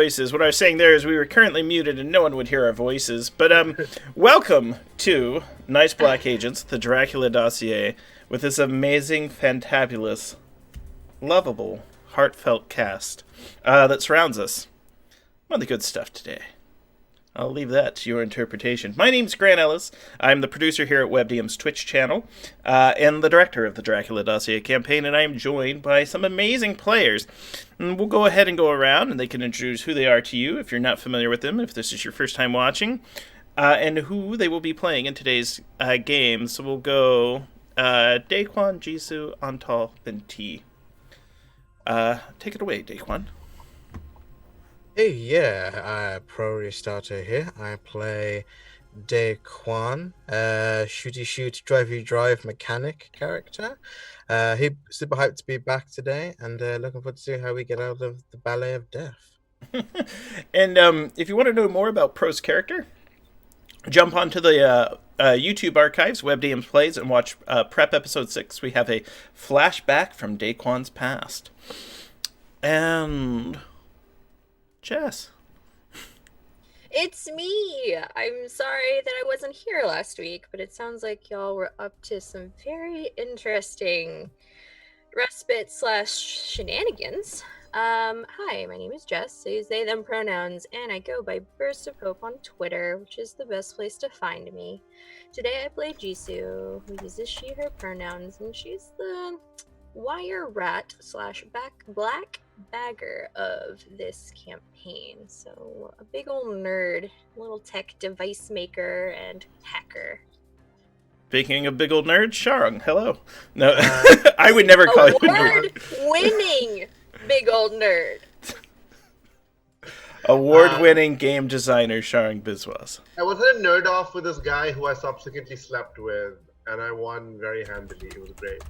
voices. What I was saying there is we were currently muted and no one would hear our voices. But welcome to Nice Black Agents, the Dracula Dossier, with this amazing, fantabulous, lovable, heartfelt cast that surrounds us. On the good stuff today. I'll leave that to your interpretation. My name's Grant Ellis. I'm the producer here at webdm's Twitch channel and the director of the Dracula Dossier campaign, and I'm joined by some amazing players. And we'll go ahead and go around, and they can introduce who they are to you if you're not familiar with them, if this is your first time watching, and who they will be playing in today's game. So we'll go Daquan, Jisoo, Antal, and T. Take it away, Daquan. Hey, yeah, Pro Restarter here. I play Daquan, shooty shoot, drivey drive mechanic character. He's super hyped to be back today, and looking forward to see how we get out of the ballet of death. And if you want to know more about Pro's character, jump onto the YouTube archives, WebDM's Plays, and watch Prep Episode 6. We have a flashback from Daquan's past. And Jess. It's me! I'm sorry that I wasn't here last week, but it sounds like y'all were up to some very interesting respite/shenanigans. Hi, my name is Jess. I use they, them pronouns, and I go by Burst of Hope on Twitter, which is the best place to find me. Today I play Jisoo, who uses she, her pronouns, and she's the wire rat / black bagger of this campaign. So a big old nerd, little tech device maker and hacker. Speaking of big old nerds, Sharung, hello. No, I would never call you a nerd. Award-winning big old nerd. Award-winning game designer Sharung Biswas. I was in a nerd off with this guy who I subsequently slept with, and I won very handily. It was great.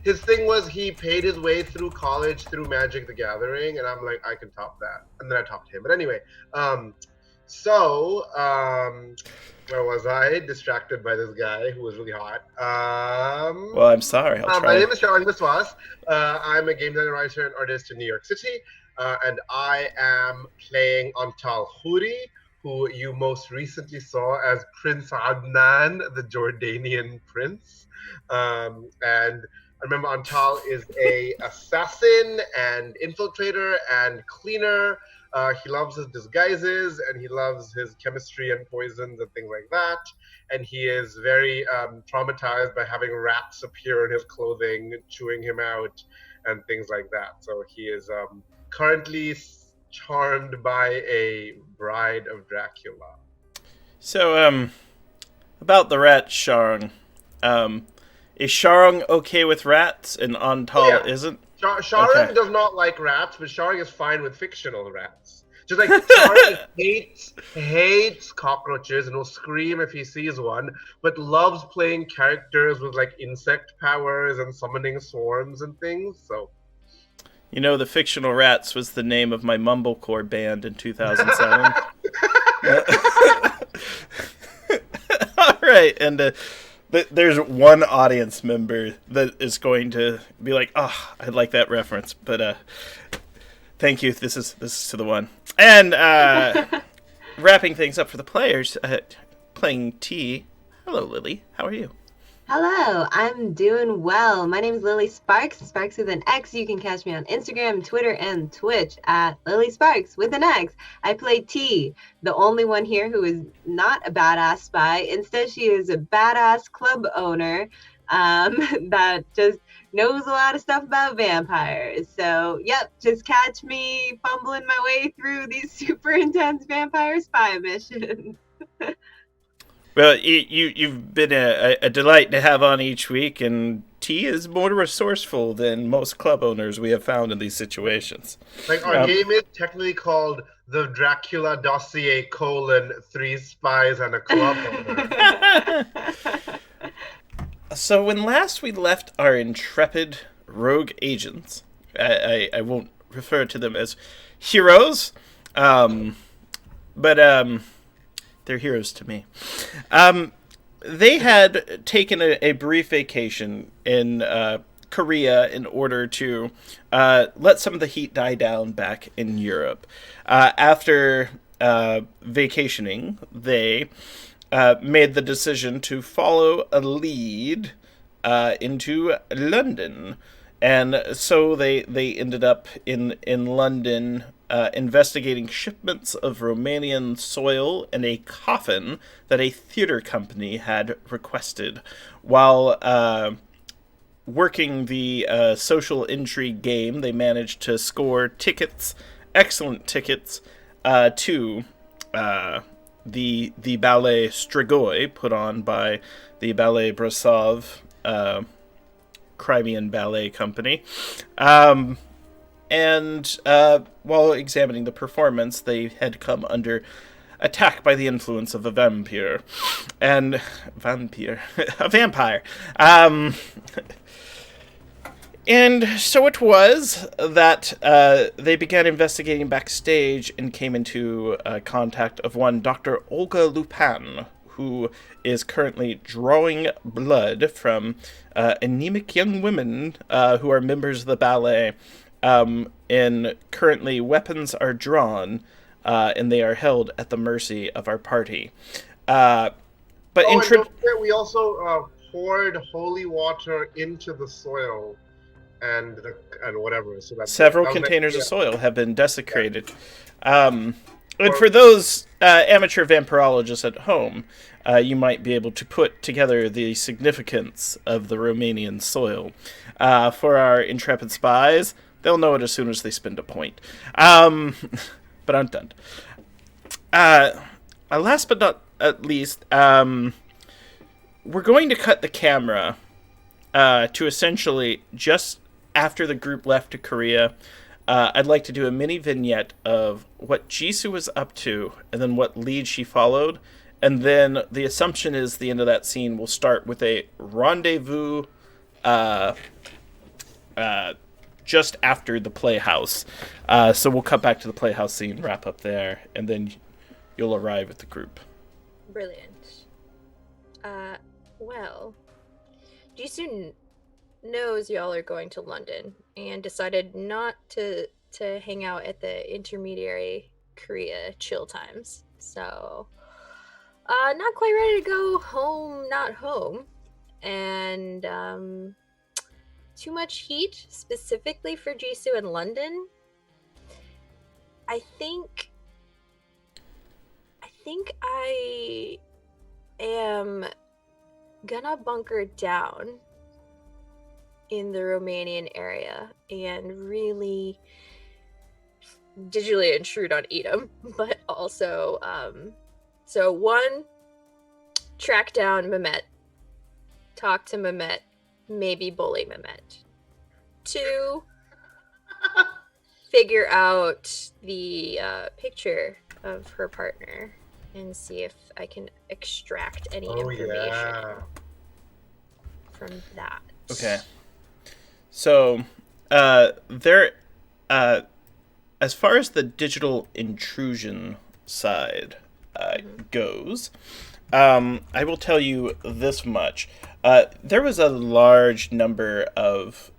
His thing was he paid his way through college through Magic the Gathering, and I'm like, I can top that. And then I topped him. But anyway, where was I? Distracted by this guy who was really hot. Well, I'm sorry. I'll try. My name is Sharung Biswas. I'm a game designer, writer, and artist in New York City, and I am playing Antal Houri, who you most recently saw as Prince Adnan, the Jordanian prince. And I remember Antal is a assassin and infiltrator and cleaner. He loves his disguises and he loves his chemistry and poisons and things like that. And he is very traumatized by having rats appear in his clothing, chewing him out and things like that. So he is currently charmed by a bride of Dracula. So, about the rat, Sharung. Is Sharung okay with rats and Antal isn't? Sharung does not like rats, but Sharung is fine with fictional rats. Just like Sharung hates cockroaches and will scream if he sees one, but loves playing characters with like insect powers and summoning swarms and things. So, you know, the fictional rats was the name of my mumblecore band in 2007. All right, and there's one audience member that is going to be like, "Oh, I like that reference," but thank you. This is to the one. And wrapping things up for the players, playing T. Hello, Lily. How are you? Hello, I'm doing well. My name is Lily Sparks, Sparks with an X. You can catch me on Instagram, Twitter, and Twitch at Lily Sparks with an X. I play T, the only one here who is not a badass spy. Instead, she is a badass club owner that just knows a lot of stuff about vampires. So, yep, just catch me fumbling my way through these super intense vampire spy missions. Well, you've been a delight to have on each week, and T is more resourceful than most club owners we have found in these situations. Like, our game is technically called the Dracula Dossier : 3 spies and a club owner. So when last we left our intrepid rogue agents, I won't refer to them as heroes, but they're heroes to me. They had taken a brief vacation in Korea in order to let some of the heat die down back in Europe. After vacationing, they made the decision to follow a lead into London. And so they ended up in London investigating shipments of Romanian soil and a coffin that a theater company had requested, while working the social intrigue game. They managed to score tickets, excellent tickets, to the ballet Strigoi, put on by the Ballet Brasov Crimean Ballet Company. And while examining the performance, they had come under attack by the influence of a vampire. A vampire. And so it was that they began investigating backstage and came into contact of one Dr. Olga Lupin, who is currently drawing blood from anemic young women who are members of the ballet. And currently weapons are drawn, and they are held at the mercy of our party. But and don't forget, we also poured holy water into the soil and whatever. So that several containers of soil have been desecrated. And for those amateur vampirologists at home, you might be able to put together the significance of the Romanian soil. For our intrepid spies, they'll know it as soon as they spend a point. But I'm done. Last but not least, we're going to cut the camera to essentially just after the group left to Korea. I'd like to do a mini vignette of what Jisoo was up to, and then what lead she followed. And then the assumption is the end of that scene will start with a rendezvous just after the Playhouse. So we'll cut back to the Playhouse scene, wrap up there, and then you'll arrive at the group. Brilliant. Well, Jisoo knows y'all are going to London and decided not to hang out at the intermediary Korea chill times. So, not quite ready to go home, not home. And, too much heat, specifically for Jisoo in London. I think I am gonna bunker down in the Romanian area and really digitally intrude on Edom, but also, so one, track down Mehmet, talk to Mehmet, maybe bully Mehmet. 2, figure out the picture of her partner and see if I can extract any information from that. Okay. So, there, as far as the digital intrusion side goes, I will tell you this much. There was a large number of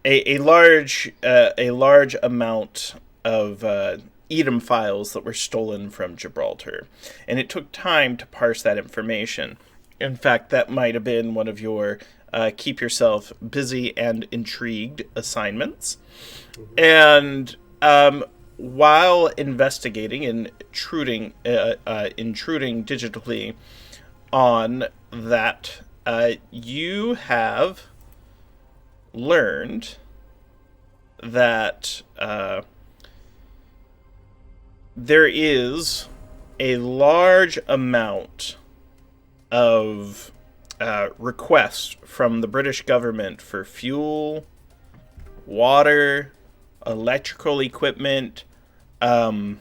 a large amount of Edom files that were stolen from Gibraltar, and it took time to parse that information. In fact, that might have been one of your keep yourself busy and intrigued assignments. And while investigating and intruding digitally on that, you have learned that there is a large amount of requests from the British government for fuel, water, electrical equipment, high-end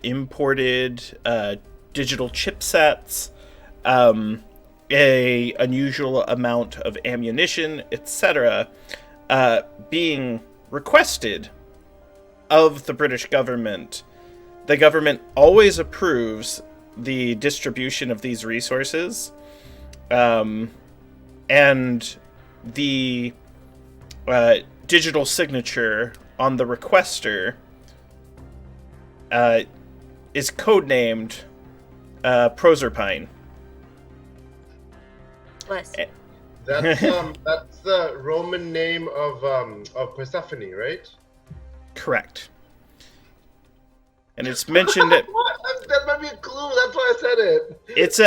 imported digital chipsets, a unusual amount of ammunition, etc., being requested of the British government. The government always approves the distribution of these resources, and the digital signature on the requester is codenamed Proserpine. Bless. That's the Roman name of Persephone, right? Correct. And it's mentioned that That might be a clue. That's why I said it. it's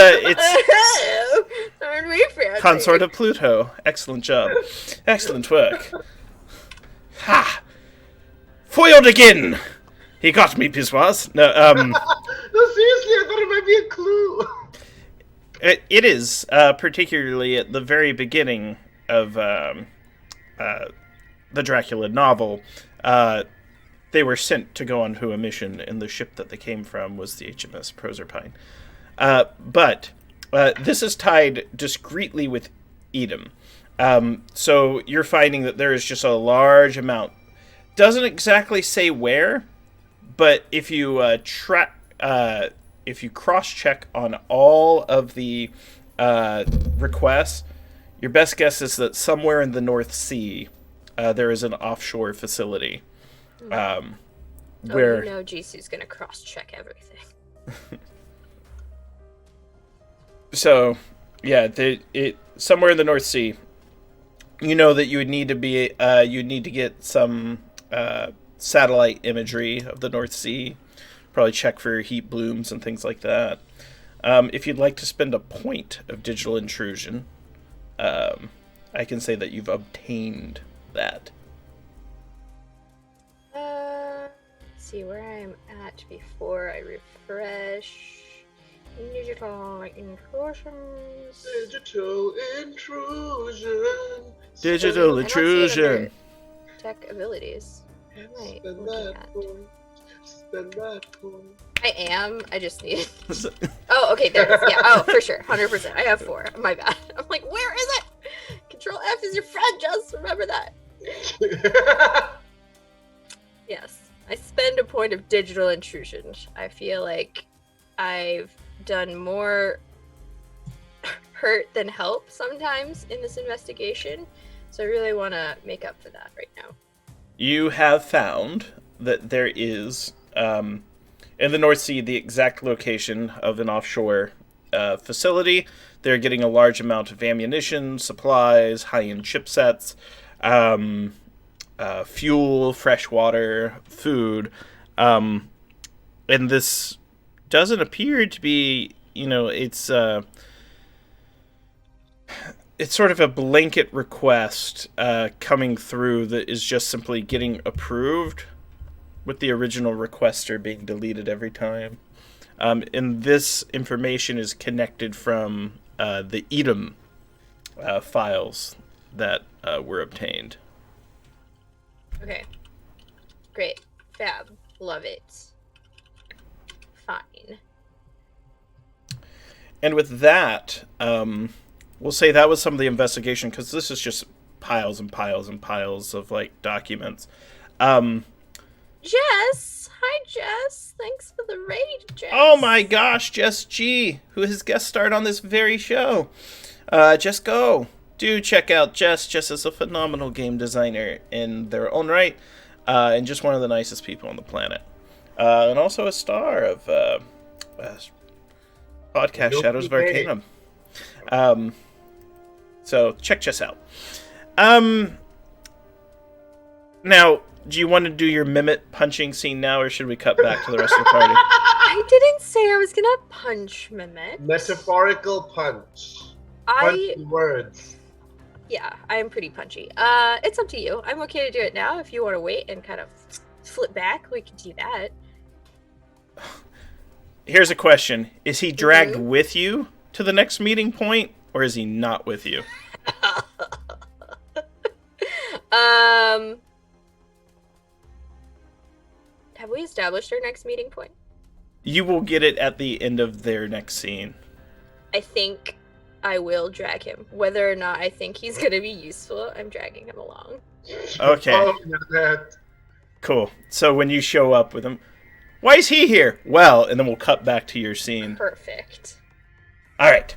Aren't we fancy? consort of Pluto. Excellent job. Excellent work. Ha! Foiled again! He got me, Pissoise. No, No, seriously, I thought it might be a clue. it is, particularly at the very beginning of the Dracula novel. They were sent to go onto a mission, and the ship that they came from was the HMS Proserpine. But this is tied discreetly with Edom. So you're finding that there is just a large amount. Doesn't exactly say where, but if you if you cross-check on all of the requests, your best guess is that somewhere in the North Sea there is an offshore facility. Where you know Jisu's gonna cross-check everything. So, yeah, somewhere in the North Sea. You know that you would need to get some satellite imagery of the North Sea. Probably check for heat blooms and things like that. If you'd like to spend a point of digital intrusion, I can say that you've obtained that. Let's see where I'm at before I refresh. Digital intrusions. Digital intrusion. Digital I'm not seeing it intrusion. under Tech abilities. What am I Spend looking that at? point. Spend that point. I am. I just need. Oh, okay. There it is. Yeah. Oh, for sure. 100%. I have 4. My bad. I'm like, where is it? Control F is your friend. Just remember that. Yes. I spend a point of digital intrusion. I feel like I've done more hurt than help sometimes in this investigation. So I really want to make up for that right now. You have found that there is, in the North Sea, the exact location of an offshore facility. They're getting a large amount of ammunition, supplies, high-end chipsets, fuel, fresh water, food. And this doesn't appear to be, it's sort of a blanket request coming through that is just simply getting approved, with the original requester being deleted every time. And this information is connected from the Edom files that were obtained. Okay. Great. Fab. Love it. Fine. And with that, we'll say that was some of the investigation, because this is just piles and piles and piles of, documents. Jess! Hi, Jess. Thanks for the raid, Jess. Oh my gosh, Jess G, who has guest starred on this very show. Just go. Do check out Jess. Jess is a phenomenal game designer in their own right, and just one of the nicest people on the planet. And also a star of podcast Shadows of Arcanum. So check Jess out. Now, do you want to do your mimic punching scene now, or should we cut back to the rest of the party? I didn't say I was gonna punch Mehmet. Metaphorical punch. Punch the words. Yeah, I'm pretty punchy. It's up to you. I'm okay to do it now. If you want to wait and kind of flip back, we can do that. Here's a question. Is he dragged with you to the next meeting point, or is he not with you? Have we established our next meeting point? You will get it at the end of their next scene. I think I will drag him. Whether or not I think he's going to be useful, I'm dragging him along. Okay. Oh, that. Cool. So when you show up with him, why is he here? Well, and then we'll cut back to your scene. Perfect. All right.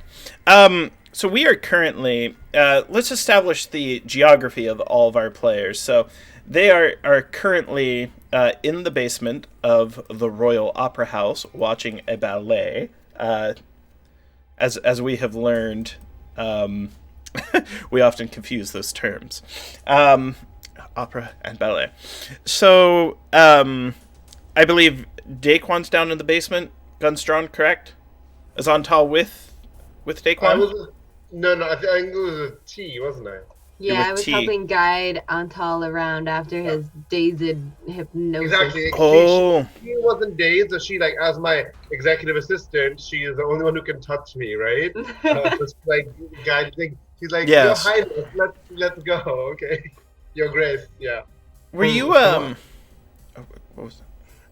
So we are currently, let's establish the geography of all of our players. So they are currently in the basement of the Royal Opera House watching a ballet. As we have learned, we often confuse those terms. Opera and ballet. So I believe Daquan's down in the basement, guns drawn, correct? Is Antal with Daquan? No, I think it was a T, wasn't I? Yeah, I was T. helping guide Antal around after his dazed hypnosis. Exactly. Oh. She wasn't dazed, so she, like, as my executive assistant, she is the only one who can touch me, right? So she's like, guiding. She's like, Yes. Your Highness, let's go, okay? Your Grace, yeah. Were you what was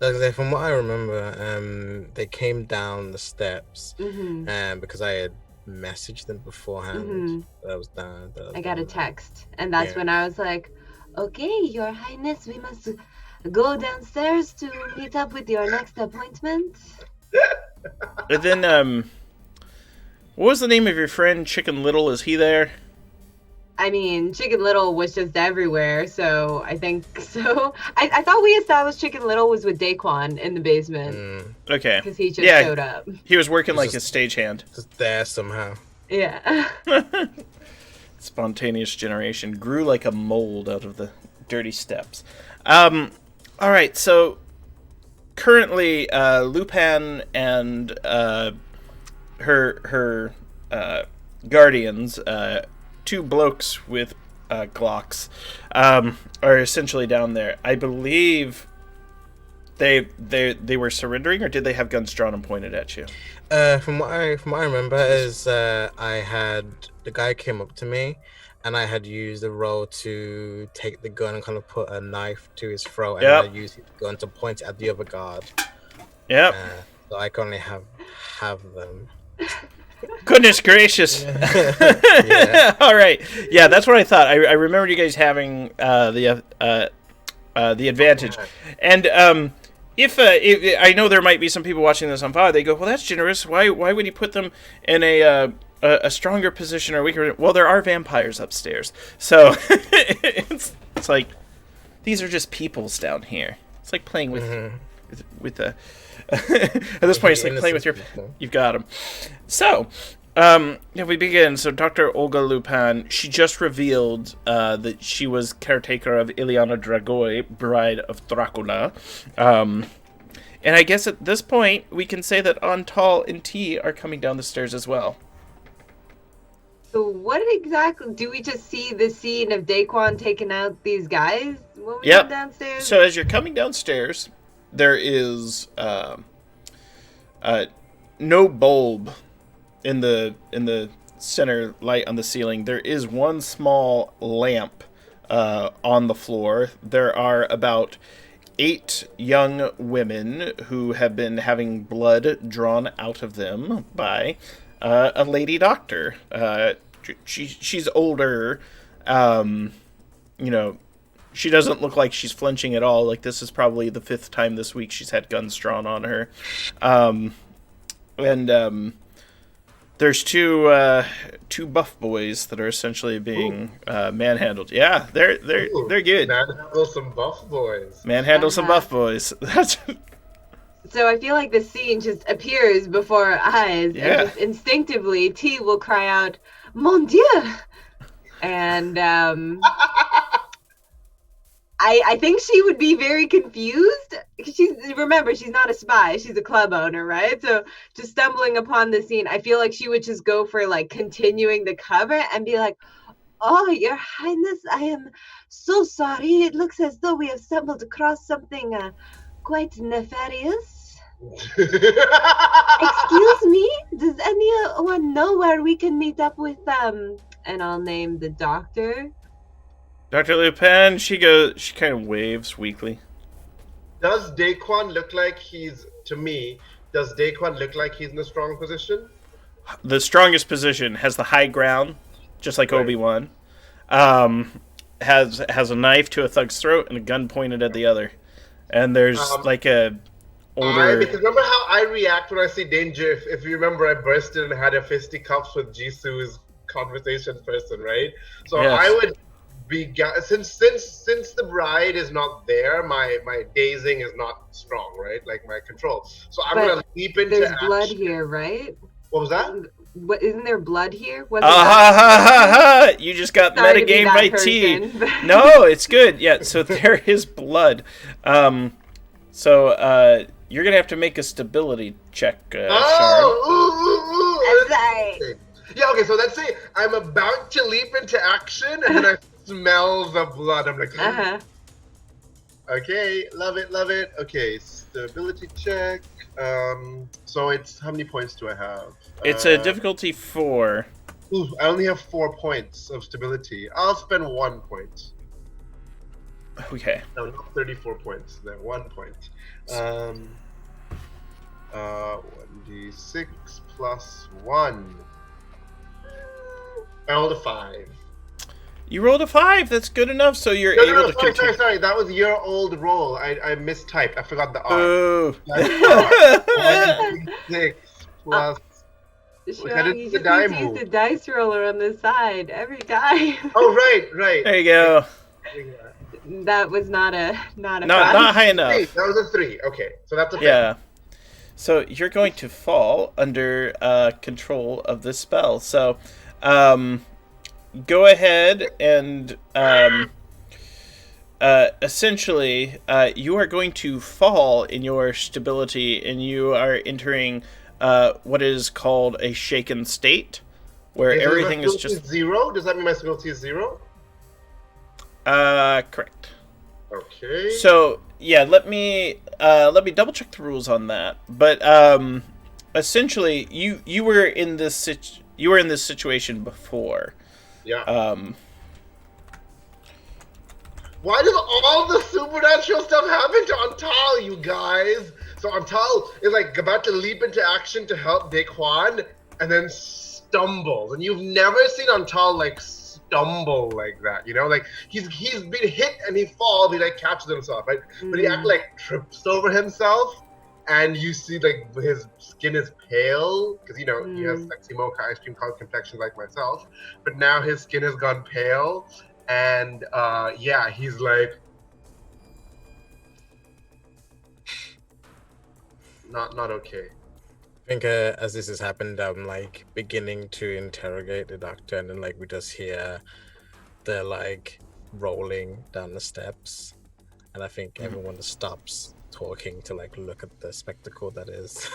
that? From what I remember, they came down the steps, because I had messaged them beforehand. That was done. I got a text, and that's Yeah. when I was like, "Okay, Your Highness, we must go downstairs to meet up with your next appointment." And then what was the name of your friend Chicken Little? Is he there? I mean, Chicken Little was just everywhere, so I think so. I thought we established Chicken Little was with Daquan in the basement Okay. because he just showed up. He was working like a stagehand. Just there somehow. Yeah. Spontaneous generation grew like a mold out of the dirty steps. All right, so currently Lupin and her guardians, two blokes with Glocks, are essentially down there. I believe they were surrendering, or did they have guns drawn and pointed at you? From what I remember is the guy came up to me, and I had used the roll to take the gun and kind of put a knife to his throat, and I used his gun to point at the other guard. Yep. So I can only have them. Goodness gracious. Yeah. All right. Yeah, that's what I thought. I remembered you guys having the advantage. And if I know there might be some people watching this on VOD, they go, well, that's generous. Why would he put them in a stronger position or weaker? Well, there are vampires upstairs. So it's like, these are just peoples down here. It's like playing with the... At this point, it's like playing with your... You've got them. So, we begin. So, Dr. Olga Lupin, she just revealed that she was caretaker of Ileana Dragoi, bride of Dracula. And I guess at this point, we can say that Antal and T are coming down the stairs as well. So what exactly... Do we just see the scene of Daquan taking out these guys when we come downstairs? So, as you're coming downstairs... There is no bulb in the center light on the ceiling. There is one small lamp on the floor. There are about 8 young women who have been having blood drawn out of them by a lady doctor. She's older, She doesn't look like she's flinching at all. Like, this is probably the 5th time this week she's had guns drawn on her. There's two buff boys that are essentially being manhandled. Yeah, they're good. Manhandle some buff boys. Manhandle some buff boys. That's... So I feel like the scene just appears before our eyes. Yeah. And just instinctively, T will cry out, "Mon Dieu!" And I think she would be very confused. Remember, she's not a spy. She's a club owner, right? So just stumbling upon the scene, I feel like she would just go for like continuing the cover and be like, "Oh, Your Highness, I am so sorry. It looks as though we have stumbled across something quite nefarious. Excuse me, does anyone know where we can meet up with and I'll name the doctor." Dr. Lupin, she kind of waves weakly. Does Daquan look like he's in a strong position? The strongest position has the high ground, just like Obi-Wan. Has a knife to a thug's throat and a gun pointed at the other. And there's like a older... Because remember how I react when I see danger? If you remember, I burst in and had a fisticuffs with Jisoo's conversation person, right? So Yes. I would be since the bride is not there, my dazing is not strong, right? Like my control. So I'm But gonna leap into There's action. blood here, right? What was that? Isn't there blood here? Was Ah ha ha ha ha! You just got Sorry to be metagamed that by person, T. but- No, it's good. Yeah, so there is blood. So you're gonna have to make a stability check, Shard. Oh, I'm sorry. Yeah, okay, so let's say I'm about to leap into action and then I smell the blood. I'm like, Uh-huh. okay, love it, love it. Okay, stability check. So it's, how many points do I have? It's a difficulty 4. Ooh, I only have 4 points of stability. I'll spend 1 point. Okay. No, not 34 points. Then 1 point. 1d6 plus 1. I rolled a 5. You rolled a 5. That's good enough. So you're No, able to sorry, continue. sorry. That was your old roll. I mistyped. I forgot the R. Ooh. 1d6 plus. Sean, you just need to use the dice roller on the side every time. Oh, right. There you go. That was not a Not high enough. 3. That was a 3. Okay, so that's a fail. Yeah. So you're going to fall under control of this spell. So go ahead and essentially you are going to fall in your stability, and you are entering what is called a shaken state, where everything is just 0. Does that mean my stability is 0? correct. Okay. So yeah, let me double check the rules on that. But essentially, you were in this situation before. Yeah. Why does all the supernatural stuff happen to Antal, you guys? So Antal is like about to leap into action to help Daquan, and then stumbles. And you've never seen Antal like stumble like that, you know? Like he's been hit and he falls, he like catches himself, right? But he actually like trips over himself, and you see like his skin is pale because he has sexy mocha ice cream colored complexion like myself, but now his skin has gone pale, and yeah, he's like not okay. I think as this has happened, I'm like beginning to interrogate the doctor, and then like we just hear the like rolling down the steps, and I think everyone stops talking to like look at the spectacle that is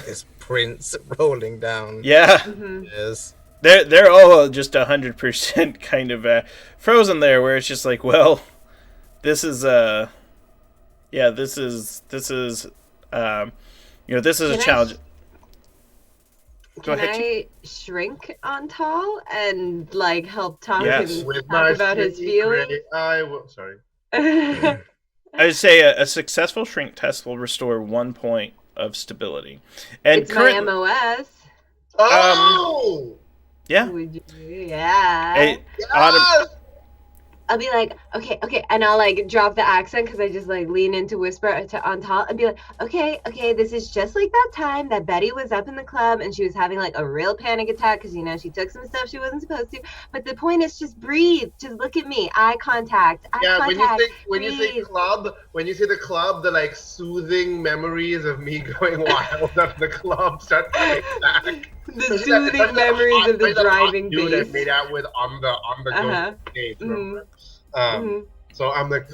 this prince rolling down. Yeah. Yes. They're all just 100% kind of frozen there, where it's just like, well, this is this is this is a challenge. Can I shrink on Tall and like help talk Yes. and With talk about his feelings? I will. Sorry. I would say a successful shrink test will restore 1 point of stability. And It's my MOS. Oh. Yeah. Would you? Yeah. Hey, Yes! I'll be like, okay, and I'll like drop the accent because I just like lean into whisper to Antal and be like, okay, this is just like that time that Betty was up in the club and she was having like a real panic attack because she took some stuff she wasn't supposed to. But the point is, just breathe, just look at me, eye contact. When you say club, the club, the like soothing memories of me going wild at the club start coming back. The soothing memories of the driving dude bass. I made out with on the go stage. Remember? So I'm like,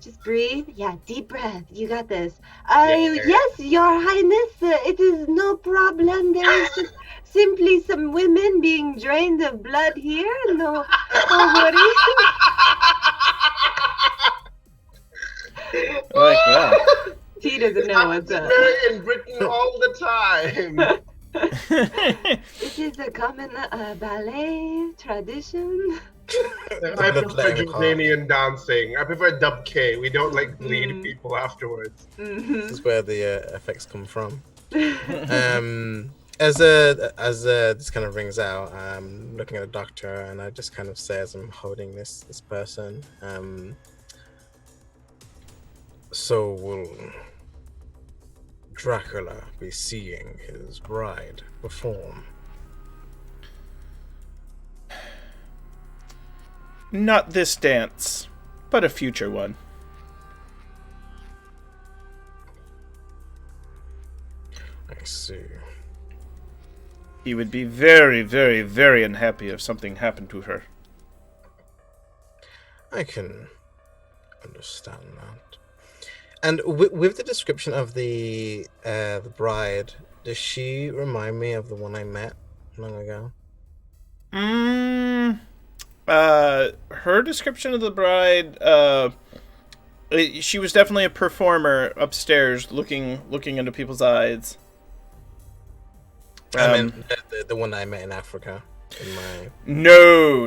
just breathe. Yeah, deep breath. You got this. Yes, Your Highness. It is no problem. There is just simply some women being drained of blood here. No worries. Like, wow. He doesn't know what's up. in Britain all the time. This is a common ballet tradition. I prefer Jordanian dancing. I prefer dub K. We don't like bleed people afterwards. This is where the effects come from. As this kind of rings out, I'm looking at the doctor, and I just kind of say, as I'm holding this person, so will Dracula be seeing his bride perform? Not this dance, but a future one. I see. He would be very, very, very unhappy if something happened to her. I can understand that. And with the description of the bride, does she remind me of the one I met long ago? Her description of the bride, she was definitely a performer upstairs, looking into people's eyes. I mean, the one I met in Africa. No.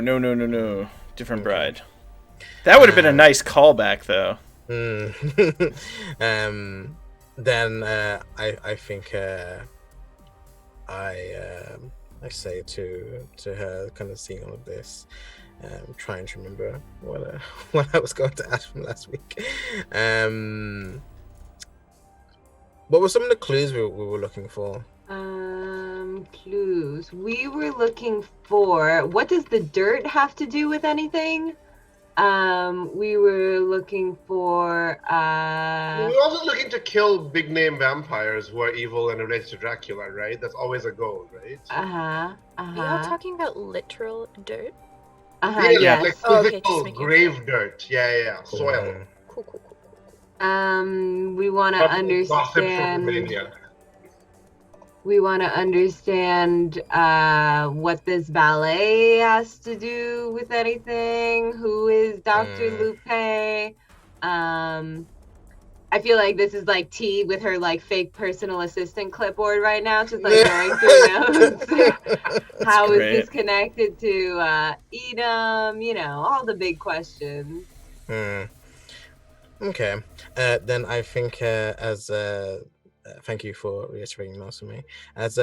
Different bride. That would have been a nice callback, though. Then I think I say to her, kind of seeing all of this, trying to remember what I was going to ask from last week. What were some of the clues we were looking for? Clues. We were looking for, what does the dirt have to do with anything? We were looking for, We're also looking to kill big name vampires who are evil and related to Dracula, right? That's always a goal, right? Are y'all talking about literal dirt? Yeah, like okay, physical grave dirt. Yeah, soil. Cool. We want to understand. We want to understand what this ballet has to do with anything. Who is Dr. Lupe? I feel like this is like T with her like fake personal assistant clipboard right now, just like going through notes. How is this connected to Edom? You know, all the big questions. Okay. Then I think as thank you for reiterating those to me. As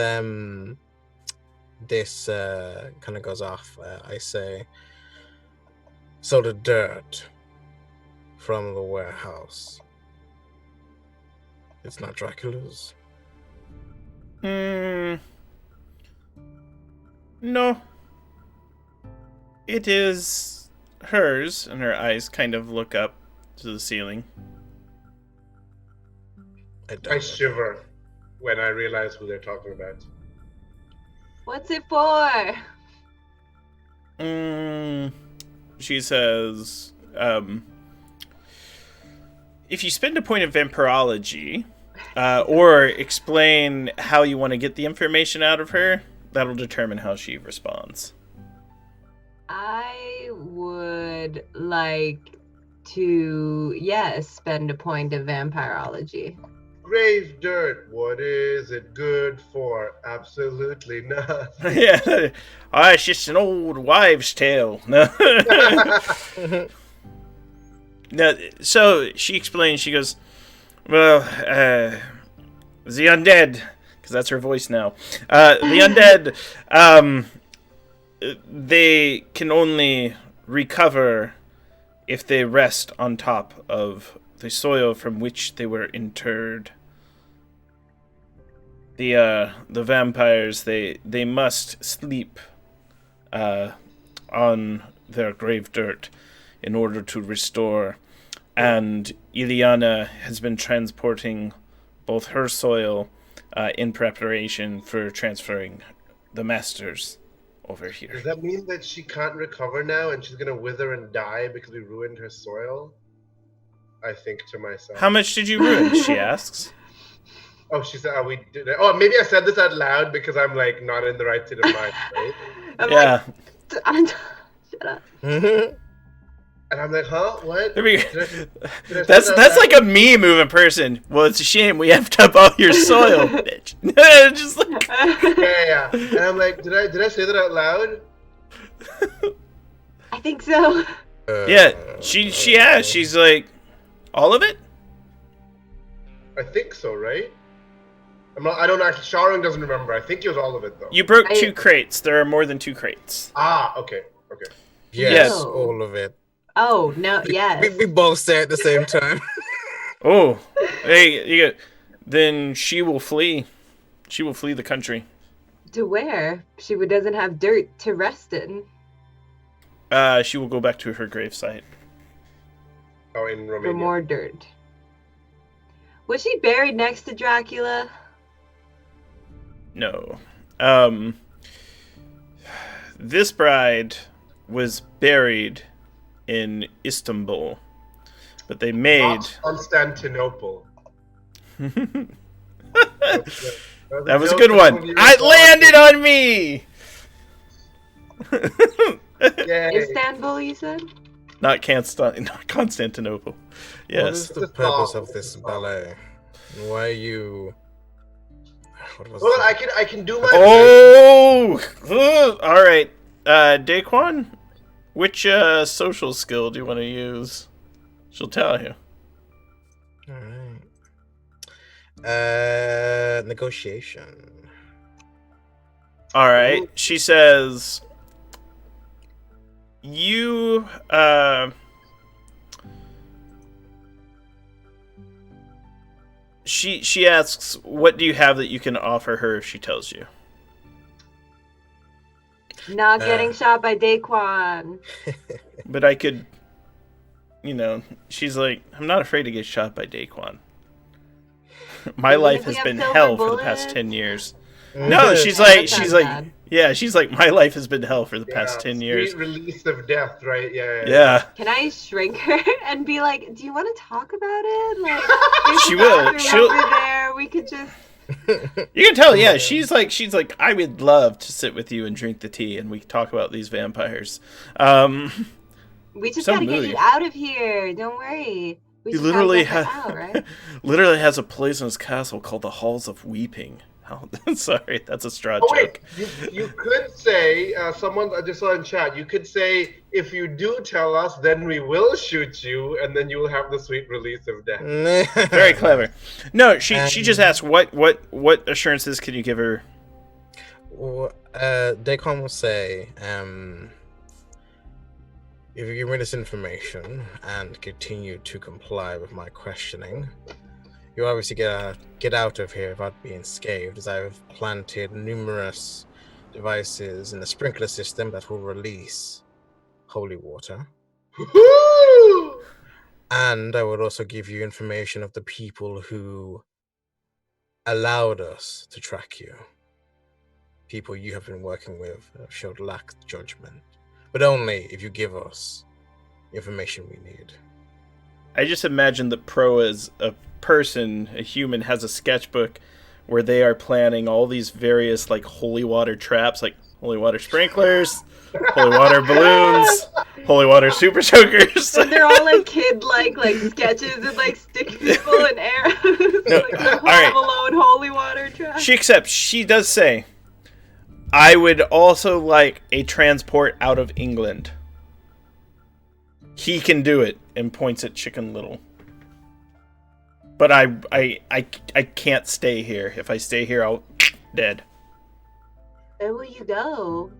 this kind of goes off, I say, so the dirt from the warehouse, it's not Dracula's? No. It is hers, and her eyes kind of look up to the ceiling. I shiver when I realize who they're talking about. What's it for? She says, if you spend a point of vampirology, or explain how you want to get the information out of her, that'll determine how she responds. I would like to, spend a point of vampirology. Grave dirt, what is it good for? Absolutely nothing. Yeah, it's just an old wives' tale. No. No, so she explains, she goes, well, the undead, because that's her voice now, the undead, they can only recover if they rest on top of the soil from which they were interred. The vampires, they must sleep on their grave dirt in order to restore. And Ileana has been transporting both her soil in preparation for transferring the masters over here. Does that mean that she can't recover now and she's gonna wither and die because we ruined her soil? I think to myself. How much did you ruin? She asks. Oh, she said, we did it. Oh, maybe I said this out loud because I'm like not in the right state of mind, right? Yeah. Shut up. And I'm like, huh? What? That's like a meme of a person. Well, it's a shame we effed up all your soil, bitch. Just like... Yeah. And I'm like, did I say that out loud? I think so. Yeah, she asked. She's like, all of it? I think so, right? I don't actually. Sharon doesn't remember. I think it was all of it though. You broke 2 crates. There are more than 2 crates. Ah, okay. Yes, all of it. Oh no! Yes. We both say at the same time. Oh, hey, then she will flee. She will flee the country. To where? She doesn't have dirt to rest in. She will go back to her gravesite. Oh, in For Romania. more dirt. Was she buried next to Dracula? No. This bride was buried in Istanbul, but they made... Not Constantinople. That That was a good one. It landed on me! Yay. Istanbul, you said? Not Constantinople. What Yes. is the purpose of this ballet? Why are you... What was Well, that? I can do my. Oh! All right. Daquan, which social skill do you want to use? She'll tell you. Alright. Negotiation. All right. She says, you, She asks, what do you have that you can offer her if she tells you? Not getting shot by Daquan. But I could, she's like, I'm not afraid to get shot by Daquan. My Even life if we has have been silver hell for the past bullets? 10 years. No, she's Yeah, like, that sounds bad. she's like, my life has been hell for the past 10 years. Sweet release of death, right? Yeah. Yeah. Can I shrink her and be like, do you want to talk about it? Like, She there's a will. bathroom She'll- over there. We could just... You can tell, yeah, she's like, I would love to sit with you and drink the tea and we can talk about these vampires. We just Some gotta get movie. you out of here. Don't worry. We He just gotta literally get her ha- out, right? literally has a place in his castle called the Halls of Weeping. Oh, sorry, that's a straw Oh joke. wait, you could say someone I just saw in chat. You could say if you do tell us, then we will shoot you, and then you will have the sweet release of death. Very clever. No, she just asked what assurances can you give her? Daquan will say, if you give me this information and continue to comply with my questioning, you obviously get out of here without being scathed, as I have planted numerous devices in the sprinkler system that will release holy water. Woo! And I would also give you information of the people who allowed us to track you. People you have been working with have showed lack of judgment. But only if you give us information we need. I just imagine that Pro as a person, a human, has a sketchbook where they are planning all these various like holy water traps, like holy water sprinklers, holy water balloons, holy water super soakers. And they're all like kid like sketches and like stick people and arrows. No, Like the all right. Home Alone holy water trap. She accepts. She does say, I would also like a transport out of England. He can do it, and points at Chicken Little. But I can't stay here. If I stay here, I'll dead. Where will you go?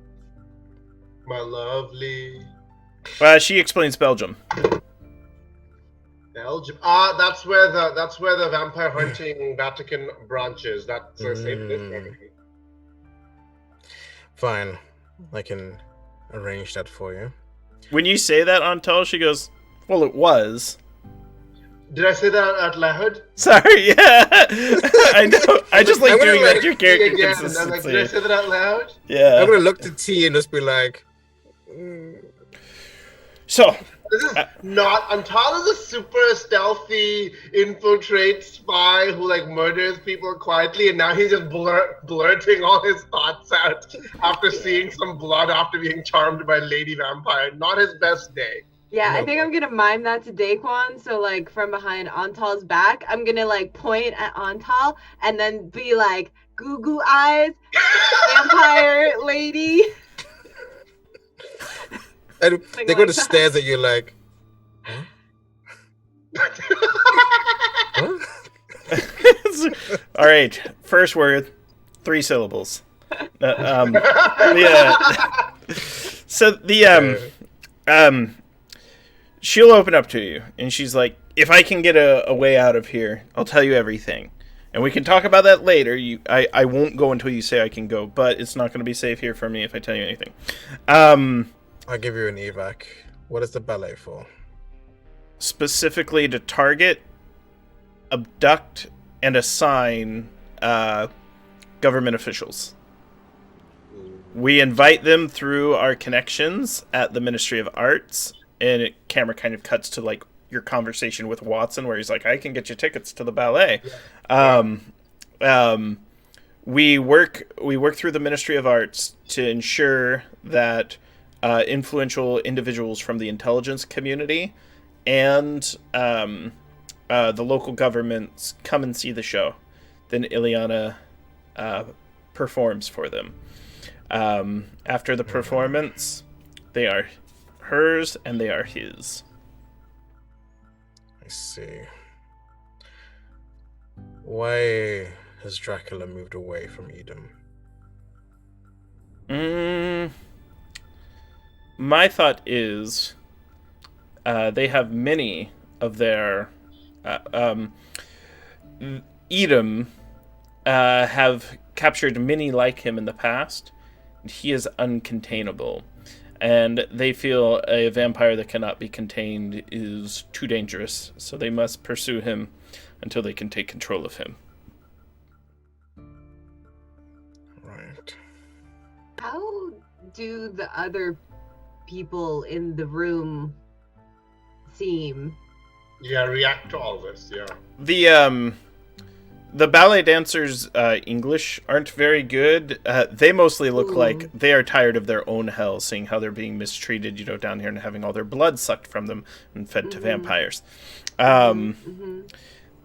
My lovely She explains Belgium. Belgium. That's where the vampire hunting Vatican branch is. That's a safe place. Fine. I can arrange that for you. When you say that on Tell, she goes, well, it was. Did I say that out loud? Sorry, yeah. I know. I just like I'm gonna doing that like to your character Again, I'm consistency. like, did I say that out loud? Yeah. I'm gonna look to T and just be like, So, This is not. Antal is a super stealthy infiltrate spy who like murders people quietly, and now he's just blurting all his thoughts out after seeing some blood after being charmed by Lady Vampire. Not his best day. Yeah, I No. think I'm gonna mime that to Daquan. So like from behind Antal's back, I'm gonna like point at Antal and then be like, "Goo goo eyes, vampire lady." and Something they're gonna like that. stare at you like, huh? all right. First word, 3 syllables. Yeah. So the she'll open up to you, and she's like, "If I can get a way out of here, I'll tell you everything, and we can talk about that later. I won't go until you say I can go, but it's not going to be safe here for me if I tell you anything." I'll give you an evac. What is the ballet for? Specifically to target, abduct, and assign government officials. We invite them through our connections at the Ministry of Arts, and camera kind of cuts to like your conversation with Watson, where he's like, "I can get you tickets to the ballet." We work through the Ministry of Arts to ensure that influential individuals from the intelligence community and the local governments come and see the show. Then Ileana performs for them. After the performance, they are hers and they are his. I see. Why has Dracula moved away from Edom? My thought is they have many of their Edom have captured many like him in the past. He is uncontainable, and they feel a vampire that cannot be contained is too dangerous, so they must pursue him until they can take control of him. Right. How do the other people in the room seem? Yeah, react to all this, yeah. The ballet dancers' English aren't very good. They mostly look like they are tired of their own hell, seeing how they're being mistreated, down here and having all their blood sucked from them and fed to vampires. So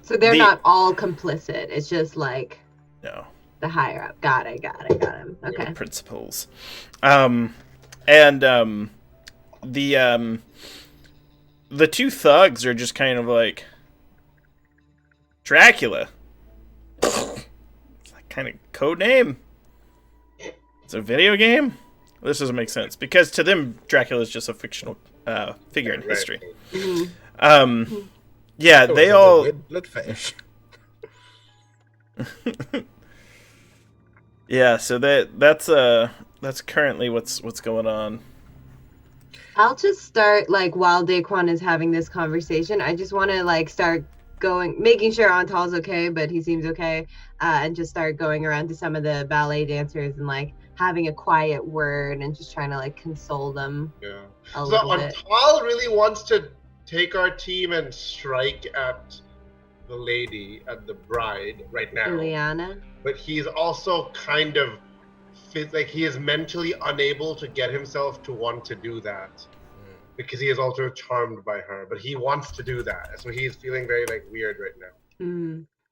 they're not all complicit. It's just like no, the higher up. Got him. Okay. Principles. The two thugs are just kind of like Dracula. It's that kind of code name. It's a video game. This doesn't make sense because to them, Dracula is just a fictional figure in history. Yeah, they all. Weird blood fetish. Yeah, so that's currently what's going on. I'll just start while Daquan is having this conversation. I just want to start making sure Antal's okay, but he seems okay, and just start going around to some of the ballet dancers and having a quiet word and just trying to console them. Yeah. A So little bit. Antal really wants to take our team and strike at the lady, at the bride right now. Ileana. But he's also kind of he is mentally unable to get himself to want to do that because he is also charmed by her, but he wants to do that, so he's feeling very weird right now.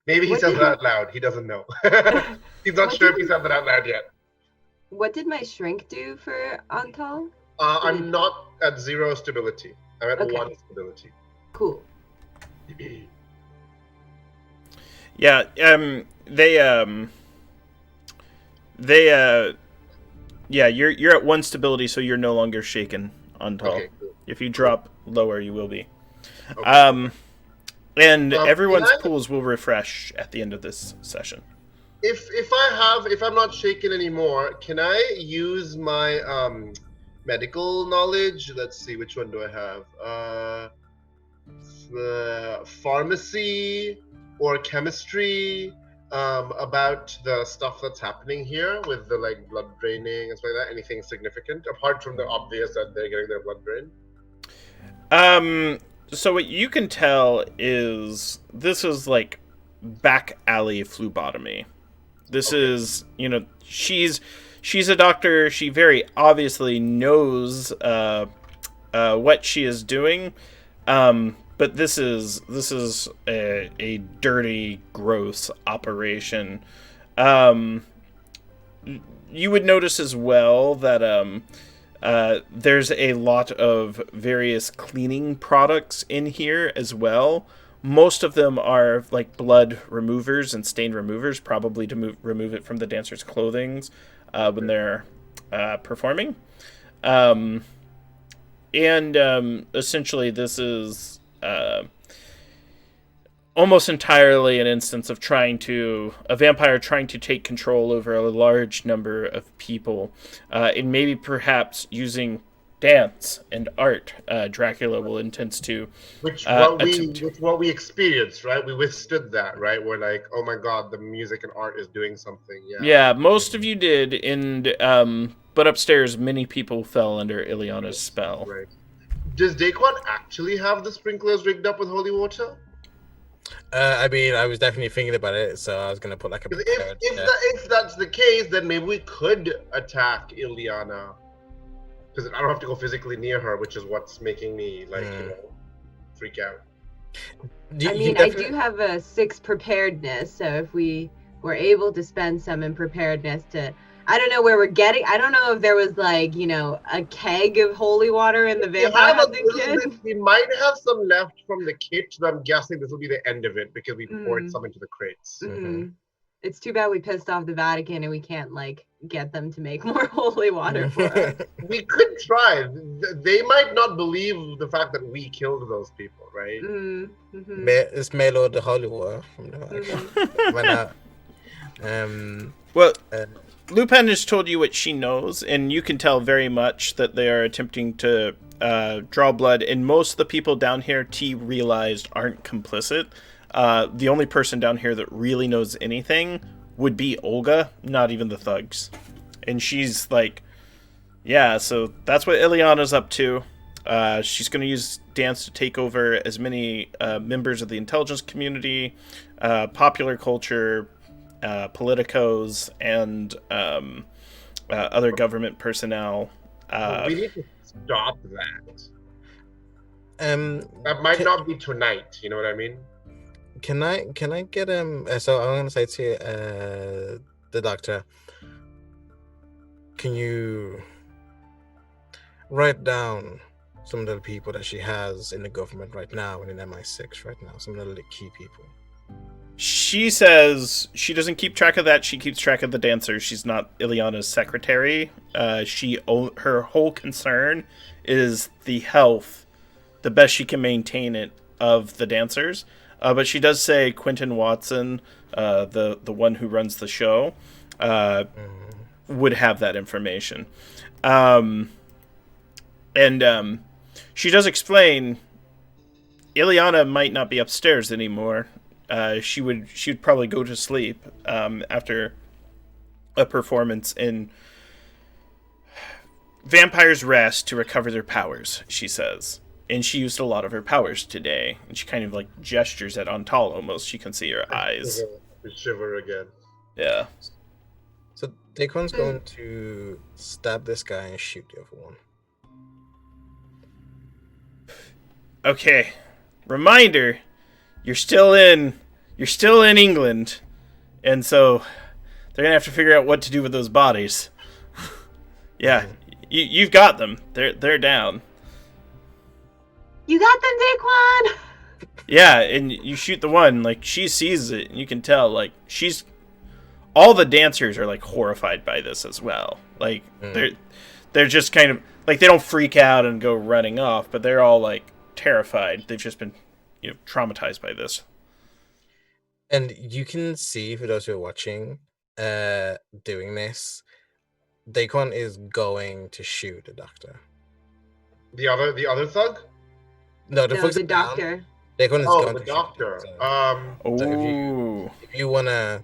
Maybe he says that out loud. He doesn't know. He's not sure if he said that out loud yet. What did my shrink do for Antal? I'm not at 0 stability. I'm at 1 stability. Cool. Yeah, you're at 1 stability, so you're no longer shaken, Antal. Okay, cool. If you drop lower, you will be. Okay. And everyone's pools will refresh at the end of this session. If I'm not shaken anymore, can I use my medical knowledge? Let's see, which one do I have? Pharmacy or chemistry about the stuff that's happening here with the blood draining and stuff like that. Anything significant apart from the obvious that they're getting their blood drained? So what you can tell is this is back alley phlebotomy. This is, she's a doctor. She very obviously knows what she is doing. But this is a dirty, gross operation. You would notice as well that there's a lot of various cleaning products in here as well. Most of them are blood removers and stain removers, probably to remove it from the dancers' clothing when they're performing. Essentially, this is almost entirely an instance of a vampire trying to take control over a large number of people, and maybe perhaps using dance and art, Dracula will intends to Which attempt. what we experienced, right? We withstood that, right? We're like, oh my god, the music and art is doing something. Yeah. Yeah, most of you did, and but upstairs, many people fell under Ileana's spell. Right. Does Daquan actually have the sprinklers rigged up with holy water? I mean, I was definitely thinking about it, so I was gonna put like a. 'Cause if that's the case, then maybe we could attack Ileana. Because I don't have to go physically near her, which is what's making me freak out. I mean, I do have a 6 preparedness, so if we were able to spend some in preparedness to, I don't know where we're getting. I don't know if there was like, a keg of holy water in the vampire hunting kit. We might have some left from the kit, but I'm guessing this will be the end of it because we poured some into the crates. Mm-hmm. It's too bad we pissed off the Vatican and we can't get them to make more holy water for us. We could try. They might not believe the fact that we killed those people, right? Mm-hmm. It's Melo the holy water from the Vatican. Why not? Well, Lupin has told you what she knows, and you can tell very much that they are attempting to draw blood, and most of the people down here, T realized, aren't complicit. The only person down here that really knows anything would be Olga, not even the thugs. And she's like, yeah, so that's what Ileana's up to. She's going to use dance to take over as many members of the intelligence community, popular culture, politicos, and other government personnel. We need to stop that. That might can, not be tonight. You know what I mean? Can I get So I'm gonna say to the doctor. Can you write down some of the people that she has in the government right now and in MI6 right now? Some of the key people. She says she doesn't keep track of that. She keeps track of the dancers. She's not Ileana's secretary. Her whole concern is the health, the best she can maintain it, of the dancers. But she does say Quentin Watson, the one who runs the show, would have that information. And she does explain Ileana might not be upstairs anymore. She would probably go to sleep after a performance in Vampires Rest to recover their powers, she says. And she used a lot of her powers today. And she kind of gestures at Antal almost. She can see her eyes. Shiver again. Yeah. So Daquan's going to stab this guy and shoot the other one. Okay. Reminder, you're still in England. And so they're going to have to figure out what to do with those bodies. Yeah. You've got them. They're down. You got them, Daquan! Yeah, and you shoot the one, she sees it, and you can tell, all the dancers are, horrified by this as well. They're just kind of, they don't freak out and go running off, but they're all, terrified. They've just been, traumatized by this. And you can see, for those who are watching, doing this, Daquan is going to shoot the doctor. The other thug? No, the doctor. Daquan is going the to doctor. Shoot so if you wanna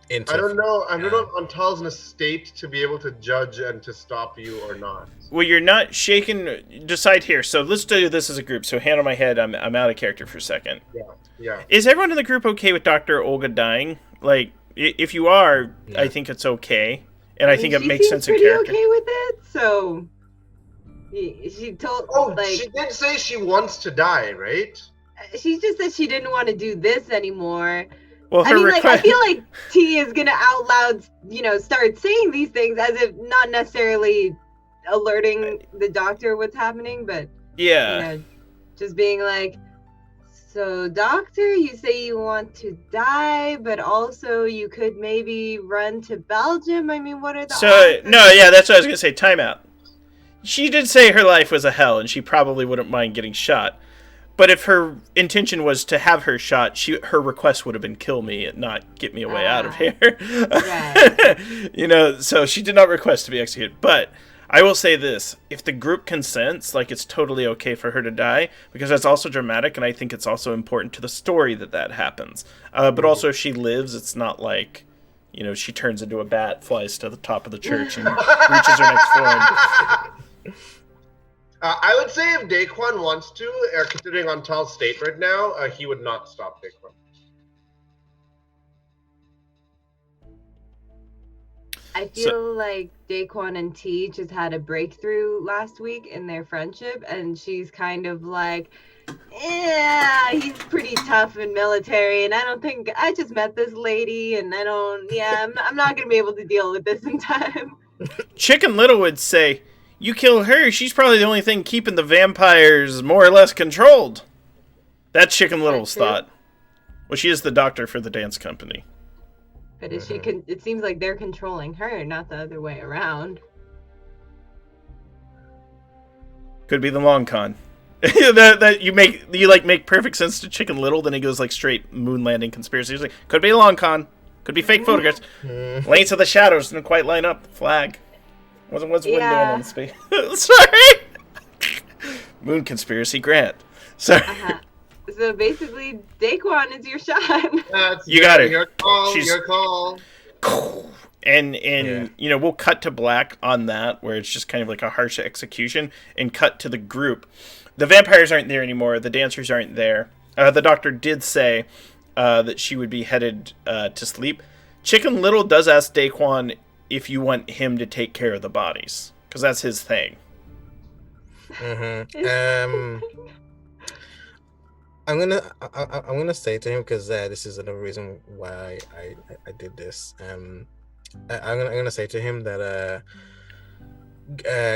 interfere, I don't know if Antal's in a state to be able to judge and to stop you or not. Well, you're not shaken. Decide here. So let's do this as a group. So hand on my head. I'm out of character for a second. Yeah. Is everyone in the group okay with Dr. Olga dying? If you are, yeah. I think it's okay. And I think it makes sense in character. Okay with it, so she told. She did say she wants to die, right? She just said she didn't want to do this anymore. Well, I feel like T is gonna out loud, start saying these things as if not necessarily alerting the doctor what's happening, but yeah, just being like, so doctor, you say you want to die, but also you could maybe run to Belgium. I mean, what are the odds? No, yeah, that's what I was gonna say. Time out. She did say her life was a hell, and she probably wouldn't mind getting shot. But if her intention was to have her shot, her request would have been kill me and not get me away out of here. Right. So she did not request to be executed. But I will say this: if the group consents, like, it's totally okay for her to die, because that's also dramatic, and I think it's also important to the story that happens. But also, if she lives, it's not like, you know, she turns into a bat, flies to the top of the church, and reaches her next form. I would say if Daquan wants to, considering Antal's state right now, he would not stop Daquan. I feel like Daquan and T just had a breakthrough last week in their friendship, and she's kind of like, yeah, he's pretty tough and military, and I just met this lady, and I'm not going to be able to deal with this in time. Chicken Little would say, you kill her, she's probably the only thing keeping the vampires more or less controlled. That's Chicken Little's thought. Well, she is the doctor for the dance company. But it seems like they're controlling her, not the other way around. Could be the long con. that you make perfect sense to Chicken Little, then he goes like straight moon landing conspiracy. He's like, could be a long con. Could be fake photographs. Lanes of the shadows didn't quite line up. Flag. What's Wind doing on space? Sorry. Moon conspiracy grant. Sorry. So basically, Daquan is your shot. You got it. Your call. And you know, we'll cut to black on that, where it's just kind of like a harsh execution, and cut to the group. The vampires aren't there anymore. The dancers aren't there. The doctor did say that she would be headed to sleep. Chicken Little does ask Daquan if you want him to take care of the bodies, because that's his thing. I'm gonna say to him, because this is another reason why I did this. I'm gonna say to him that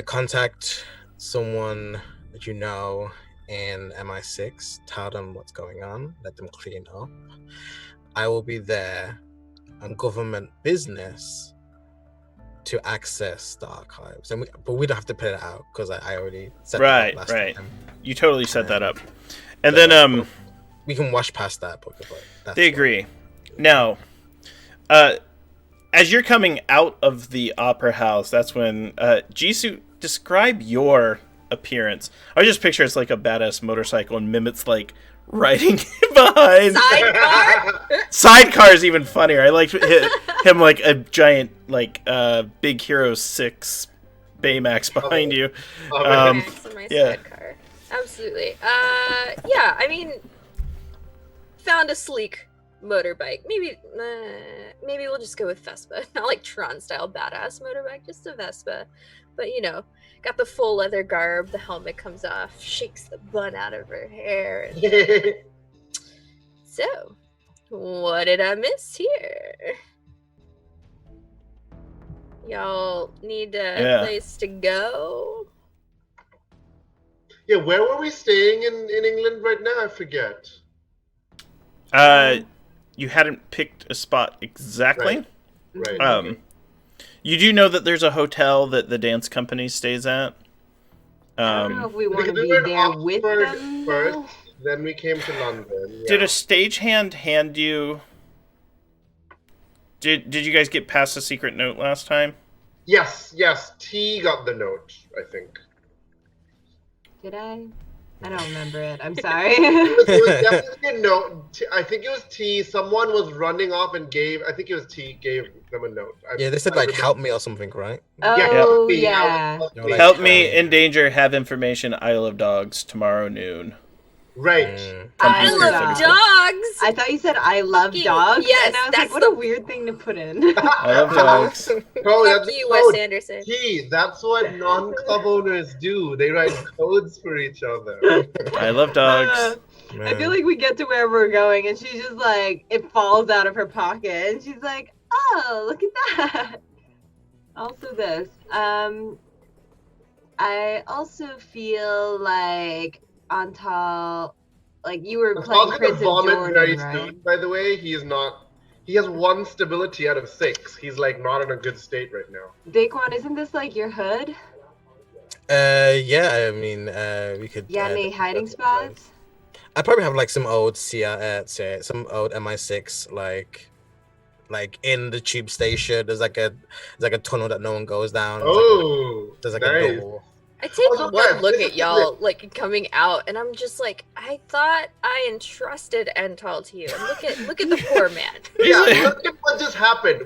contact someone that you know in MI6, tell them what's going on, let them clean up. I will be there on government business to access the archives, but we don't have to put it out because I already set that up last time. You totally set that up. And then we can wash past that. They agree. Now, as you're coming out of the opera house, that's when Jisoo, describe your appearance. I just picture it's like a badass motorcycle and Mimmit's like riding behind. Sidecar? Sidecar is even funnier. I like him like a giant like Big Hero 6 Baymax behind you. Sidecar. Absolutely. Yeah, I mean, found a sleek motorbike. Maybe we'll just go with Vespa. Not like Tron style badass motorbike, just a Vespa. But you know, got the full leather garb, the helmet comes off, shakes the bun out of her hair. And... So, what did I miss here? Y'all need a place to go? Yeah, where were we staying in England right now? I forget. You hadn't picked a spot exactly. Right. You do know that there's a hotel that the dance company stays at. I don't know if we want to be there with them. First, then we came to London. Yeah. Did a stagehand hand you... Did you guys get past the secret note last time? Yes. T got the note, I think. Did I? I don't remember it. I'm sorry. It was definitely a note. I think it was T. Someone was running off and gave them a note. They said like help me or something, right? Oh, yeah. Help me in danger, have information, Isle of Dogs, tomorrow noon. Right. I love dogs! I thought you said I love dogs. Yes, and I was like, what a weird thing to put in. I love dogs. Bro, Fuck you, Wes Anderson. T, that's what non-club owners do. They write codes for each other. I love dogs. I feel like we get to where we're going, and she's just like, it falls out of her pocket, and she's like, oh, look at that. Also this. I also feel like Antal, like you were playing Prince of Jordan, very right? soon, by the way, he has 1 stability out of 6. He's like not in a good state right now. Daquan, isn't this like your hood? Yeah, I mean, we could. Yeah, any hiding spots? I probably have like some old some old MI6 like like in the tube station. There's like a tunnel that no one goes down. Oh, There's like nice. a door. I take Also, one guys, look this at is y'all, like, coming out, and I'm just like, I thought I entrusted Ental to you. And look at the poor man. Yeah, look at what just happened.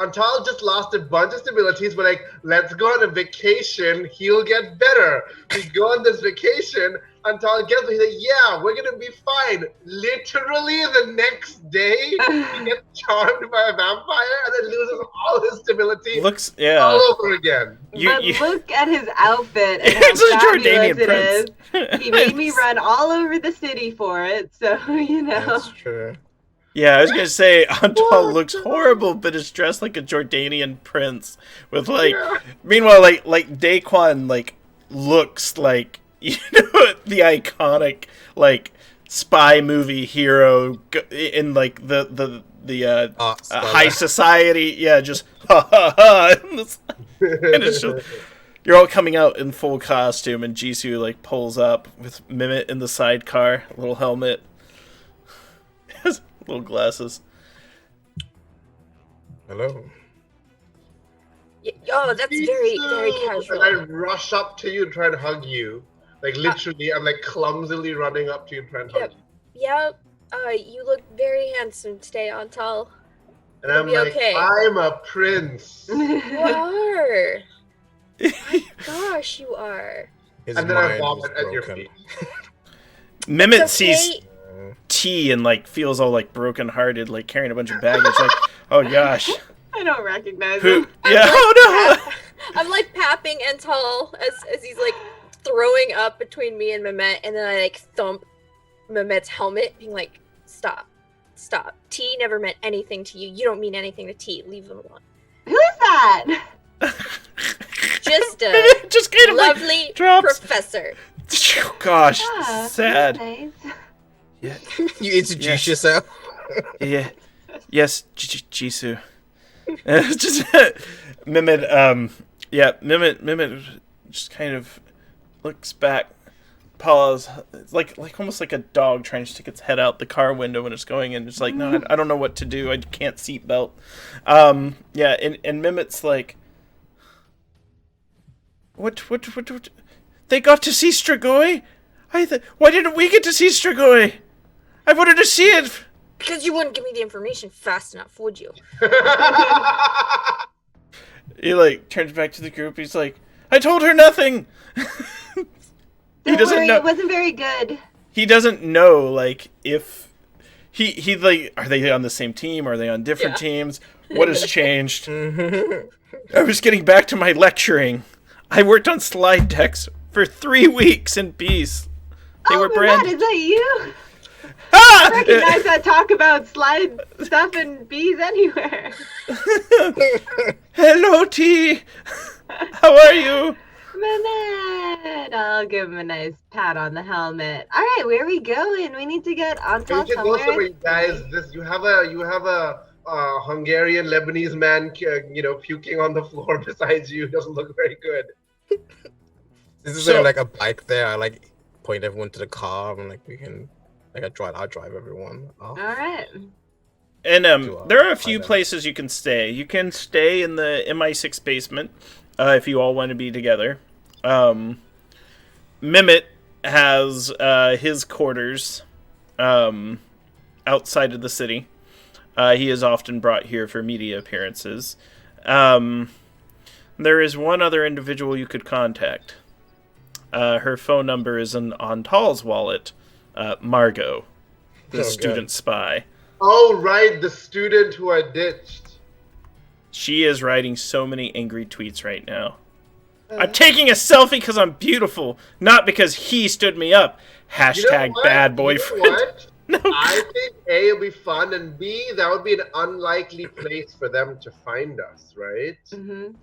Antal just lost a bunch of stabilities. We're like, let's go on a vacation. He'll get better. We go on this vacation. Antal gets, he's like, yeah, we're gonna be fine. Literally the next day, he gets charmed by a vampire and then loses all his stability all over again. Look at his outfit and It's how a fabulous Jordanian it prince. is. He made me run all over the city for it, so you know. That's true. Yeah, I was gonna say Antal looks horrible, but is dressed like a Jordanian prince with like. Meanwhile, like Daquan like looks like the iconic like spy movie hero in like the high society. Yeah, just ha ha ha, and it's just you're all coming out in full costume, and Jisoo like pulls up with Mimit in the sidecar, little helmet. Little glasses. Hello. Oh, that's very, very casual. And I rush up to you and try and hug you. Like, literally, I'm like clumsily running up to you and trying to hug you. Yep. You look very handsome today, Antal. And I'm like, okay. I'm a prince. You are. My gosh, you are. And then I vomit at your feet. Mimit sees T and like feels all like brokenhearted, like carrying a bunch of baggage. Like, oh gosh. I don't recognize him. Yeah. Oh no. I'm like papping Ental as he's like throwing up between me and Mehmet, and then I like thump Mehmet's helmet, being like, "Stop, stop. T never meant anything to you. You don't mean anything to T. Leave them alone." Who is that? Just a just kind of lovely like professor. Gosh, Ah, sad. Nice. Yeah. You introduce yourself. Yeah. Yes, Jisoo. Just Mimit. Yeah, Mimit just kind of looks back, paws, like almost like a dog trying to stick its head out the car window when it's going in. It's like, no, I don't know what to do. I can't seatbelt. Yeah, and Mimit's like, what? They got to see Strigoi? Why didn't we get to see Strigoi? I wanted to see it. Because you wouldn't give me the information fast enough, would you? He like turns back to the group. He's like, I told her nothing. Don't worry, it wasn't very good. He doesn't know like if he like, are they on the same team? Are they on different teams? What has changed? I was getting back to my lecturing. I worked on slide decks for 3 weeks in peace. They were brand. Is that you? Ah! I recognize that talk about slide stuff and bees anywhere. Hello, T. How are you? Mehmet! I'll give him a nice pat on the helmet. All right, where are we going? We need to get on top You somewhere. go somewhere, guys. You have a Hungarian Lebanese man, puking on the floor beside you. Doesn't look very good. This is like a bike there. I like point everyone to the car. I'm like, we can. Like I'll drive everyone. All right. And there are a few places you can stay. You can stay in the MI6 basement if you all want to be together. Mimit has his quarters outside of the city. He is often brought here for media appearances. There is one other individual you could contact. Her phone number is on Tal's wallet. Margot, the student spy. Oh, right, the student who I ditched. She is writing so many angry tweets right now. I'm taking a selfie because I'm beautiful, not because he stood me up. Hashtag bad boyfriend. You know what? No. I think A, it'll be fun, and B, that would be an unlikely place for them to find us, right?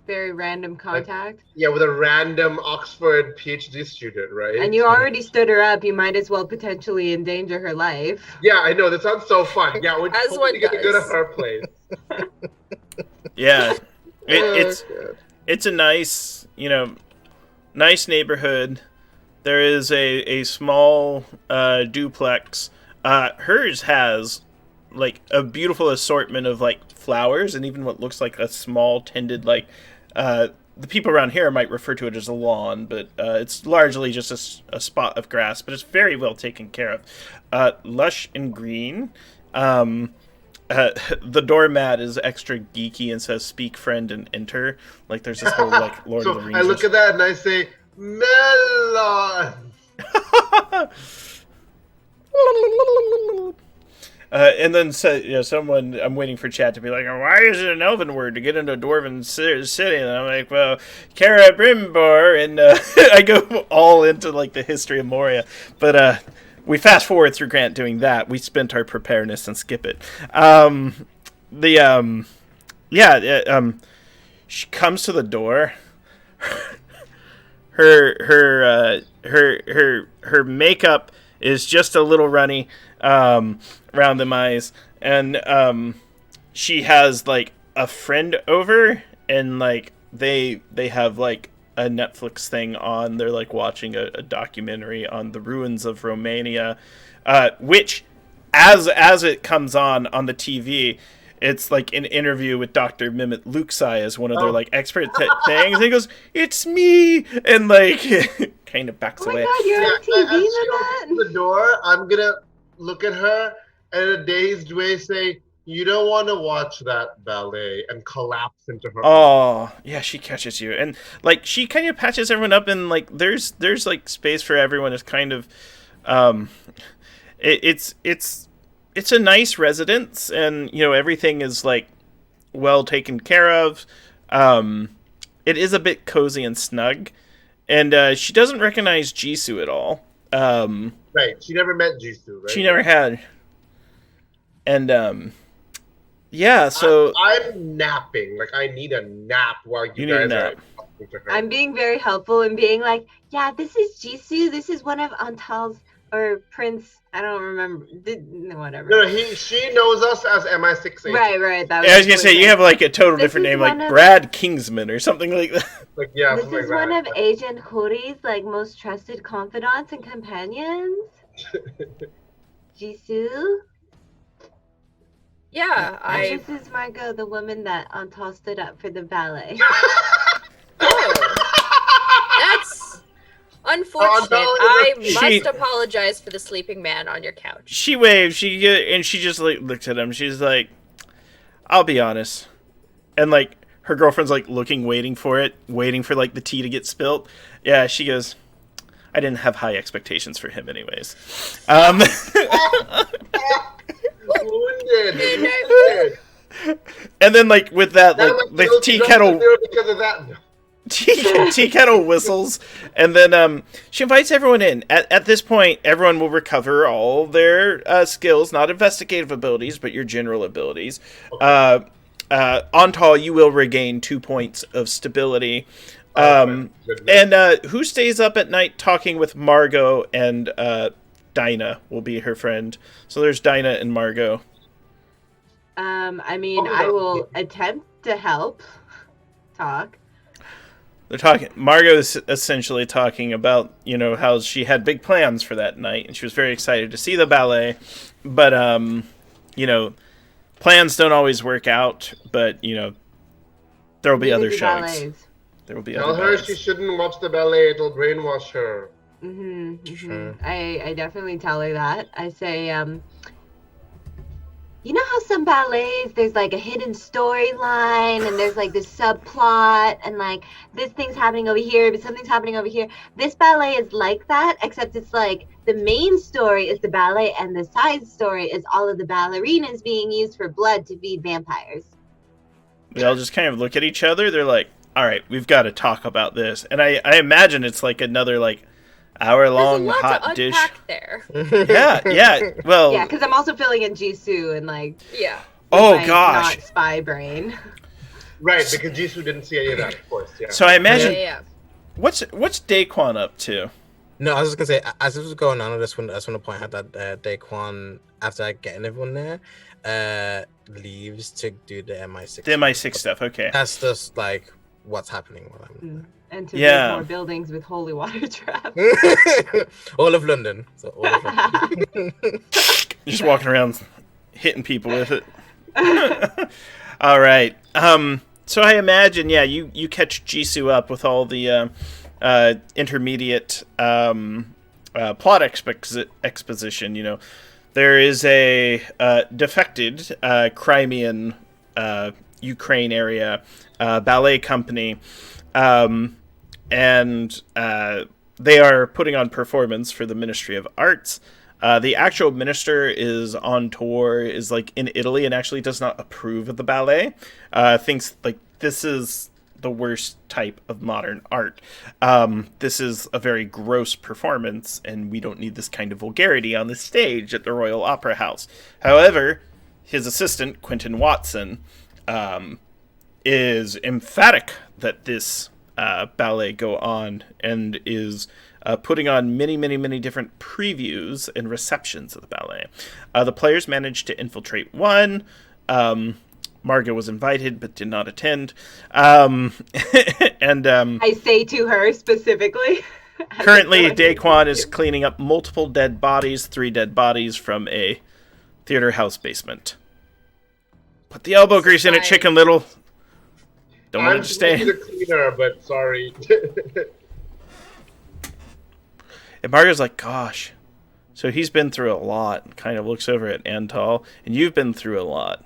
Very random contact. With a random Oxford PhD student, right? And you already stood her up. You might as well potentially endanger her life. Yeah, I know. That sounds so fun. Yeah, we're As totally one gonna go to does. her place. Yeah, it's a nice, nice neighborhood. There is a small duplex. Hers has like a beautiful assortment of like flowers and even what looks like a small tended like the people around here might refer to it as a lawn, but it's largely just a spot of grass, but it's very well taken care of. Lush and green. The doormat is extra geeky and says "Speak, friend, and enter." Like there's this whole like Lord of the Rings. I look at that and I say, "Melon." And then someone, I'm waiting for chat to be like, why is it an elven word to get into a dwarven city? And I'm like, well, Kara Brimbor, and I go all into like the history of Moria. But we fast forward through Grant doing that. We spent our preparedness and skip it. She comes to the door. Her makeup is just a little runny around the eyes, and she has like a friend over, and like they have like a Netflix thing on. They're like watching a documentary on the ruins of Romania, which as it comes on the TV, it's like an interview with Dr. Mimit Luxai as one of their like expert things. And he goes, "It's me," and like kind of backs away. God, you're on TV, as she opens the door, I'm gonna look at her and in a dazed way say, "You don't want to watch that ballet," and collapse into her. Oh, yeah, she catches you, and like she kind of patches everyone up, and like there's like space for everyone. It's kind of, it's a nice residence, and you know everything is like well taken care of. It is a bit cozy and snug, and she doesn't recognize Jisoo at all. Right, she never met Jisoo, right? She never had, and yeah, so I'm napping. Like I need a nap while you need a guys nap. are talking to her. I'm being very helpful and being like, yeah, this is Jisoo. This is one of Antal's or Prince. I don't remember. Whatever. No, she knows us as MI6 agent. Right. That I was gonna say you have like a total This different is name, like one of- Brad Kingsman or something like that. Like yeah, This something is like one that. of Agent Hori's like most trusted confidants and companions. Jisoo. Yeah, And this is Margot, the woman that Antal stood up for the ballet. Oh, that's unfortunate. no, I she- must apologize for the sleeping man on your couch. She waves, and she just like looks at him. She's like, "I'll be honest," and like her girlfriend's like looking, waiting for like the tea to get spilt. Yeah, she goes, "I didn't have high expectations for him, anyways." Wounded. And then like with that, Now like my the tea guilty kettle. there because of that. No. Tea kettle whistles, and then she invites everyone in. At this point, everyone will recover all their skills, not investigative abilities, but your general abilities. Okay. Antal, you will regain 2 points of stability. Goodness. And who stays up at night talking with Margot, and Dinah will be her friend. So there's Dinah and Margot. I mean, I will attempt to help talk. They're talking. Margot is essentially talking about, you know, how she had big plans for that night, and she was very excited to see the ballet. But, you know, plans don't always work out. But, you know, there will be Neither other do shows. ballets. There will be Tell other her ballets. she shouldn't watch the ballet. It'll brainwash her. Sure. I definitely tell her that. I say, you know how some ballets, there's like a hidden storyline and there's like this subplot and like this thing's happening over here, but something's happening over here. This ballet is like that, except it's like the main story is the ballet and the side story is all of the ballerinas being used for blood to feed vampires. They all just kind of look at each other. They're like, all right, we've got to talk about this. And I imagine it's like another like hour-long There's a lot hot to dish. unpack there. Yeah. Well, Yeah, because I'm also filling in Jisoo and like Yeah. oh my gosh. not spy brain. Right, because Jisoo didn't see any of that, of course. Yeah. So I imagine Yeah. what's Daquan up to? No, I was just gonna say, as this was going on, I just want to point out that Daquan, after getting everyone there, leaves to do the MI6. The MI6 stuff. Okay. That's just like what's happening while I'm And to Yeah. build more buildings with holy water traps. all of London. So all of London. Just walking around. hitting people with it. All right. So I imagine, yeah, you catch Jisoo up with all the intermediate plot exposition. You know, there is a defected Crimean Ukraine area ballet company, and they are putting on performance for the Ministry of Arts. The actual minister is on tour, is like in Italy, and actually does not approve of the ballet. Thinks like this is the worst type of modern art. This is a very gross performance, and we don't need this kind of vulgarity on the stage at the Royal Opera House. However, his assistant, Quentin Watson, is emphatic that this ballet go on, and is putting on many different previews and receptions of the ballet. The players managed to infiltrate one. Margot was invited but did not attend. And I say to her specifically. Currently, Daquan is cleaning up multiple dead bodies, 3 dead bodies from a theater house basement. Put the elbow grease in it, Chicken Little. Don't I'm understand. the cleaner, but sorry. And Mario's like, gosh. So he's been through a lot, and kind of looks over at Antal, and you've been through a lot.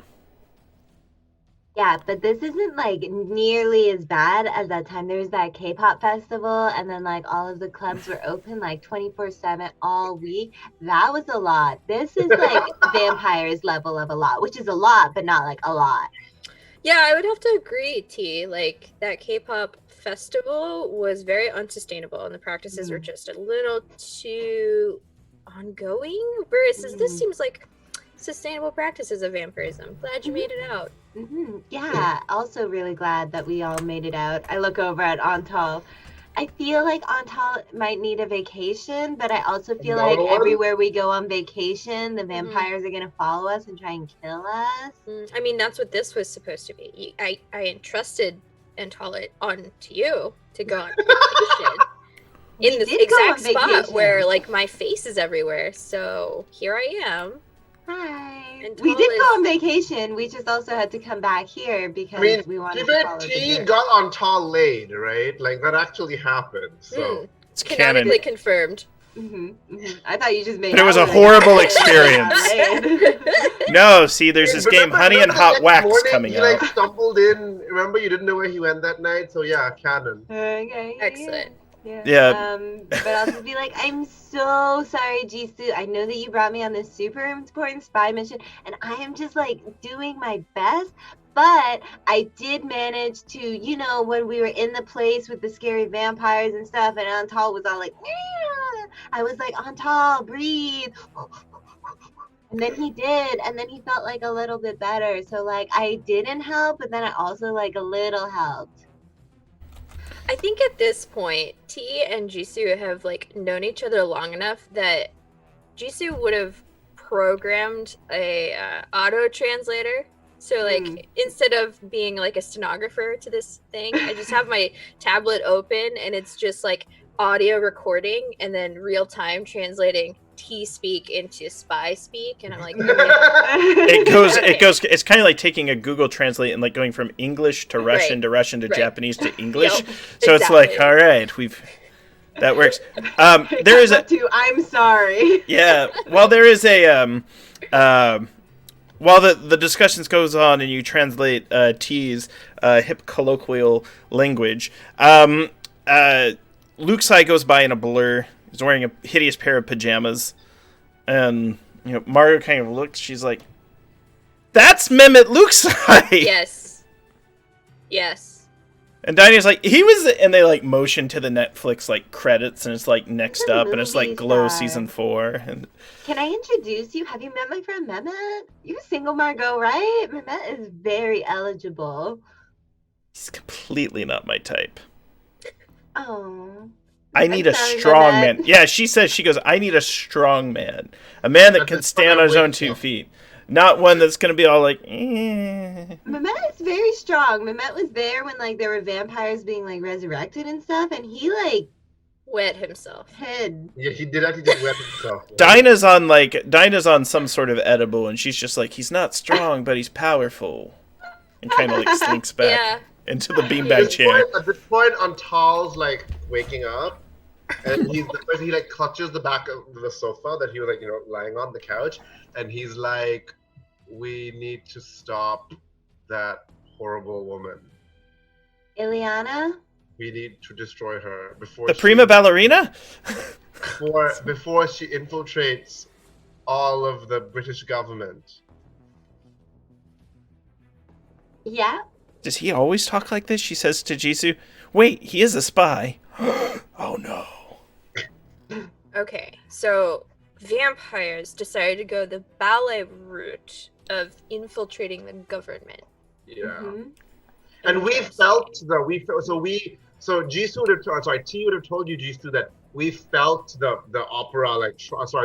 Yeah, but this isn't like nearly as bad as that time there was that K-pop festival, and then like all of the clubs were open like 24/7 all week. That was a lot. This is like vampires level of a lot, which is a lot, but not like a lot. Yeah, I would have to agree, T. Like, that K-pop festival was very unsustainable, and the practices were just a little too ongoing. Whereas this seems like sustainable practices of vampirism. Glad you made it out. Yeah, also really glad that we all made it out. I look over at Antal. I feel like Antal might need a vacation, but I also feel like everywhere we go on vacation, the vampires are going to follow us and try and kill us. I mean, that's what this was supposed to be. I entrusted Antal on to you to go on vacation. In this exact spot where, like, my face is everywhere. So here I am. Hi. We did go on vacation. We just also had to come back here because we wanted to follow T got on Tall laid, right? Like, that actually happened. So it's canonically confirmed. I thought you just made. But it was a horrible experience. No, see, there's this game, Honey and Hot Wax, coming out. He like stumbled in. Remember, you didn't know where he went that night. So yeah, canon. Okay. Excellent. Yeah. But I'll just be like, I'm so sorry, Jisoo. I know that you brought me on this super important spy mission, and I am just like doing my best. But I did manage to, you know, when we were in the place with the scary vampires and stuff, and Antal was all like, yeah. I was like, Antal, breathe. And then he did, and then he felt like a little bit better. So like I didn't help, but then I also like a little helped. I think at this point, T and Jisoo have like known each other long enough that Jisoo would have programmed a auto translator. So like instead of being like a stenographer to this thing, I just have my tablet open and it's just like audio recording and then real time translating T speak into spy speak, and I'm like, it's kind of like taking a Google Translate and like going from English to Russian to Russian to Japanese to English. So it's like, all right, that works. There is I'm sorry. Yeah, well, there is a while the discussions goes on and you translate T's hip colloquial language, Luxai goes by in a blur. He's wearing a hideous pair of pajamas, and you know Mario kind of looks. She's like, "That's Mehmet Luxai." Yes. And Dinah's like, "He was," and they like motion to the Netflix like credits, and it's like next up, and it's like Glow season 4. And can I introduce you? Have you met my friend Mehmet? You're single, Margot, right? Mehmet is very eligible. He's completely not my type. Oh. I need a strong man. Yeah, she goes, I need a strong man. A man that can stand on his own 2 feet. Not one that's going to be all like, Mehmet is very strong. Mehmet was there when, like, there were vampires being, like, resurrected and stuff, and he, like, Wet himself. Head. Yeah, he did actually just wet himself. Dinah's on some sort of edible, and she's just like, he's not strong, but he's powerful, and kind of like slinks back Yeah. into the At beanbag this chair. point, Antal's like waking up, and he like clutches the back of the sofa that he was like lying on the couch, and he's like, "We need to stop that horrible woman. Ileana? We need to destroy her before The prima ballerina? before she infiltrates all of the British government." Yeah? Does he always talk like this? She says to Jisoo, wait, he is a spy. Oh no. Okay, so vampires decided to go the ballet route of infiltrating the government. Yeah. Mhm. And we Interesting. felt that Jisoo would have T would have told you, Jisoo, that we felt the opera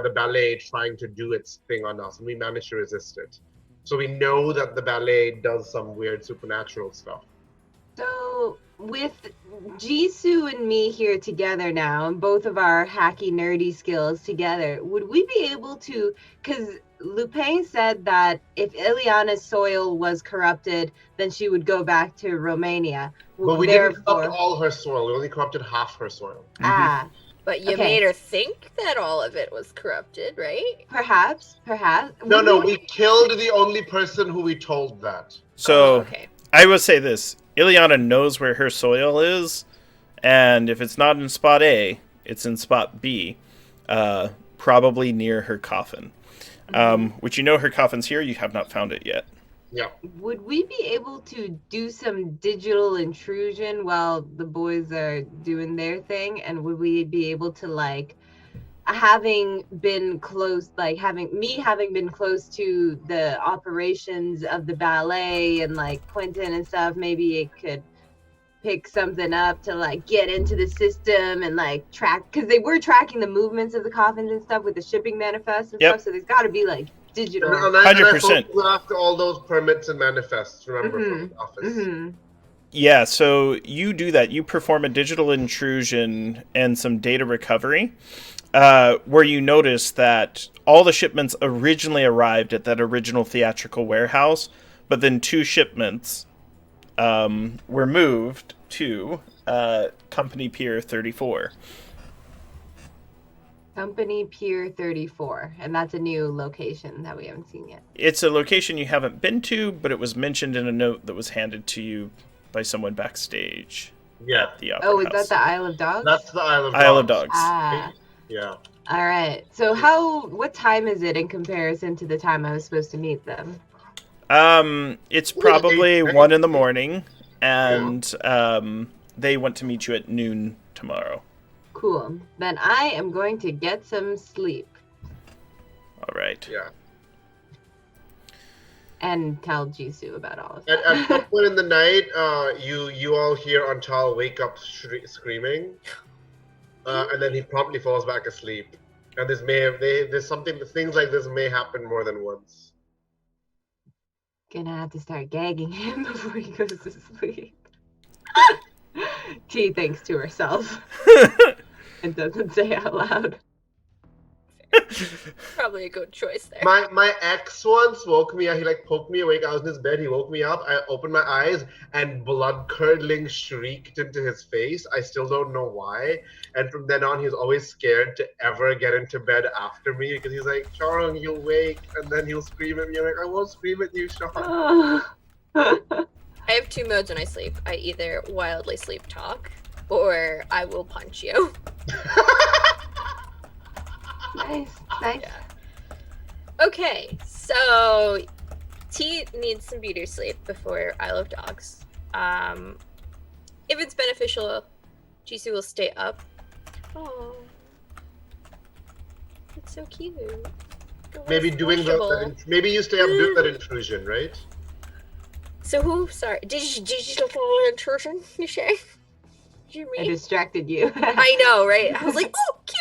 the ballet trying to do its thing on us, and we managed to resist it. So we know that the ballet does some weird supernatural stuff. So, with Jisoo and me here together now, and both of our hacky, nerdy skills together, would we be able to? Because Lupin said that if Ileana's soil was corrupted, then she would go back to Romania. But we didn't corrupt all her soil. We only corrupted half her soil. Ah, But you Okay. made her think that all of it was corrupted, right? perhaps. No, we killed the only person who we told that. So, Okay. I will say this. Ileana knows where her soil is, and if it's not in spot A, it's in spot B, probably near her coffin. Which you know her coffin's here, you have not found it yet. Yeah. Would we be able to do some digital intrusion while the boys are doing their thing? And would we be able to, like, having been close to the operations of the ballet and like Quentin and stuff, maybe it could pick something up to like get into the system and like track, because they were tracking the movements of the coffins and stuff with the shipping manifest and Yep. stuff, so there's got to be like digital. And I 100%. photographed all those permits and manifests, remember, from the office. Mhm. Yeah, so you do that. You perform a digital intrusion and some data recovery, where you notice that all the shipments originally arrived at that original theatrical warehouse, but then 2 shipments were moved to Company Pier 34. Company Pier 34, and that's a new location that we haven't seen yet. It's a location you haven't been to, but it was mentioned in a note that was handed to you by someone backstage Yeah. at the opera Oh, is house. that the Isle of Dogs? That's the Isle of Dogs. Isle of Dogs. Ah, Yeah. all right. So what time is it in comparison to the time I was supposed to meet them? It's probably 8, right? 1 in the morning, and they want to meet you at noon tomorrow. Cool. Then I am going to get some sleep All right. Yeah. and tell Jisoo about all of At that. some point in the night, you all hear Antal wake up screaming, and then he promptly falls back asleep. And things like this may happen more than once. Gonna have to start gagging him before he goes to sleep. T thinks to herself and doesn't say out loud. Probably a good choice there. My ex once woke me up. He like poked me awake. I was in his bed. He woke me up. I opened my eyes and blood curdling shrieked into his face. I still don't know why. And from then on, he was always scared to ever get into bed after me because he's like, Charong, you'll wake, and then he'll scream at me. I'm like, I won't scream at you, Charong. I have 2 modes when I sleep. I either wildly sleep talk, or I will punch you. Nice. Yeah. Okay, so T needs some beater sleep before Isle of Dogs. If it's beneficial, Jisoo will stay up. Oh, it's so cute. Oh, Maybe it's doing washable. maybe you stay up doing that intrusion, right? So who? Sorry, did you look for an intrusion? You say? Did you I mean? distracted you. I know, right? I was like, oh, cute.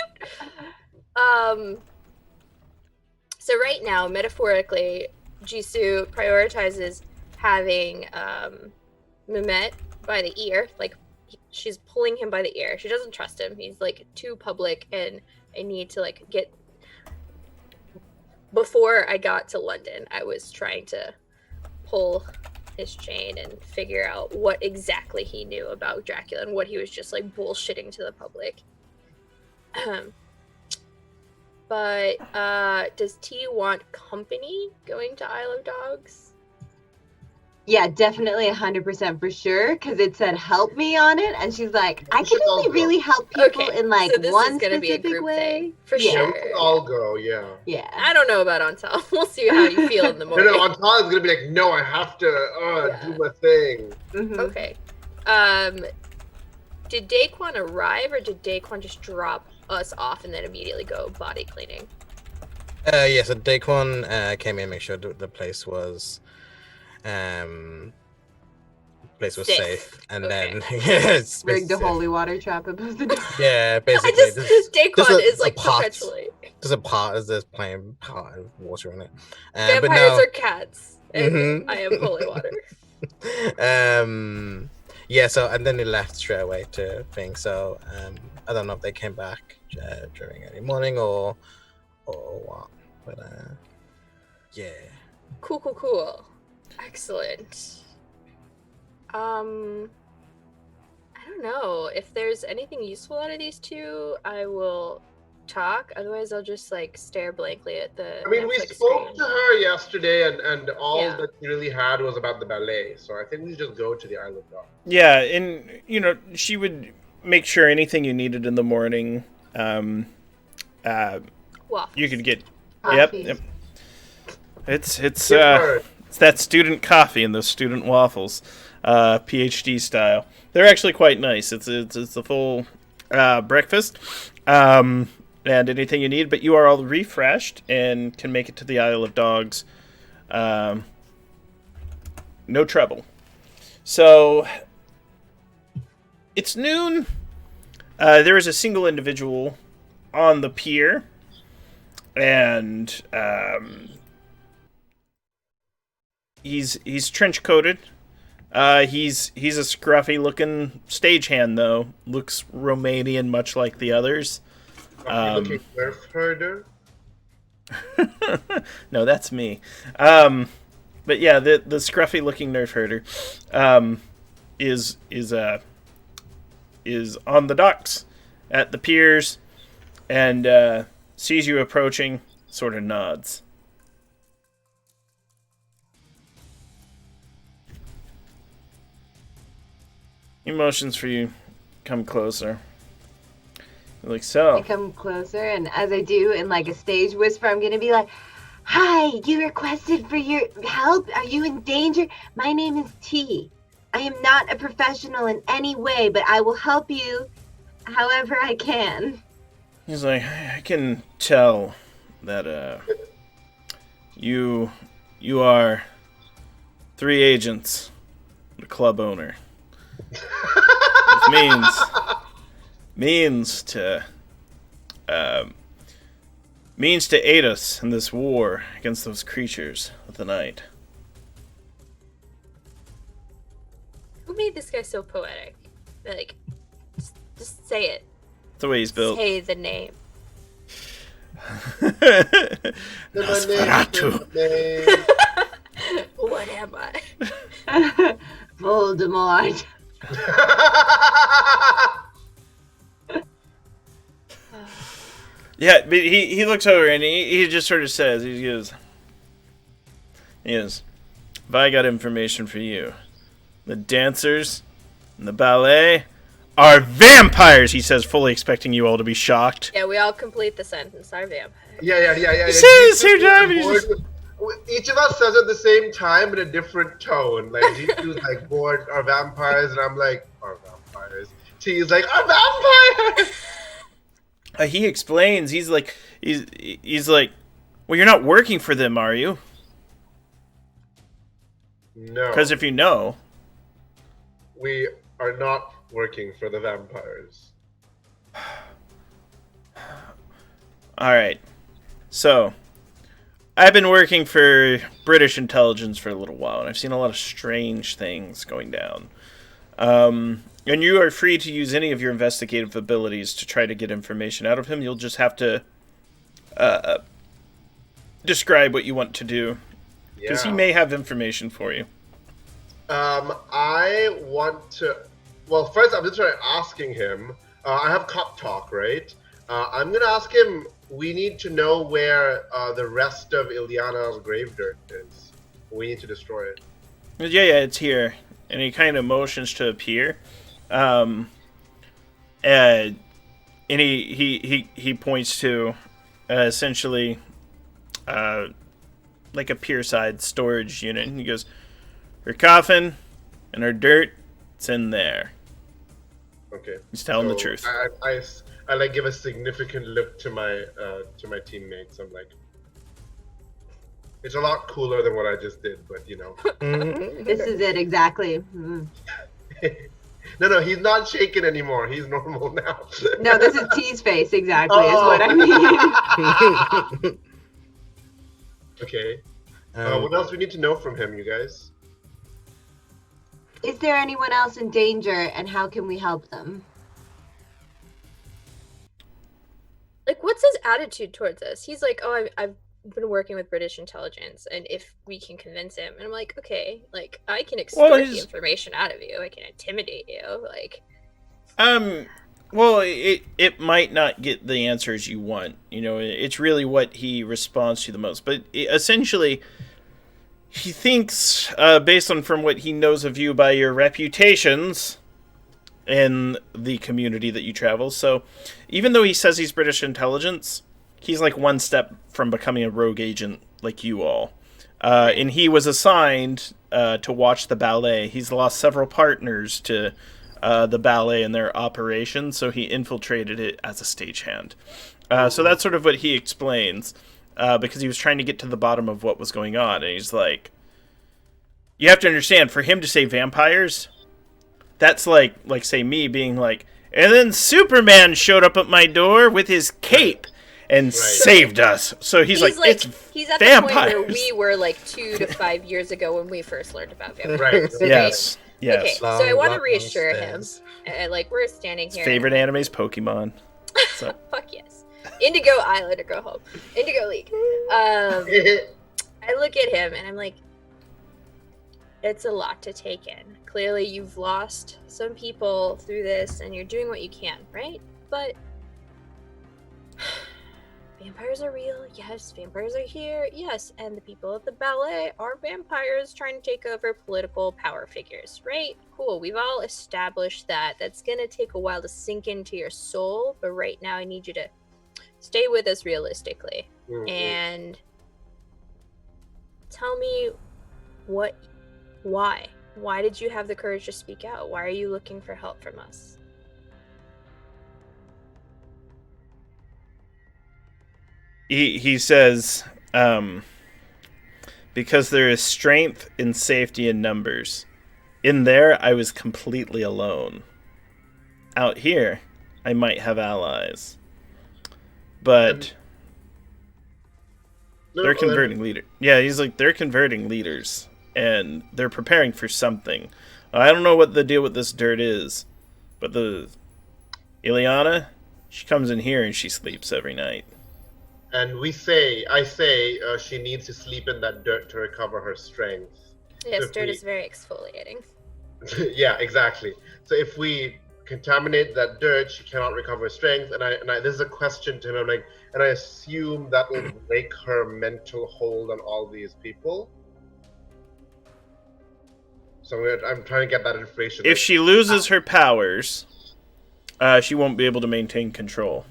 So right now, metaphorically, Jisoo prioritizes having Mehmet by the ear, like she's pulling him by the ear. She doesn't trust him. He's like too public, and I need to like get. Before I got to London, I was trying to pull his chain and figure out what exactly he knew about Dracula and what he was just like bullshitting to the public. But does T want company going to Isle of Dogs? Yeah, definitely 100% for sure, because it said help me on it, and she's like, I can only really help people in like so this one is gonna be a specific group way. thing, for Yeah. sure. We can all go, yeah. Yeah. I don't know about Antal. We'll see how you feel in the morning. No, Antal is gonna be like, no, I have to do my thing. Mhm. Okay. Did Daquan arrive, or did Daquan just drop us off and then immediately go body cleaning? Yeah, so Daquan came in, make sure the place was safe, and then yes, Rigged the holy water trap above the door. yeah, basically. Daquan is like perpetually. There's a pot, there's plain pot of water in it. Vampires are cats, and I am holy water. Yeah, so and then they left straight away to thing. So I don't know if they came back during any morning or what, but yeah. Cool. Excellent. I don't know if there's anything useful out of these two. I will talk. Otherwise, I'll just like stare blankly at the. I mean, we Netflix spoke screen. to her yesterday, and all Yeah. that she really had was about the ballet. So I think we just go to the Isle of Dogs. Yeah, and she would make sure anything you needed in the morning. Waffles. You could get. Coffee. Yep. It's Different. it's that student coffee and those student waffles, PhD style. They're actually quite nice. It's a full breakfast, and anything you need. But you are all refreshed and can make it to the Isle of Dogs. No trouble. So it's noon. There is a single individual on the pier, and he's trench coated. He's a scruffy looking stagehand though. Looks Romanian, much like the others. Looking nerf herder. No, that's me. But yeah, the scruffy looking nerf herder is on the docks at the piers and sees you approaching, sort of nods. He motions for you. Come closer. You're like, I so. come closer, and as I do, in like a stage whisper, I'm gonna be like, "Hi, you requested for your help? Are you in danger? My name is T. I am not a professional in any way, but I will help you however I can." He's like, I can tell that you are 3 agents, the club owner. Which means to aid us in this war against those creatures of the night. Who made this guy so poetic? Like, just say it. That's the way he's built. Say the name. Nosferatu. What am I? Voldemort. Yeah, but he looks over and he just sort of says, he goes, have I got information for you. The dancers and the ballet are vampires, he says, fully expecting you all to be shocked. Yeah, we all complete the sentence. Our vampire. Yeah. He says it at the same time. Each of us says it at the same time in a different tone. Like G2's like, bored are vampires, and I'm like, are vampires. T's like, are vampires. He explains. He's like, well, you're not working for them, are you? No. Because if you know, We are not working for the vampires. all right. So, I've been working for British intelligence for a little while, and I've seen a lot of strange things going down. And you are free to use any of your investigative abilities to try to get information out of him. You'll just have to describe what you want to do, because he may have information for you. I want to. Well, first I'm just asking him. I have cop talk, right? I'm gonna ask him. We need to know where the rest of Ilyana's grave dirt is. We need to destroy it. Yeah, it's here. And he kind of motions to appear. And he points to essentially like a pierside storage unit. And he goes, her coffin and her dirt, it's in there. Okay. He's telling the truth. I like give a significant look to my teammates. I'm like, it's a lot cooler than what I just did, but you know. This is it exactly. No, he's not shaking anymore. He's normal now. No, this is T's face exactly. Is what I mean. Okay. What else we need to know from him, you guys? Is there anyone else in danger, and how can we help them? Like, what's his attitude towards us? He's like, oh, I've been working with British intelligence, and if we can convince him, and I'm like, okay, like, I can extort the information out of you. I can intimidate you, like. Well, it might not get the answers you want. You know, it's really what he responds to the most. But essentially, he thinks, based on from what he knows of you by your reputations in the community that you travel. So, even though he says he's British intelligence, he's like one step from becoming a rogue agent like you all. And he was assigned to watch the ballet. He's lost several partners to the ballet and their operations, so he infiltrated it as a stagehand. So that's sort of what he explains, because he was trying to get to the bottom of what was going on. And he's like, you have to understand, for him to say vampires, that's like say me being like, and then Superman showed up at my door with his cape and saved us. So he's like, it's he's at vampires. the point where we were like 2 to 5 years ago when we first learned about vampires. Right. Okay? Yes. Okay, so I want to Long reassure him. stairs. Like, we're standing here. Favorite anime is Pokemon. So. Fuck yes. Indigo Island or go home. Indigo League. I look at him and I'm like, it's a lot to take in. Clearly you've lost some people through this and you're doing what you can, right? But vampires are real, yes. Vampires are here, yes. And the people at the ballet are vampires trying to take over political power figures, right? Cool, we've all established that. That's gonna take a while to sink into your soul, but right now I need you to stay with us realistically. And tell me why? Why did you have the courage to speak out? Why are you looking for help from us? He says, because there is strength in safety in numbers. In there, I was completely alone. Out here, I might have allies. But they're converting leaders. Yeah, he's like, they're converting leaders. And they're preparing for something. I don't know what the deal with this dirt is. But the Ilyana, she comes in here and she sleeps every night. And I say she needs to sleep in that dirt to recover her strength. Yes, dirt is very exfoliating. Yeah, exactly. So if we contaminate that dirt, she cannot recover strength. And I this is a question to him. I'm like, and I assume that will break her mental hold on all these people. So I'm trying to get that information. If she loses her powers, she won't be able to maintain control.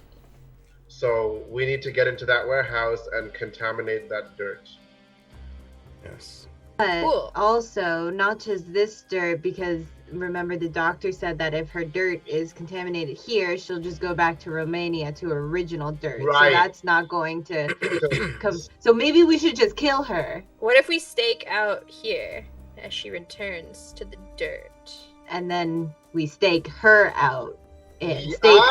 So we need to get into that warehouse and contaminate that dirt. Yes. But Cool. also, not just this dirt, because remember the doctor said that if her dirt is contaminated here, she'll just go back to Romania to original dirt. Right. So that's not going to come. So maybe we should just kill her. What if we stake out here as she returns to the dirt? And then we stake her out. And stake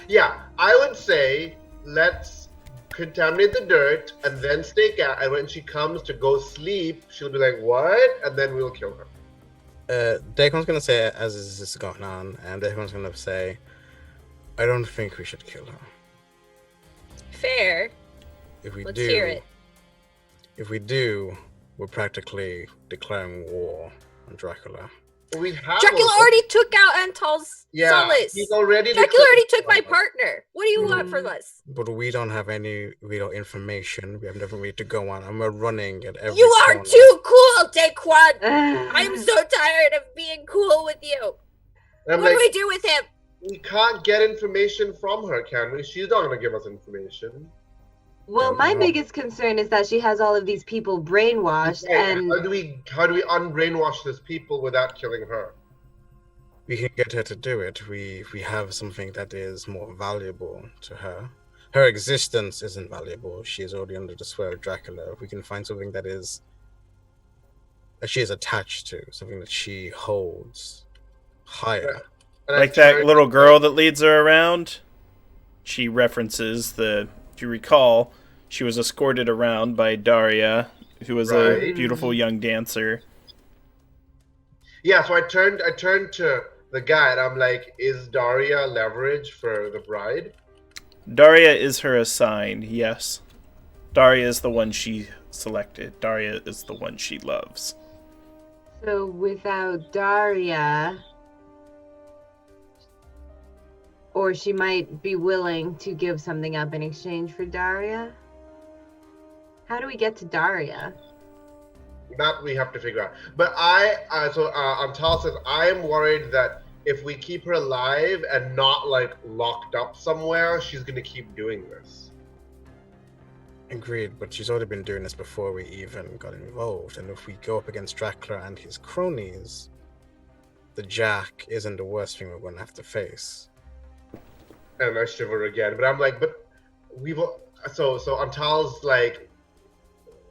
Yeah, I would say let's contaminate the dirt and then stake out. And when she comes to go sleep, she'll be like, "What?" And then we'll kill her. Dacon's gonna say it as this is going on, and Dacon's gonna say, I don't think we should kill her. Fair. If we Let's do, hear it. If we do, we're practically declaring war on Dracula. We have Dracula already took out Antal's solace. He's already Dracula already took my partner. What do you want from us? But we don't have any real information. We have nothing really to go on, and we're running at every You are corner. too cool, Daquan. I'm so tired of being cool with you. And I'm What do like, we do with him? we can't get information from her, can we? She's not going to give us information. Well, my biggest concern is that she has all of these people brainwashed, Right, and how do we unbrainwash these people without killing her? We can get her to do it. We have something that is more valuable to her. Her existence isn't valuable. She is already under the sway of Dracula. We can find something that she is attached to, something that she holds higher. And I Like that turned- little girl that leads her around. She references if you recall, she was escorted around by Daria, who was a Right. beautiful young dancer. Yeah, so I turned to the guy and I'm like, is Daria leverage for the bride? Daria is her assigned, yes. Daria is the one she selected. Daria is the one she loves. so without Daria, or she might be willing to give something up in exchange for Daria. How do we get to Daria? That we have to figure out. But Antal says, I am worried that if we keep her alive and not like locked up somewhere, she's gonna keep doing this. Agreed, but she's already been doing this before we even got involved. And if we go up against Dracula and his cronies, the Jack isn't the worst thing we're going to have to face. And I shiver again. But I'm like, but we've so Antal's like,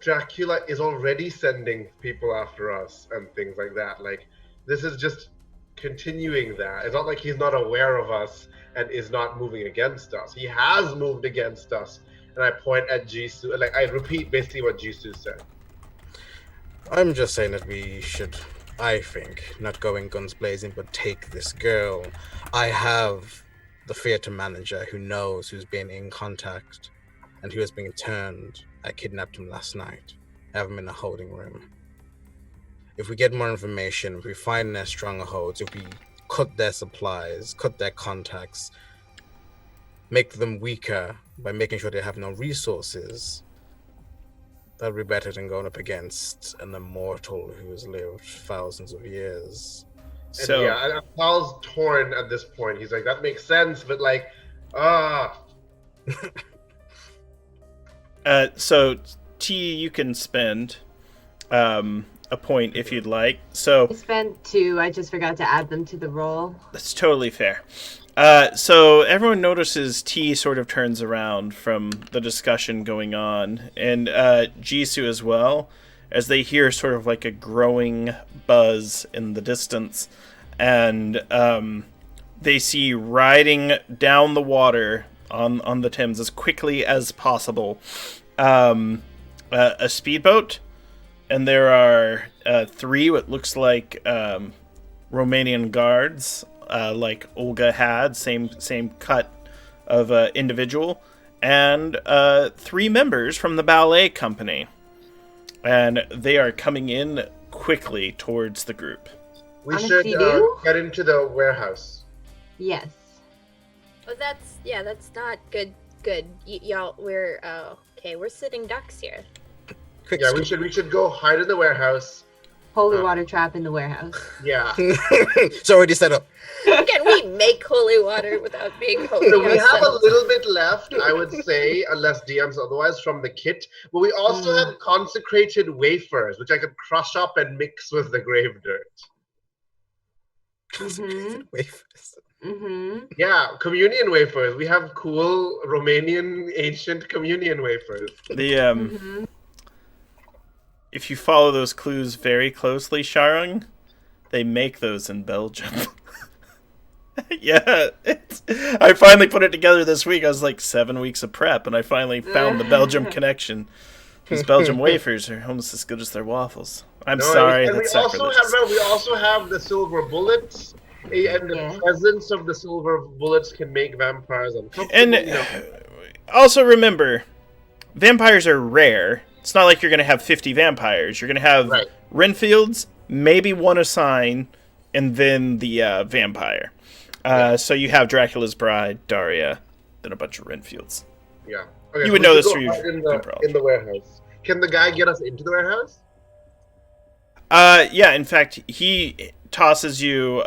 Dracula is already sending people after us and things like that. Like, this is just continuing that. It's not like he's not aware of us and is not moving against us. He has moved against us. And I point at Jisoo, like I repeat basically what Jisoo said. I'm just saying that we should, I think, not go in guns blazing, but take this girl. I have the theater manager who knows who's been in contact and who has been turned. I kidnapped him last night. I have him in a holding room. If we get more information, if we find their strongholds, if we cut their supplies, cut their contacts, make them weaker by making sure they have no resources, that'd be better than going up against an immortal who has lived thousands of years. So And yeah, and Paul's torn at this point. He's like, that makes sense, but like, so T, you can spend a point if you'd like. So I spent 2. I just forgot to add them to the roll. that's totally fair. So everyone notices T sort of turns around from the discussion going on, and Jisoo as well, as they hear sort of like a growing buzz in the distance, and they see riding down the water on the Thames as quickly as possible a speedboat, and there are 3 what looks like Romanian guards, like Olga had, same cut of individual, and 3 members from the ballet company, and they are coming in quickly towards the group. we On a should Sea-Doo? get into the warehouse. Yes. Oh, that's not good. Y'all, we're okay. We're sitting ducks here. Quick Yeah, we should go hide in the warehouse. Holy water trap in the warehouse. Yeah. It's already set up. Can we make holy water without being holy? So we have a ourselves? little bit left, I would say, unless DMs otherwise, from the kit. But we also have consecrated wafers, which I could crush up and mix with the grave dirt. Mm-hmm. Wafers. Mm-hmm. Yeah, communion wafers. We have cool Romanian ancient communion wafers. The Mm-hmm. if you follow those clues very closely, Sharung, they make those in Belgium. Yeah, I finally put it together this week. I was like 7 weeks of prep, and I finally found the Belgium connection. These Belgian wafers are almost as good as their waffles. I'm No, sorry, and that's we also sacrilegious. have the silver bullets, and the Yeah. presence of the silver bullets can make vampires uncomfortable. And also remember, vampires are rare. It's not like you're going to have 50 vampires. You're going to have Right. Renfields, maybe one assign, and then the vampire. So you have Dracula's Bride, Daria, then a bunch of Renfields. Yeah. Okay, You so would we know should this go through your hide in improv. the warehouse. Can the guy get us into the warehouse? Yeah, in fact, he tosses you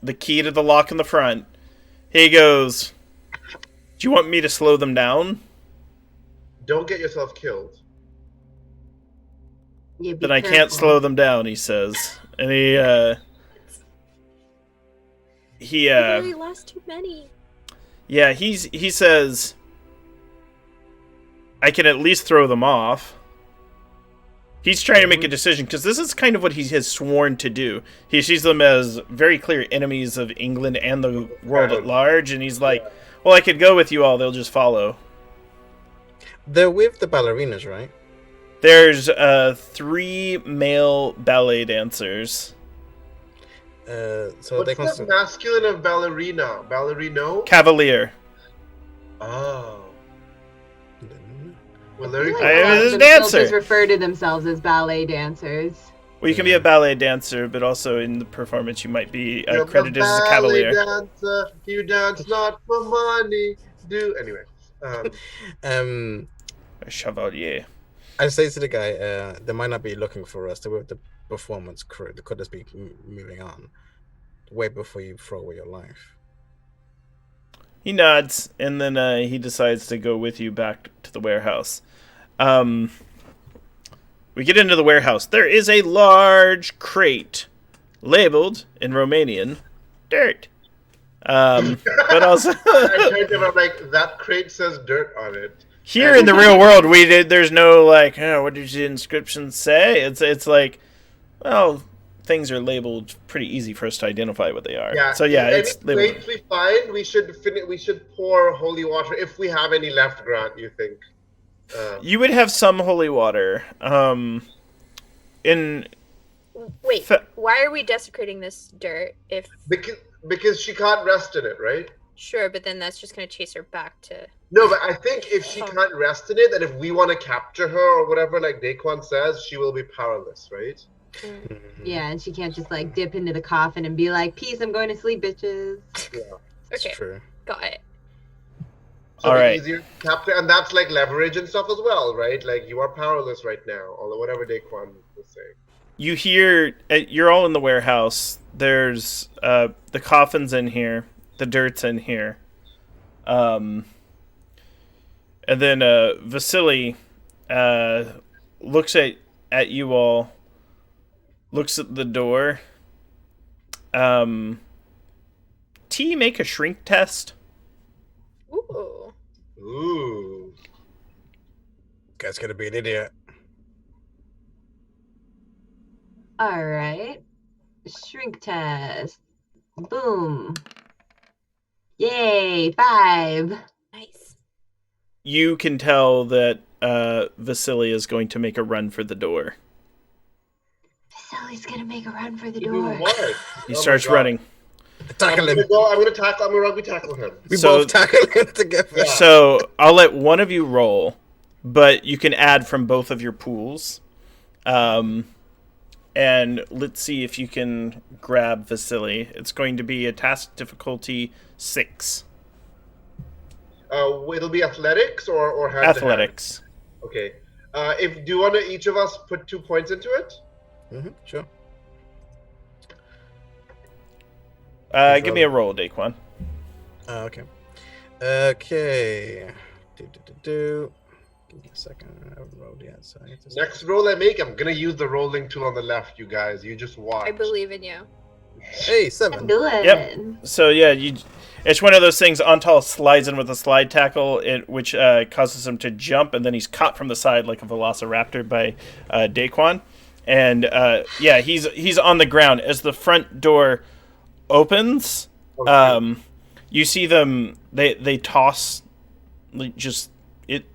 the key to the lock in the front. He goes, "Do you want me to slow them down?" Don't get yourself killed. Yeah, be Then I can't careful. slow them down, he says. And he You really lost too many. yeah, he says, I can at least throw them off. He's trying to make a decision, because this is kind of what he has sworn to do. He sees them as very clear enemies of England and the world at large, and he's like, well, I could go with you all, they'll just follow. They're with the ballerinas, right? There's 3 male ballet dancers. So they What's the constantly. masculine of ballerina? Ballerino? Cavalier. Oh. Well, I there feel you like go. I a lot was of a them still dancer. just refer to themselves as ballet dancers. Well, you can be a ballet dancer, but also in the performance you might be You're credited as a ballet cavalier. dancer. You dance not for money. Anyway. A chevalier. I say to the guy, they might not be looking for us. They're with the performance crew. They could just be moving on. Way before you throw away your life. He nods, and then he decides to go with you back to the warehouse. We get into the warehouse. There is a large crate labeled in Romanian dirt. But also I turned to him, I'm like, that crate says dirt on it. here in the real world, there's no like, oh, what does the inscription say? It's like, well, things are labeled pretty easy for us to identify what they are. Yeah. So yeah, Any it's labeled. crates we find, we should pour holy water if we have any left, Grant, you think? You would have some holy water. Wait, Fa- why are we desecrating this dirt if... Because she can't rest in it, right? Sure, but then that's just going to chase her back to... No, but I think if she Oh. can't rest in it, and if we want to capture her or whatever, like Daquan says, she will be powerless, right? Yeah, and she can't just like dip into the coffin and be like, "Peace, I'm going to sleep, bitches." Yeah. It's Okay, true. got it. So All it'll be right. easier to capture, and that's like leverage and stuff as well, right? Like you are powerless right now, although whatever Daquan was saying. You hear, you're all in the warehouse. There's the coffin's in here, the dirt's in here, and then Vasily looks at you all, looks at the door. T, make a shrink test. Ooh. Ooh. Guy's gonna be an idiot. All right, shrink test. Boom. Yay, 5. Nice. You can tell that Vasily is going to make a run for the door. Sally's gonna make a run for the Do door. what? He Oh my starts God. running. Tackle him. I'm gonna rugby tackle him. We So- both tackle him together. Yeah. So I'll let one of you roll, but you can add from both of your pools. And let's see if you can grab Vasily. It's going to be a task difficulty 6. It'll be athletics or hand to hand? Athletics. Okay. Do you want to each of us put 2 points into it? Sure. Give me a roll, Daquan. Okay. Okay. Do. Give me a second. I haven't rolled yet, so I need to. Next roll I make, I'm gonna use the rolling tool on the left. You guys, you just watch. I believe in you. Hey, 7. Do it. Yep. So yeah, it's one of those things. Antal slides in with a slide tackle, which causes him to jump, and then he's caught from the side like a velociraptor by Daquan. And yeah, he's on the ground as the front door opens. Okay. You see them. They toss. Just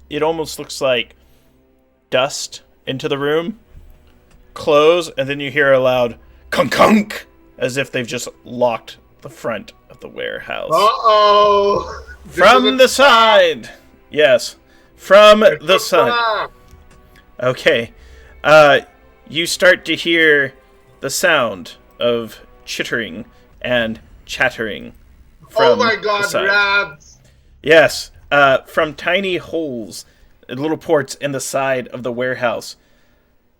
it almost looks like dust into the room, close, and then you hear a loud kunk, as if they've just locked the front of the warehouse. Uh-oh! From the side! Yes, from the side. Okay. You start to hear the sound of chittering and chattering from oh my god, the side. rats! Yes, from tiny holes, little ports in the side of the warehouse.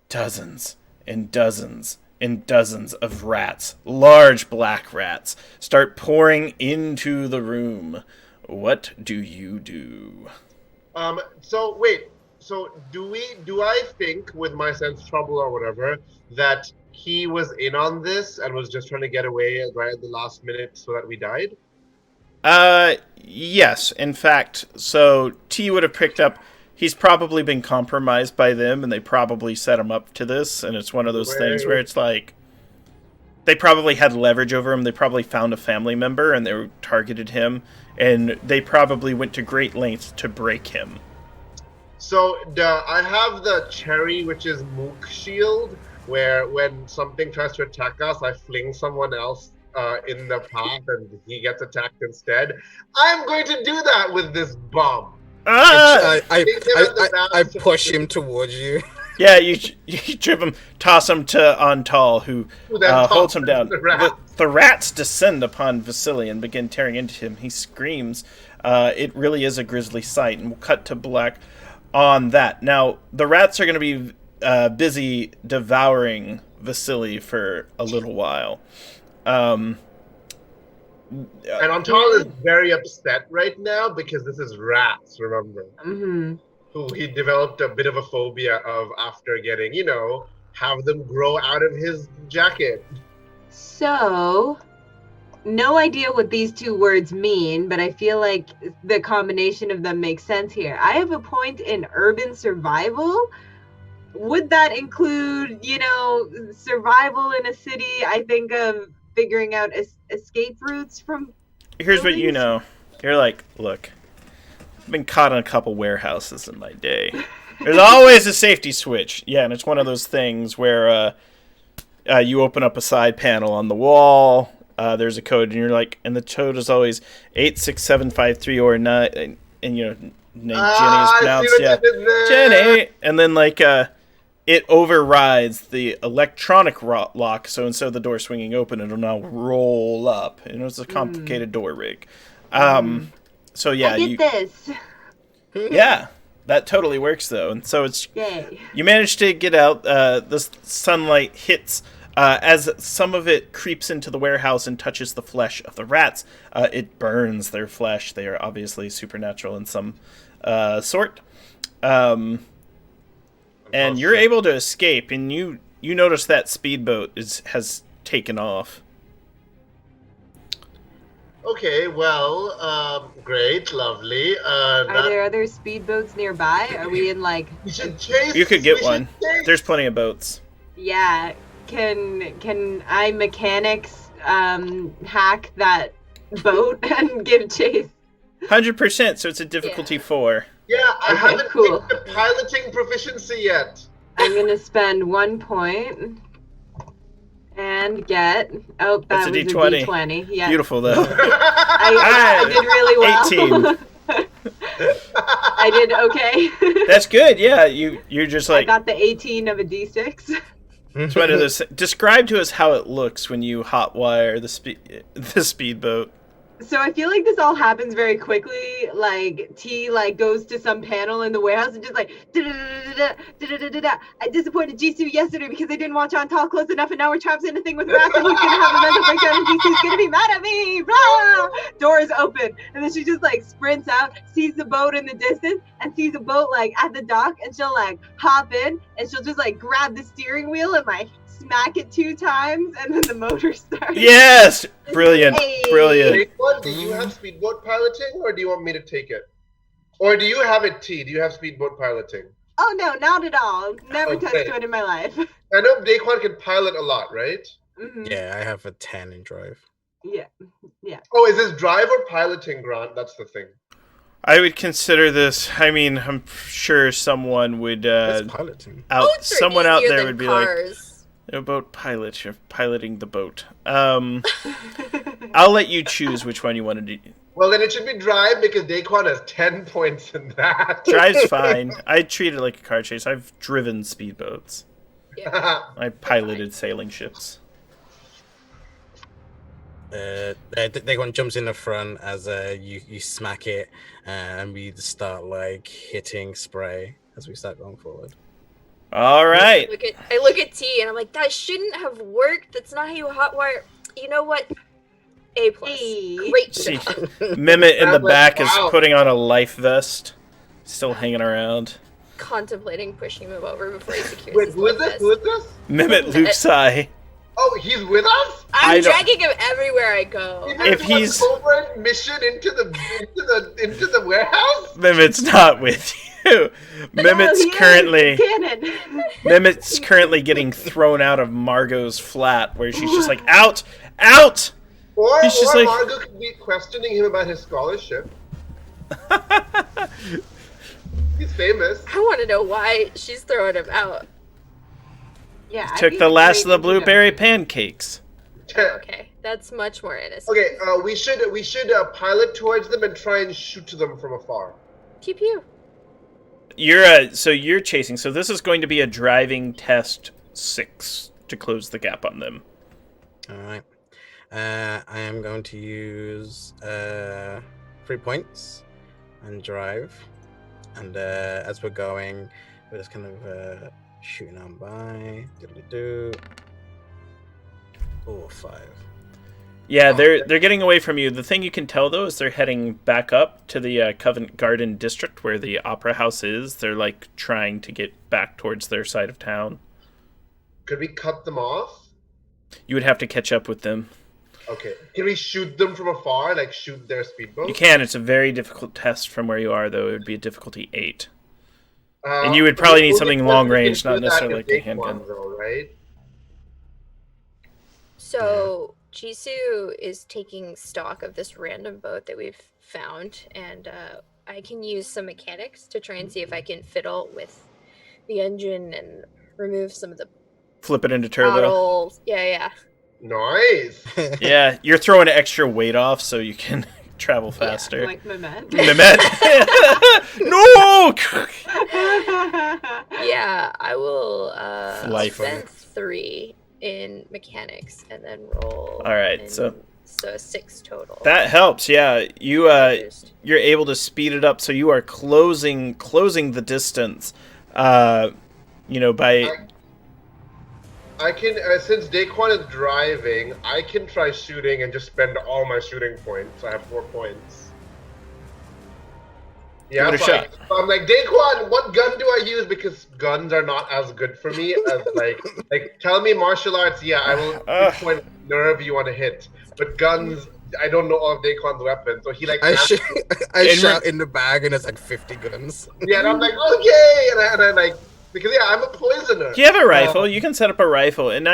Dozens and dozens and dozens of rats, large black rats, start pouring into the room. What do you do? So wait. So do I think, with my sense trouble or whatever, that he was in on this and was just trying to get away right at the last minute so that we died? Yes. In fact, so T would have picked up. He's probably been compromised by them, and they probably set him up to this. And it's one of those things where it's like they probably had leverage over him. They probably found a family member, and they targeted him, and they probably went to great lengths to break him. So I have the cherry, which is Mook shield, where when something tries to attack us, I fling someone else in the path and he gets attacked instead. I'm going to do that with this bomb. I push him towards you. Yeah, you trip him, toss him to Antal, who holds him down. The rats descend upon Vasily and begin tearing into him. He screams. It really is a grisly sight, and we'll cut to black on that. Now, the rats are going to be busy devouring Vasily for a little while. And Antal is very upset right now because this is rats, remember? Mm-hmm. Who he developed a bit of a phobia of after getting, have them grow out of his jacket. So, no idea what these two words mean, but I feel like the combination of them makes sense here. I have a point in urban survival. Would that include, survival in a city? I think of figuring out escape routes from Here's buildings. what you know. You're like, look, I've been caught in a couple warehouses in my day. There's always a safety switch. Yeah, and it's one of those things where you open up a side panel on the wall. There's a code, and you're like, and the code is always 86753 or 9, and Jenny is pronounced, Jenny, and then it overrides the electronic lock, so instead of the door swinging open, it'll now roll up, and it's a complicated door rig. So yeah, I get this. Yeah, that totally works though, and so it's Yay. you manage to get out. The sunlight hits. As some of it creeps into the warehouse and touches the flesh of the rats, it burns their flesh. They are obviously supernatural in some sort. And you're able to escape, and you notice that speedboat has taken off. Okay, well, great, lovely. Are there other speedboats nearby? Are we in We should chase. You could get one. There's plenty of boats. Yeah. Can I mechanics hack that boat and give chase? 100%. So it's a difficulty 4. Yeah, I Okay, haven't cool. picked the piloting proficiency yet. I'm gonna spend 1 point and get. Oh, that That's a was D20. a D20. Yeah. Beautiful though. I did really well. 18. I did okay. That's good. Yeah, you're just I like. got the 18 of a D6. It's one of those. Describe to us how it looks when you hotwire the speedboat. So I feel like this all happens very quickly. Like T goes to some panel in the warehouse and just da-da-da-da-da-da-da-da-da-da. I disappointed Jisoo yesterday because I didn't watch on Tall close enough, and now we're trapped in a thing with rats, and he's gonna have a mental breakdown, and Jisoo's gonna be mad at me. Blah! Doors open, and then she just sprints out, sees the boat in the distance, and sees a boat at the dock, and she'll hop in, and she'll just grab the steering wheel and smack it 2 times, and then the motor starts. Yes, brilliant, Hey. brilliant. What, do you have speedboat piloting, or do you want me to take it? Or do you have it, T? Do you have speedboat piloting? Oh no, not at all. Never Okay. touched one in my life. I know Daquan can pilot a lot, right? Mhm. Yeah, I have a 10 in drive. Yeah. Oh, is this drive or piloting, Grant? That's the thing. I would consider this. I mean, I'm sure someone would That's piloting. Boats are someone out easier there than would be like, cars. a boat pilot. You're piloting the boat. I'll let you choose which one you want to do. Well, then it should be Drive because Daquan has 10 points in that. Drive's fine. I treat it like a car chase. I've driven speedboats. Yeah. I piloted sailing ships. Daquan jumps in the front as you smack it, and we start like hitting spray as we start going forward. All right. I look at T and I'm like, that shouldn't have worked. That's not how you hotwire. You know what? A plus. Hey. Great See, job. Mimit in the back is Wow. putting on a life vest, still hanging around. Contemplating pushing him over before he secures Wait, his who is life this? Who is this? Mimit Luke's eye. Oh, he's with us? I I'm don't- dragging him everywhere I go. If he's- covert mission into the warehouse? Mimmit's not with you. Mimmit's No, he is. currently Cannon. Mimmit's currently getting thrown out of Margot's flat, where she's just like, out, out. Or He's just like- Margot could be questioning him about his scholarship. He's famous. I want to know why she's throwing him out. Yeah, I'd Took be the last of great the blueberry introduction. pancakes. Okay, that's much more innocent. Okay, we should pilot towards them and try and shoot them from afar. Pew pew. So you're chasing. So this is going to be a driving test 6 to close the gap on them. All right. I am going to use 3 points and drive, and as we're going, we're just kind of shooting on by. Diddly-doo. Oh, 5. Yeah, Oh, they're getting away from you. The thing you can tell though is they're heading back up to the Covent Garden district where the opera house is. They're like trying to get back towards their side of town. Could we cut them off? You would have to catch up with them. Okay. Can we shoot them from afar? Like shoot their speedboat? You can. It's a very difficult test from where you are, though. It would be a difficulty 8. And you would probably need something long range, not necessarily like a handgun. Though, right? So Jisoo is taking stock of this random boat that we've found, and I can use some mechanics to try and see if I can fiddle with the engine and remove some of the Flip it into turbo. bottles. Yeah. Nice. Yeah, you're throwing extra weight off so you can travel faster. Like Mehmet. Mehmet. No! Yeah, I will Life. spend 3 in mechanics and then roll. All right, and- so 6 total. that helps. Yeah, you're able to speed it up, so you are closing the distance. By I can since Daquan is driving, I can try shooting and just spend all my shooting points. I have 4 points. Yeah, Give it a so shot. I'm like, Daquan, what gun do I use? Because guns are not as good for me as like tell me martial arts, yeah, I will Ugh. point nerve you want to hit. But guns, I don't know all of Daquan's weapons, so he like I In shout in the bag, and it's like 50 guns. yeah, and I'm like, okay, and I like because yeah, I'm a poisoner. Do you have a rifle? You can set up a rifle, and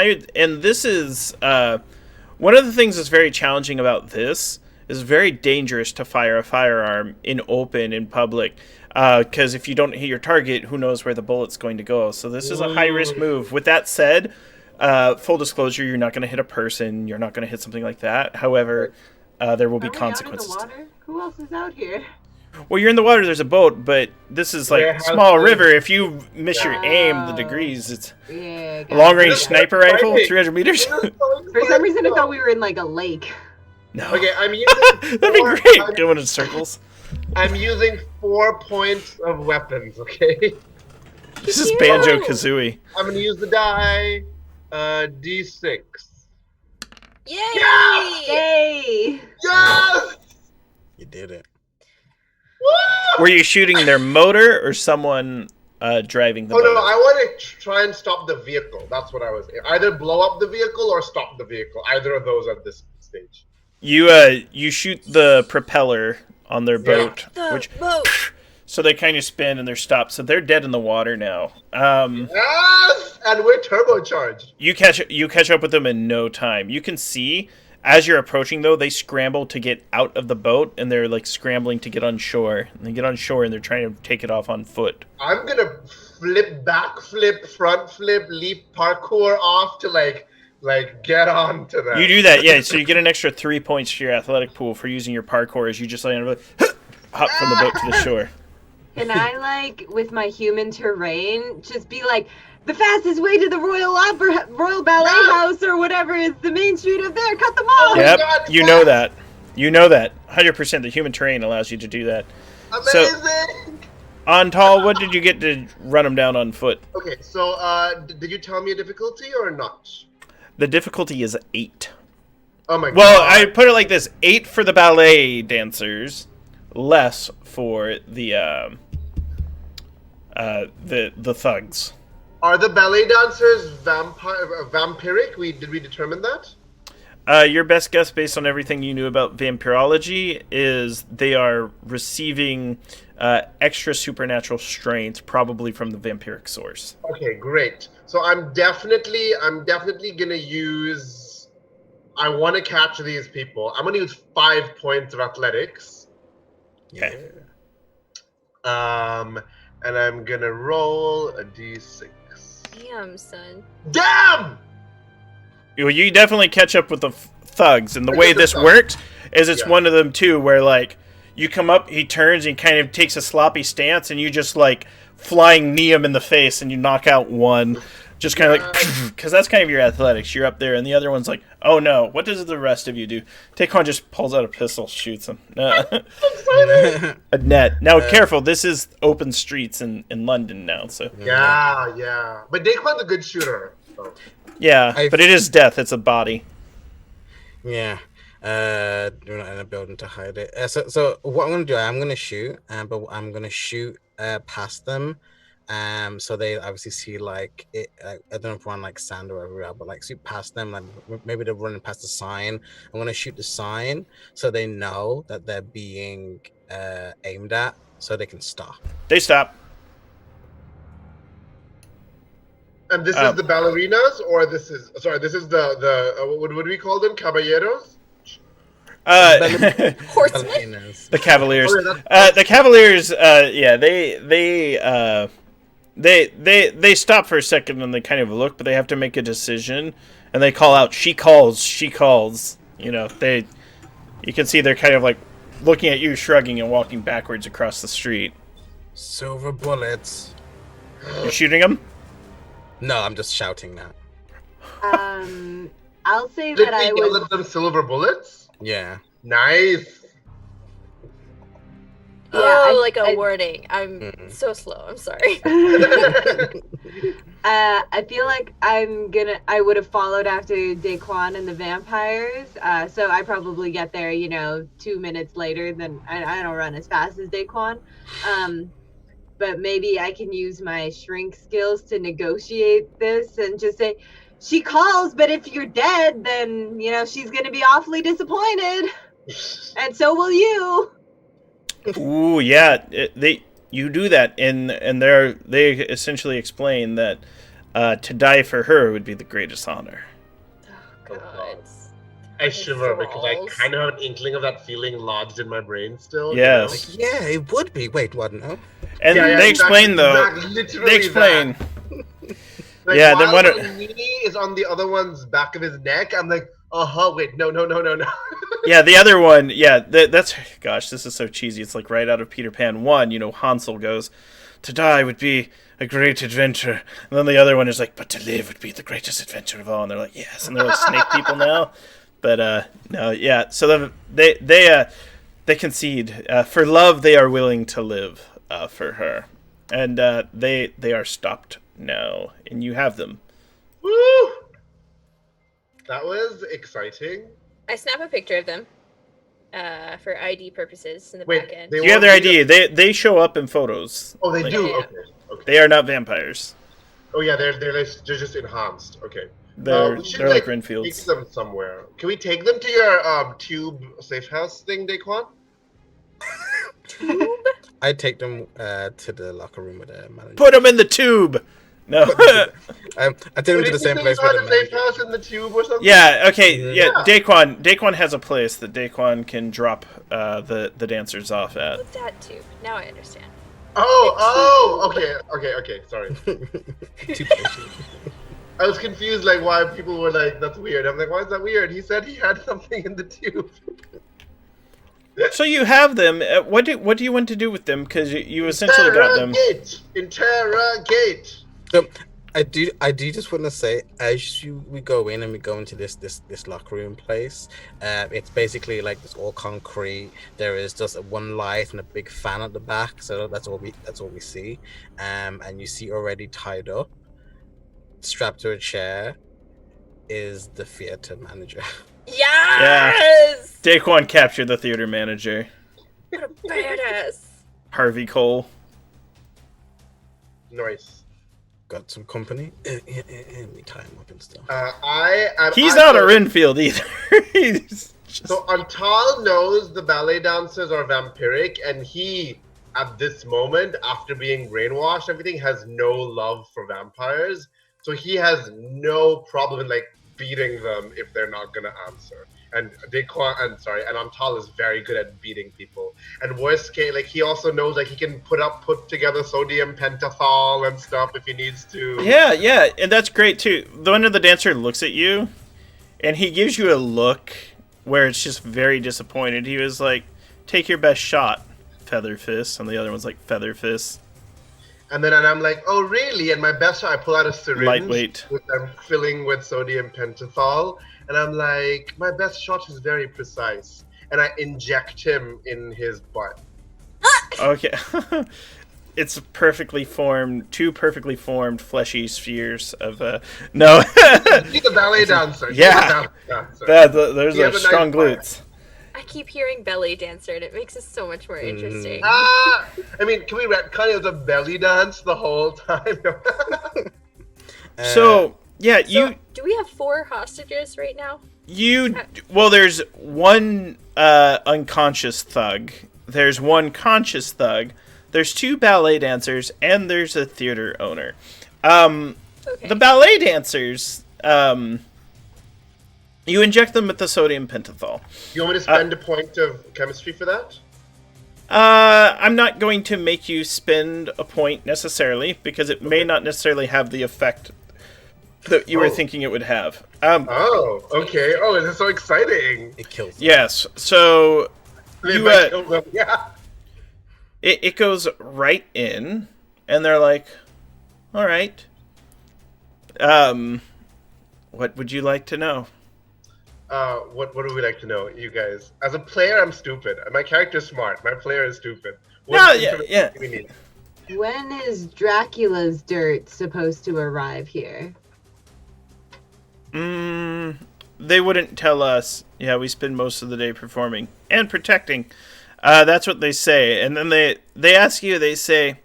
this is one of the things that's very challenging about this is very dangerous to fire a firearm in open in public, because if you don't hit your target, who knows where the bullet's going to go. So this is a high risk move. With that said, full disclosure, you're not going to hit a person, you're not going to hit something like that. However, there will be Are we consequences. out in the water? Who else is out here? Well, you're in the water, there's a boat, but this is like Warehouse small is- river. If you miss your aim, the Oh. degrees, it's Yeah. a got long it. range This is sniper rifle, exciting. 300 meters. For some reason, I thought we were in like a lake. No. Okay, I'm using That'd be four- great, going in circles. I'm using 4 points of weapons, okay? This is Banjo Kazooie. I'm gonna use the die, D6. Yay! Yeah! Yay! Yes! You did it. Woo! Were you shooting their motor or someone driving the Oh boat? no, I want to try and stop the vehicle. That's what I was. Either blow up the vehicle or stop the vehicle. Either of those at this stage. You shoot the propeller on their boat, The which boat. so they kind of spin and they're stopped. So they're dead in the water now. Yes, and we're turbocharged. You catch up with them in no time. You can see As you're approaching, though, they scramble to get out of the boat, and they're like scrambling to get on shore. And they get on shore, and they're trying to take it off on foot. I'm gonna flip, back flip, front flip, leap, parkour off to like get on to that. You do that, yeah. So you get an extra 3 points to your athletic pool for using your parkour as you just like hop from the boat to the shore. Can I, like, with my human terrain, just be like, the fastest way to the Royal Ballet House or whatever is the main street up there. Cut them off. Yep, God, you know that. You know that. 100% the human terrain allows you to do that. Amazing. So, Antal, what did you get to run them down on foot? Okay, so did you tell me a difficulty or not? The difficulty is 8. Oh my god. Well, I put it like this: 8 for the ballet dancers, less for the thugs. Are the ballet dancers vampiric? Did we determine that? Your best guess, based on everything you knew about vampirology, is they are receiving extra supernatural strength, probably from the vampiric source. Okay, great. So I'm definitely gonna use. I want to catch these people. I'm gonna use 5 points of athletics. Okay. And I'm gonna roll a d6. Damn, son. Damn! Well, you definitely catch up with the thugs, and the way this works is it's one of them too, where like you come up, he turns, and kind of takes a sloppy stance, and you just like flying knee him in the face, and you knock out one, just kind of like, because that's kind of your athletics. You're up there, and the other one's like, oh no, what does the rest of you do? Taekwon just pulls out a pistol, shoots him. A net. Now, careful, this is open streets in London now, so. Yeah. But Daquan's a good shooter. So. Yeah, but it is death. It's a body. Yeah. We're not in a building to hide it. So what I'm gonna do, I'm gonna shoot, but I'm gonna shoot past them, so they obviously see like it. I don't know if we're on like sand or whatever, but like shoot past them. Like maybe they're running past the sign. I'm gonna shoot the sign so they know that they're being aimed at, so they can stop. They stop. And this is the ballerinas, or this is the what do we call them? Caballeros. Horsemen? The Cavaliers. Oh, the Cavaliers. They stop for a second and they kind of look, but they have to make a decision, and they call out, "She calls! She calls!" You know, you can see they're kind of like looking at you, shrugging, and walking backwards across the street. Silver bullets. You're shooting them? No, I'm just shouting that. I'll say Did that they I yell would. at them silver bullets? Yeah. Nice. Yeah, like a wording. I'm so slow. I'm sorry. I feel like I would have followed after Daquan and the vampires. So I probably get there, 2 minutes later than I don't run as fast as Daquan. But maybe I can use my shrink skills to negotiate this and just say, she calls, but if you're dead, then, she's going to be awfully disappointed. And so will you. Ooh, yeah. You do that, and they essentially explain that to die for her would be the greatest honor. Oh, God. I shiver because I kind of have an inkling of that feeling lodged in my brain still. Yes. Yeah, it would be. Wait, what? No. And they explain, though. They explain. Like, yeah, then while what? my knee is on the other one's back of his neck, I'm like, wait, no. Yeah, the other one, that's, gosh, this is so cheesy. It's like right out of Peter Pan 1, Hansel goes, to die would be a great adventure. And then the other one is like, but to live would be the greatest adventure of all. And they're like, yes. And they're like snake people now. But, no, yeah. So they concede. For love, they are willing to live for her. And they are stopped now. And you have them. Woo! That was exciting. I snap a picture of them for ID purposes in the Wait, back end. You have their ID. They show up in photos. Oh, they do? Yeah. Okay. They are not vampires. Oh, yeah, they're just enhanced. Okay. They're We should, like take Renfields. them somewhere. Can we take them to your tube safe house thing, Daquan? Tube? I'd take them to the locker room with the manager. Put them in the tube! No. I took him to the same place with with the the safe manager. house in the tube or something. Yeah. Okay. Yeah. Yeah. Daquan has a place that Daquan can drop the dancers off at. With that too. Now I understand. Okay. Sorry. Two places. I was confused, like why people were like, "That's weird." I'm like, "Why is that weird?" He said he had something in the tube. So you have them. What do you want to do with them? Because you essentially got them. Interrogate. So I do just want to say, as we go in and we go into this locker room place, it's basically like it's all concrete. There is just one light and a big fan at the back, so that's all we see. And you see already tied up, strapped to a chair, is the theater manager. Yes! Daquan captured the theater manager, What a badass. Harvey Cole. Nice. Got some company. We tie him up and stuff. He's not a Renfield either. He's just... So Antal knows the ballet dancers are vampiric, and he, at this moment, after being brainwashed, everything has no love for vampires. So he has no problem in like beating them if they're not gonna answer. And Antal is very good at beating people. And worst case, like he also knows like he can put together sodium pentothal and stuff if he needs to. Yeah, and that's great too. The one of the dancer looks at you, and he gives you a look where it's just very disappointed. He was like, "Take your best shot, Feather Fist," and the other one's like Feather Fist. And I'm like, "Oh really?" And my best shot, I pull out a syringe, Lightweight, which I'm filling with sodium pentothal. And I'm like, my best shot is very precise. And I inject him in his butt. Okay. It's two perfectly formed fleshy spheres of no. He's a ballet dancer. Yeah. Those are strong glutes. I keep hearing belly dancer, and it makes it so much more interesting. I mean, can we retcon it as a belly dance the whole time? So do we have 4 hostages right now? There's one unconscious thug. There's one conscious thug. There's 2 ballet dancers, and there's a theater owner. Okay. The ballet dancers, you inject them with the sodium pentothal. You want me to spend a point of chemistry for that? I'm not going to make you spend a point necessarily, because it may not necessarily have the effect that you were thinking it would have. Okay. Oh, this is so exciting. It kills them. Yes, so Yeah. it goes right in, and they're like, all right. What would you like to know? What would we like to know, you guys? As a player, I'm stupid. My character's smart. My player is stupid. Yeah. Do we need? When is Dracula's dirt supposed to arrive here? They wouldn't tell us. Yeah, we spend most of the day performing and protecting. That's what they say. And then they ask you, they say,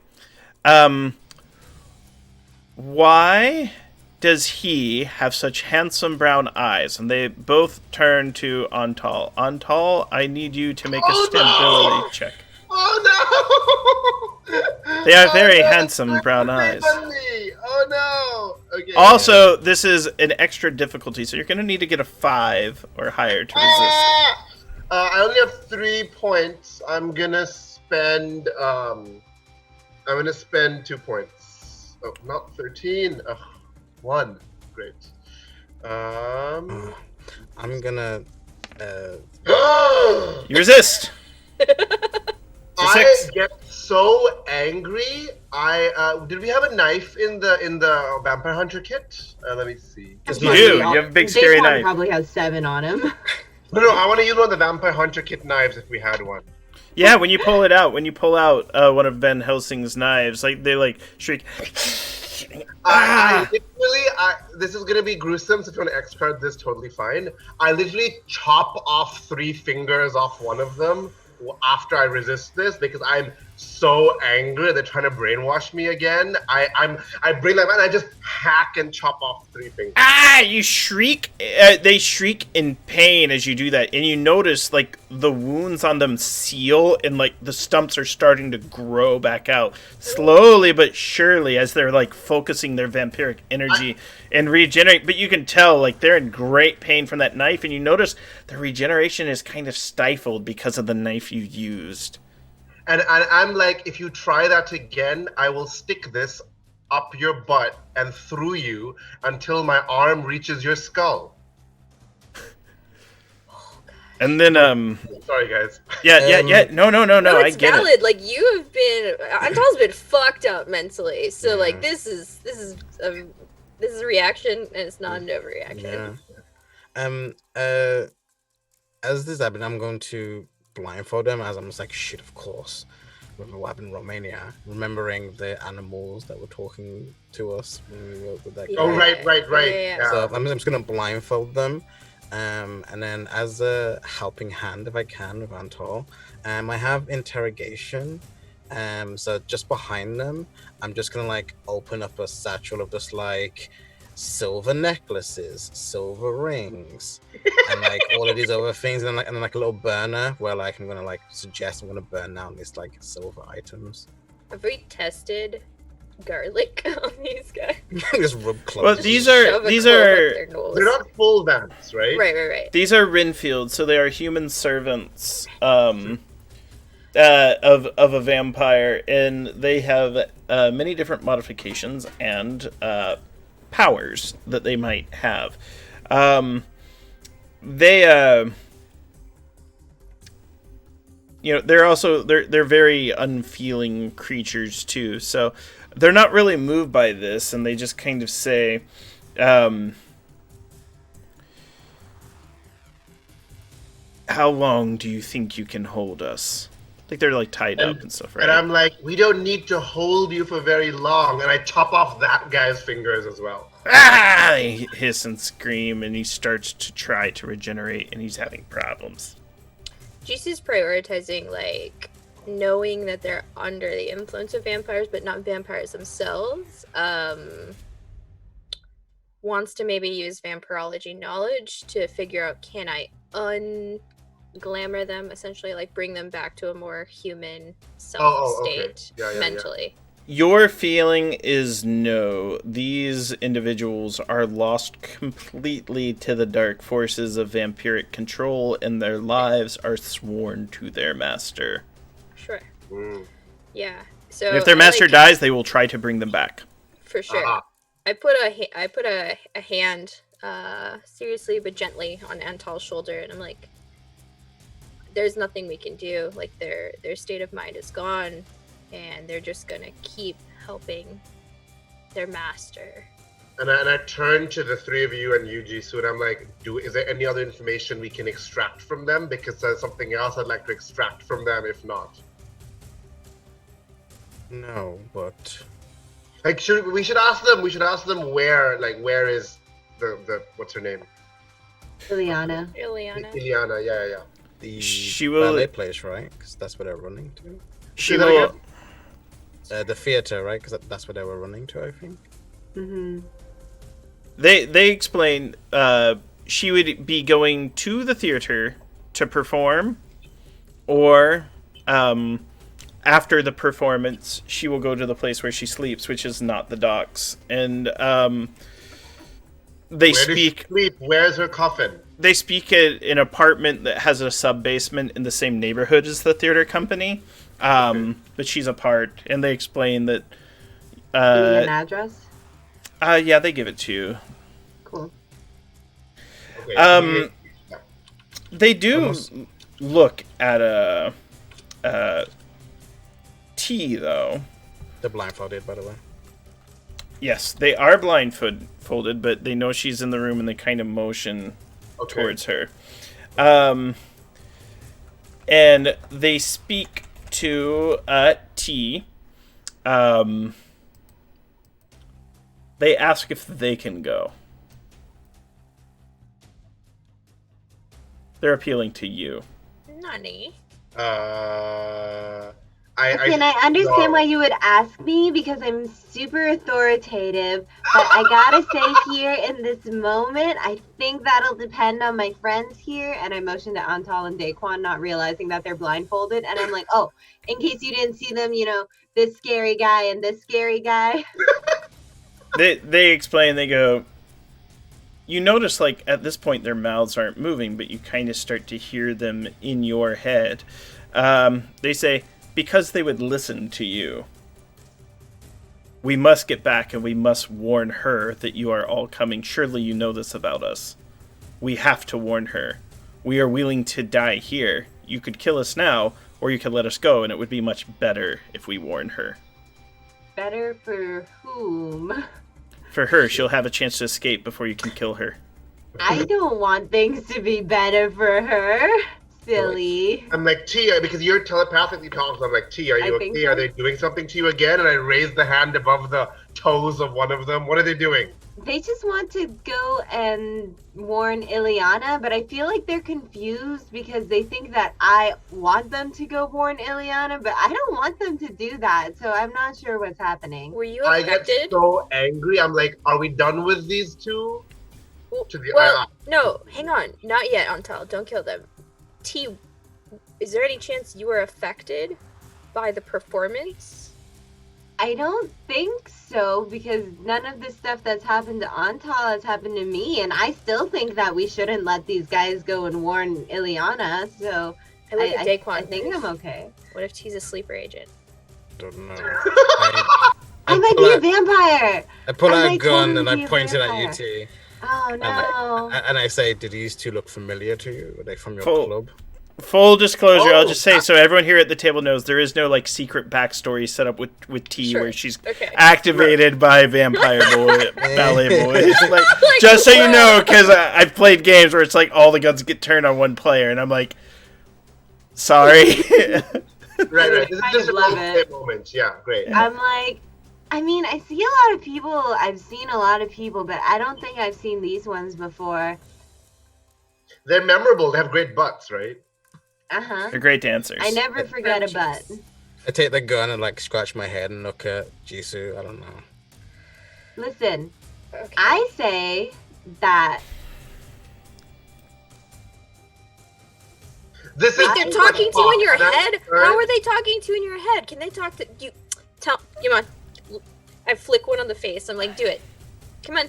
why does he have such handsome brown eyes? And they both turn to Antal. Antal, I need you to make a stability check. Oh no! They have very handsome brown eyes. Oh no! Okay. Also, this is an extra difficulty, so you're going to need to get a 5 or higher to resist. I only have 3 points. I'm gonna spend 2 points. Oh, not 13. 1. Great. I'm gonna. You resist. I get so angry. Did we have a knife in the vampire hunter kit? Let me see. You do. You have a big scary knife. Probably has 7 on him. No, I want to use one of the vampire hunter kit knives if we had one. Yeah, when you pull out one of Van Helsing's knives, like they like shriek. I literally, this is gonna be gruesome. So if you want to X card this, totally fine. I literally chop off 3 fingers off one of them after I resist this because I'm so angry they're trying to brainwash me again, I bring them and I just hack and chop off 3 fingers. Ah! You shriek. They shriek in pain as you do that, and you notice like the wounds on them seal, and like the stumps are starting to grow back out slowly but surely as they're like focusing their vampiric energy and regenerate. But you can tell like they're in great pain from that knife, and you notice the regeneration is kind of stifled because of the knife you used. And I'm like, if you try that again, I will stick this up your butt and through you until my arm reaches your skull. And then Sorry, guys. yeah. No. No, I it's get valid. it. Like you have been, Antal's been fucked up mentally. So like this is a reaction, and it's not an overreaction. Yeah. As this happened, I'm going to blindfold them as I'm just like, shit, of course. Remember what happened in Romania? Remembering the animals that were talking to us when we were with that guy. Oh, right. Yeah. So I'm just going to blindfold them. And then as a helping hand, if I can, with Antal, I have interrogation. So just behind them, I'm just going to like open up a satchel of just like silver necklaces, silver rings, and like all of these other things, and then like a little burner where like I'm gonna like suggest I'm gonna burn down these like silver items. Have we tested garlic on these guys? Just rub cloves. Well, They're not full vamps, right? Right. These are Renfield, so they are human servants of a vampire, and they have many different modifications and powers that they might have. They're also they're very unfeeling creatures too, so they're not really moved by this, and they just kind of say, how long do you think you can hold us? Like they're like tied up and stuff, right? And I'm like, we don't need to hold you for very long, and I chop off that guy's fingers as well. Ah! He hiss and scream, and he starts to try to regenerate, and he's having problems. Jisoo's prioritizing like knowing that they're under the influence of vampires, but not vampires themselves. Wants to maybe use vampirology knowledge to figure out, can I unglamour them, essentially like bring them back to a more human self state mentally. Your feeling is no. These individuals are lost completely to the dark forces of vampiric control, and their lives are sworn to their master. Sure. Yeah. So And if their master dies, they will try to bring them back. For sure. I put a hand seriously but gently on Antal's shoulder, and I'm like, there's nothing we can do. Like their state of mind is gone, and they're just gonna keep helping their master. And I turn to the 3 of you and you, Jisoo, and I'm like, is there any other information we can extract from them? Because there's something else I'd like to extract from them, if not. No, but like we should ask them where is the what's her name? Ileana. Ileana, yeah. The ballet place, right? Because that's where they're running to. She will. The theater, right? Because that's where they were running to, I think. Mm-hmm. They explain she would be going to the theater to perform, or after the performance, she will go to the place where she sleeps, which is not the docks. And they speak. Where's her coffin? They speak at an apartment that has a sub-basement in the same neighborhood as the theater company. But she's apart, and they explain that. Do you need an address? Yeah, they give it to you. Cool. Okay. They do look at a T, though. They're blindfolded, by the way. Yes, they are blindfolded, but they know she's in the room, and they kind of motion towards her. And they speak to T. They ask if they can go. They're appealing to you. Nani? And I understand why you would ask me because I'm super authoritative, but I gotta say here in this moment, I think that'll depend on my friends here. And I motioned to Antal and Daquan, not realizing that they're blindfolded. And I'm like, oh, in case you didn't see them, this scary guy and this scary guy. They explain, they go, you notice, like, at this point their mouths aren't moving, but you kind of start to hear them in your head. They say, because they would listen to you, we must get back and we must warn her that you are all coming. Surely you know this about us. We have to warn her. We are willing to die here. You could kill us now, or you could let us go, and it would be much better if we warn her. Better for whom? For her, she'll have a chance to escape before you can kill her. I don't want things to be better for her. Silly. I'm like, T, because you're telepathically talking, I'm like, T, are you okay? So. Are they doing something to you again? And I raise the hand above the toes of one of them. What are they doing? They just want to go and warn Ileana, but I feel like they're confused because they think that I want them to go warn Ileana, but I don't want them to do that, so I'm not sure what's happening. Were you affected? I get so angry. I'm like, are we done with these two? No, hang on. Not yet, Antal. Don't kill them. T, is there any chance you were affected by the performance? I don't think so, because none of the stuff that's happened to Antal has happened to me, and I still think that we shouldn't let these guys go and warn Ileana, so I look at Daquan. I think I'm okay. What if T's a sleeper agent? Don't know. I might be a vampire! I pull out a gun and I point it at you, T. Oh, no. And I say, do these two look familiar to you? Are they from your club? Full disclosure, I'll just say, so everyone here at the table knows, there is no, like, secret backstory set up with T where she's activated by Vampire Boy, Ballet Boys. Like, just so you know, because I've played games where it's like all the guns get turned on one player, and I'm like, sorry. Right. This is just a moment. Yeah, great. I'm like, I mean, I've seen a lot of people, but I don't think I've seen these ones before. They're memorable. They have great butts, right? Uh-huh. They're great dancers. I never forget a butt. I take the gun and, like, scratch my head and look at Jisoo. I don't know. Listen, I say that... They're talking to you in your head? How are they talking to you in your head? Can they talk to you? Come on. I flick one on the face. I'm like, do it. Come on.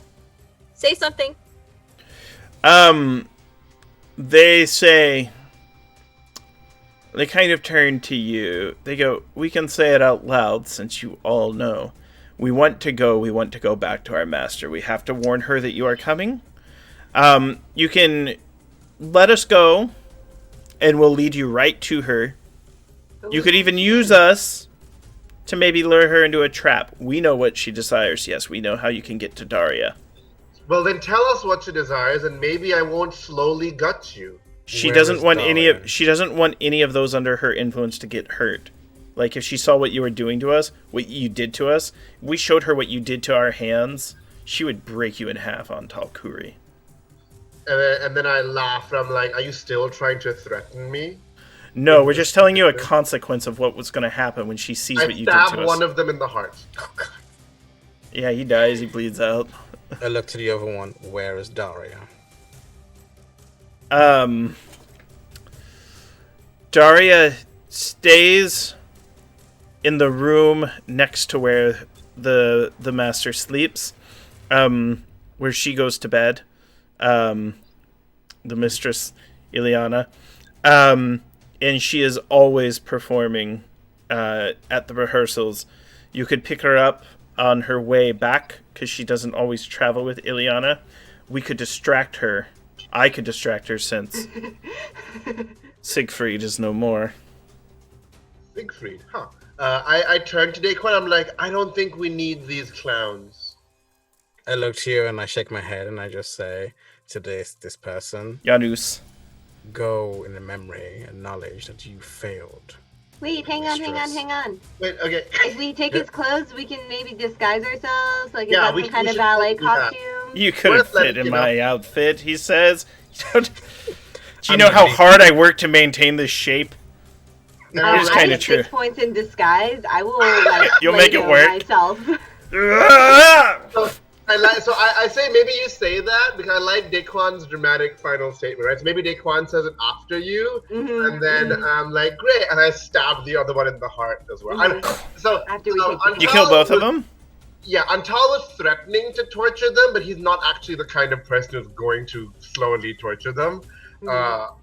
Say something. They say... They kind of turn to you. They go, we can say it out loud since you all know. We want to go back to our master. We have to warn her that you are coming. You can let us go, and we'll lead you right to her. You could even use us to maybe lure her into a trap. We know what she desires. Yes, we know how you can get to Daria. Well, then tell us what she desires, and maybe I won't slowly gut you. She doesn't want any of those under her influence to get hurt. Like, if she saw what you were doing to us, what you did to us, we showed her what you did to our hands, she would break you in half on Talkuri. And then I laugh, and I'm like, are you still trying to threaten me? No, we're just telling you a consequence of what was going to happen when she sees what you did to us. I stab one of them in the heart. Oh, God. Yeah, he dies, he bleeds out. I look to the other one. Where is Daria? Daria stays in the room next to where the master sleeps, where she goes to bed, the mistress, Ileana, and she is always performing at the rehearsals. You could pick her up on her way back, because she doesn't always travel with Ileana. We could distract her. I could distract her since Siegfried is no more. Siegfried, huh? I turned to Daquan, I'm like, I don't think we need these clowns. I look to you and I shake my head and I just say to this person, Janus, go in the memory and knowledge that you failed. Wait, hang on. Wait, okay. If we take his clothes, we can maybe disguise ourselves, like some kind of ballet costume. You could have fit in my outfit, he says. Do you know how hard I work to maintain this shape? It is I kinda get true. 6 points in disguise. I will like You'll make it Play-Doh work. myself. So I say maybe you say that because I like Daquan's dramatic final statement, right? So maybe Daquan says it after you, Mhm, and then I'm like, great, and I stab the other one in the heart as well. So After we take the You kill both of them? Yeah, Antal was threatening to torture them, but he's not actually the kind of person who's going to slowly torture them.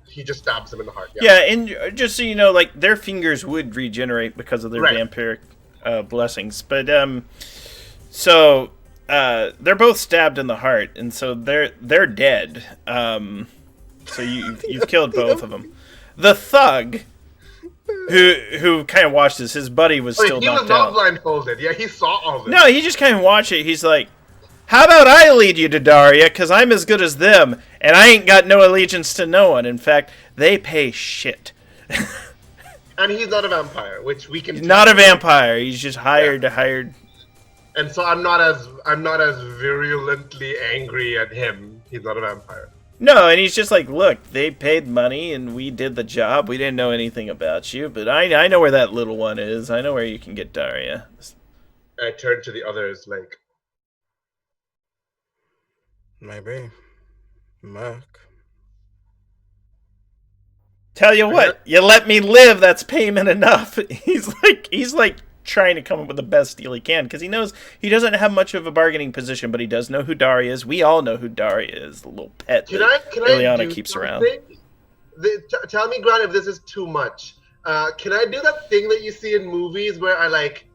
He just stabs them in the heart. Yeah, and just so you know, like, their fingers would regenerate because of their Right. vampiric blessings. But, so, they're both stabbed in the heart, and so they're dead. So you've killed both of them. The thug, who kind of watched this, his buddy was still he was knocked not out. blindfolded. Yeah, he saw all this. No, he just kind of watched it. He's like, how about I lead you to Daria, because I'm as good as them, and I ain't got no allegiance to no one. In fact, they pay shit. And he's not a vampire, which we can. He's not a vampire. He's just hired. And so I'm not as virulently angry at him. He's not a vampire. No, and he's just like, look, they paid money, and we did the job. We didn't know anything about you, but I know where that little one is. I know where you can get Daria. I turn to the others like, Maybe. Merc. Tell you what, you let me live, that's payment enough. He's like trying to come up with the best deal he can, because he knows he doesn't have much of a bargaining position, but he does know who Daria is. We all know who Daria is, the little pet can that I Ileana do keeps something? around. Tell me, Grant, if this is too much. Can I do that thing that you see in movies where I like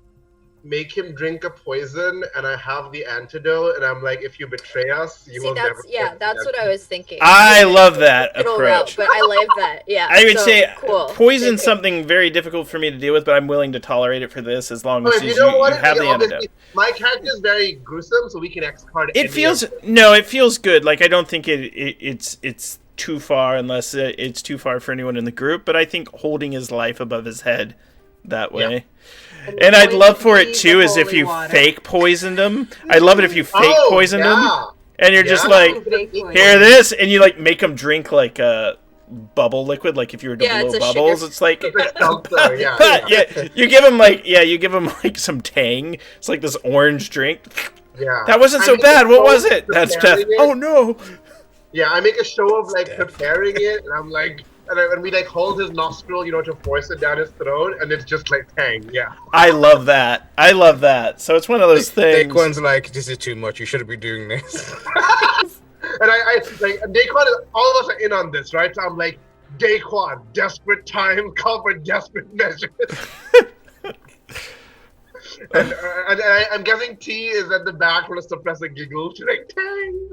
make him drink a poison and I have the antidote and I'm like, if you betray us, you will never. That's what I was thinking. I love that Middle approach. route, but I like that. Yeah. I would so, say cool. poison's Okay. something very difficult for me to deal with, but I'm willing to tolerate it for this as long as If you you don't want have it, the obviously, antidote. my character is very gruesome, so we can X-card. It feels it feels good. Like, I don't think it's too far unless it's too far for anyone in the group. But I think holding his life above his head that way. And I'd love for it too, is if you fake poisoned him. I'd love it if you fake poisoned him, and you're just like, here this, and you like make him drink like a bubble liquid, like if you were to blow bubbles. It's like, you give him like some Tang. It's like this orange drink. Yeah. That wasn't so bad. What was it? That's death. Oh no. Yeah, I make a show of like preparing it, and I'm like, and we like hold his nostril, to force it down his throat, and it's just like Tang. Yeah. I love that. So it's one of those things. Daquan's like, this is too much. You shouldn't be doing this. And I like Daquan. All of us are in on this, right? So I'm like, Daquan, desperate time, call for desperate measures. and I'm guessing T is at the back with a suppressing giggle. She's like, Tang.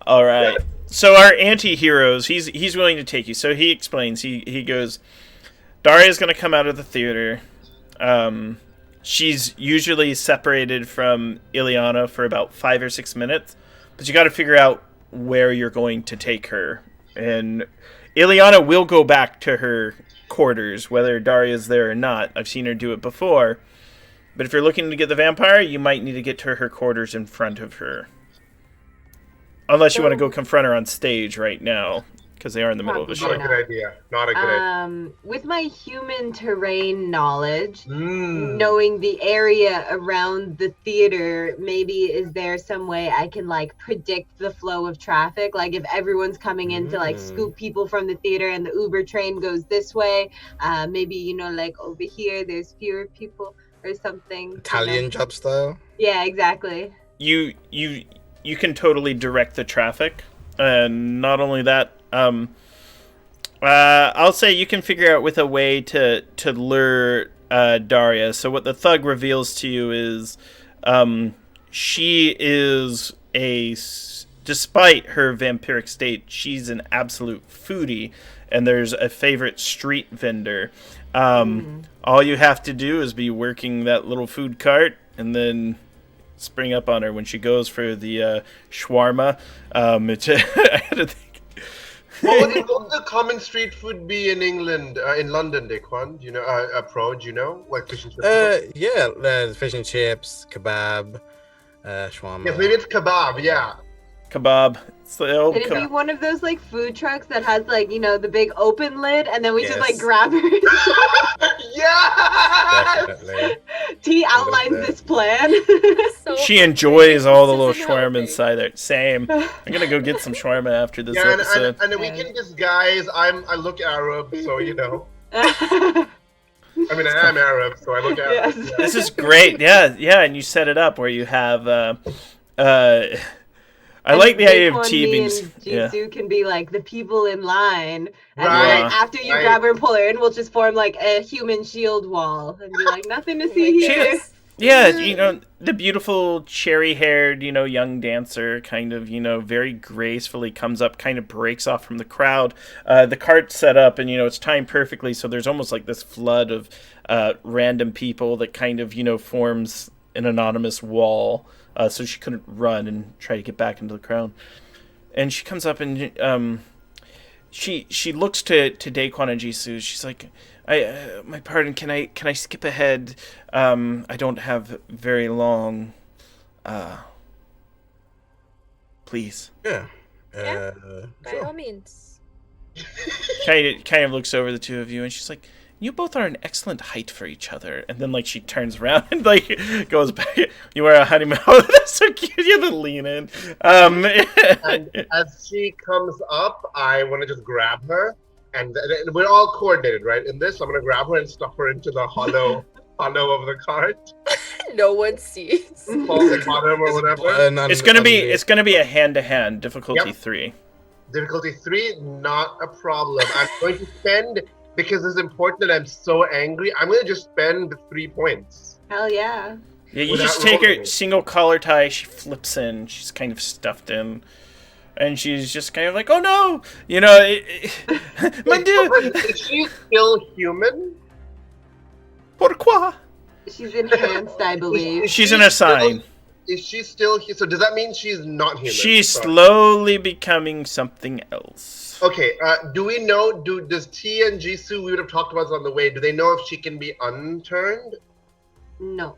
All right. So our anti-heroes, he's willing to take you. So he explains. He goes, Daria's going to come out of the theater. She's usually separated from Ileana for about 5 or 6 minutes, but you got to figure out where you're going to take her. And Ileana will go back to her quarters, whether Daria's there or not. I've seen her do it before. But if you're looking to get the vampire, you might need to get to her quarters in front of her. Unless you want to go confront her on stage right now, because they are in the middle of a show. Not a good idea. Not a good idea. With my human terrain knowledge, knowing the area around the theater, maybe is there some way I can like predict the flow of traffic? Like if everyone's coming in to like scoop people from the theater and the Uber train goes this way, maybe like over here there's fewer people or something. Italian job style. Yeah, exactly. You can totally direct the traffic, and not only that, I'll say you can figure out with a way to lure Daria. So what the thug reveals to you is, she is despite her vampiric state, she's an absolute foodie, and there's a favorite street vendor. All you have to do is be working that little food cart, and then spring up on her when she goes for the shawarma. I had to think. What would the common street food be in England, in London, Daquan? Do you know, Pro, do you know? Like fish and chips? Yeah, fish and chips, kebab, shawarma. Yes, maybe it's kebab, yeah. Kebab. It's the old Can it be one of those like food trucks that has like, you know, the big open lid and then we just like Yes. grab her? Yeah. Definitely. T outlines that. this plan. So She enjoys all the little This isn't shawarma helping. inside there. Same. I'm gonna go get some shawarma after this Yeah, episode. and we can disguise. I look Arab, so you know. I mean, I am Arab, so I look Arab. Yes. This is great. Yeah, and you set it up where you have. I like the idea of T being. Yeah. Jisoo can be like the people in line, and Right, then after you right. grab her and pull her in, we'll just form like a human shield wall and be like, nothing to see She here. is- Yeah, you know, the beautiful cherry-haired, you know, young dancer kind of, you know, very gracefully comes up, kind of breaks off from the crowd. The cart's set up and, you know, it's timed perfectly, so there's almost like this flood of random people that kind of, you know, forms an anonymous wall, so she couldn't run and try to get back into the crowd. And she comes up and she looks to Daequan and Jisoo. She's like, my pardon, can I skip ahead? I don't have very long. Please. Yeah. Yeah. By Sure. all means. Kind of looks over the two of you, and she's like, you both are an excellent height for each other. And then, like, she turns around and, like, goes back. You wear a honeymoon. Oh, that's so cute. You have to lean in. And as she comes up, I want to just grab her, and we're all coordinated, right? In this, I'm gonna grab her and stuff her into the hollow of the cart, No one sees. fall the bottom or whatever. it's gonna be a hand-to-hand difficulty Yep. 3. Difficulty 3, not a problem. I'm going to spend, because it's important and I'm so angry, I'm going to just spend the 3 points. Hell yeah. Yeah, you Without just take her rolling. single collar tie. She flips in. She's kind of stuffed in, and she's just kind of like, "Oh no, you know, my dude, Is she still human? pourquoi?" She's enhanced, I believe. She's in a sign. Is she still so does that mean she's not human? She's Sorry. slowly becoming something else. Okay, do we know, does T and Jisoo, we would have talked about this on the way, do they know if she can be unturned? No.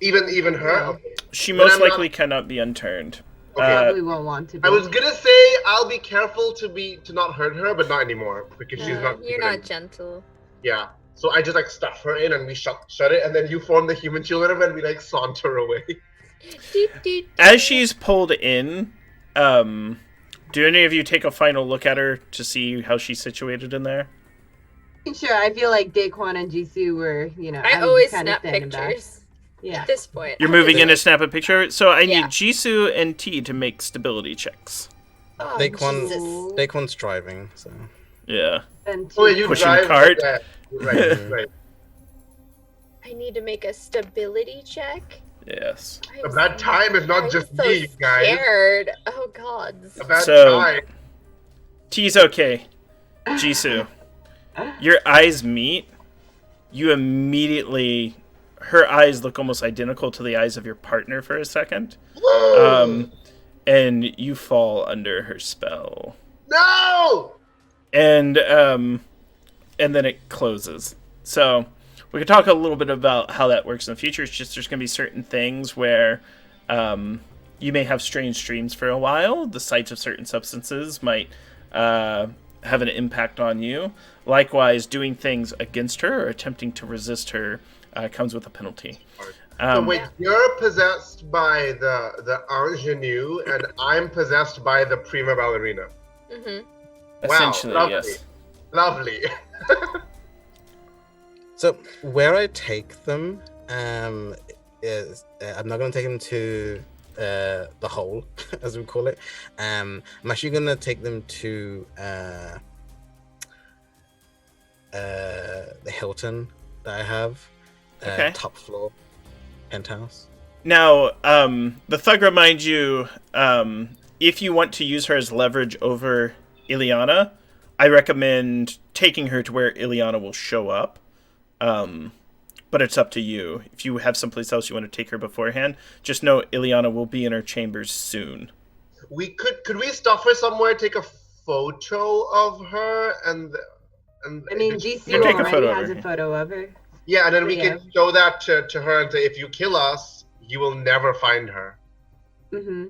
Even her? No. Okay. She But most I'm not- likely cannot be unturned. Okay. Probably won't want to be. I was gonna say I'll be careful to not hurt her, but not anymore because she's not. You're not gentle. Yeah. So I just like stuff her in and we shut it, and then you form the human shield and we like saunter away. Doot, doot. As she's pulled in, do any of you take a final look at her to see how she's situated in there? Sure, I feel like Daequan and Jisoo were, you know, I was always kinda snap standing back. pictures. Yeah. At this point. You're moving in to snap a picture, so I need Yeah. Jisoo and T to make stability checks. Oh, Daequan- Jesus. Daequan's driving, so. Yeah. And Oh, you Pushing drive cart. Yeah, right. I need to make a stability check. Yes. A bad time is not I'm just so me, you guys. Scared. Oh God. A bad So- time. T's okay. Jisoo, your eyes meet. You immediately, her eyes look almost identical to the eyes of your partner for a second. And you fall under her spell. No! And then it closes. So we could talk a little bit about how that works in the future. It's just there's going to be certain things where you may have strange dreams for a while. The sight of certain substances might have an impact on you. Likewise, doing things against her or attempting to resist her comes with a penalty. So wait, you're possessed by the ingenue, and I'm possessed by the prima ballerina. Mm-hmm. Essentially, wow, yes. Lovely. So where I take them is I'm not going to take them to the hole, as we call it. I'm actually going to take them to the Hilton that I have, Okay. top floor, penthouse. Now, the thug reminds you, if you want to use her as leverage over Ileana, I recommend taking her to where Ileana will show up. But it's up to you. If you have someplace else you want to take her beforehand, just know Ileana will be in her chambers soon. We could we stuff her somewhere, take a photo of her, and I mean, GC You take a already photo of has her. a photo of her. yeah, and then we Yeah. can show that to her and say, if you kill us, you will never find her. Mm-hmm.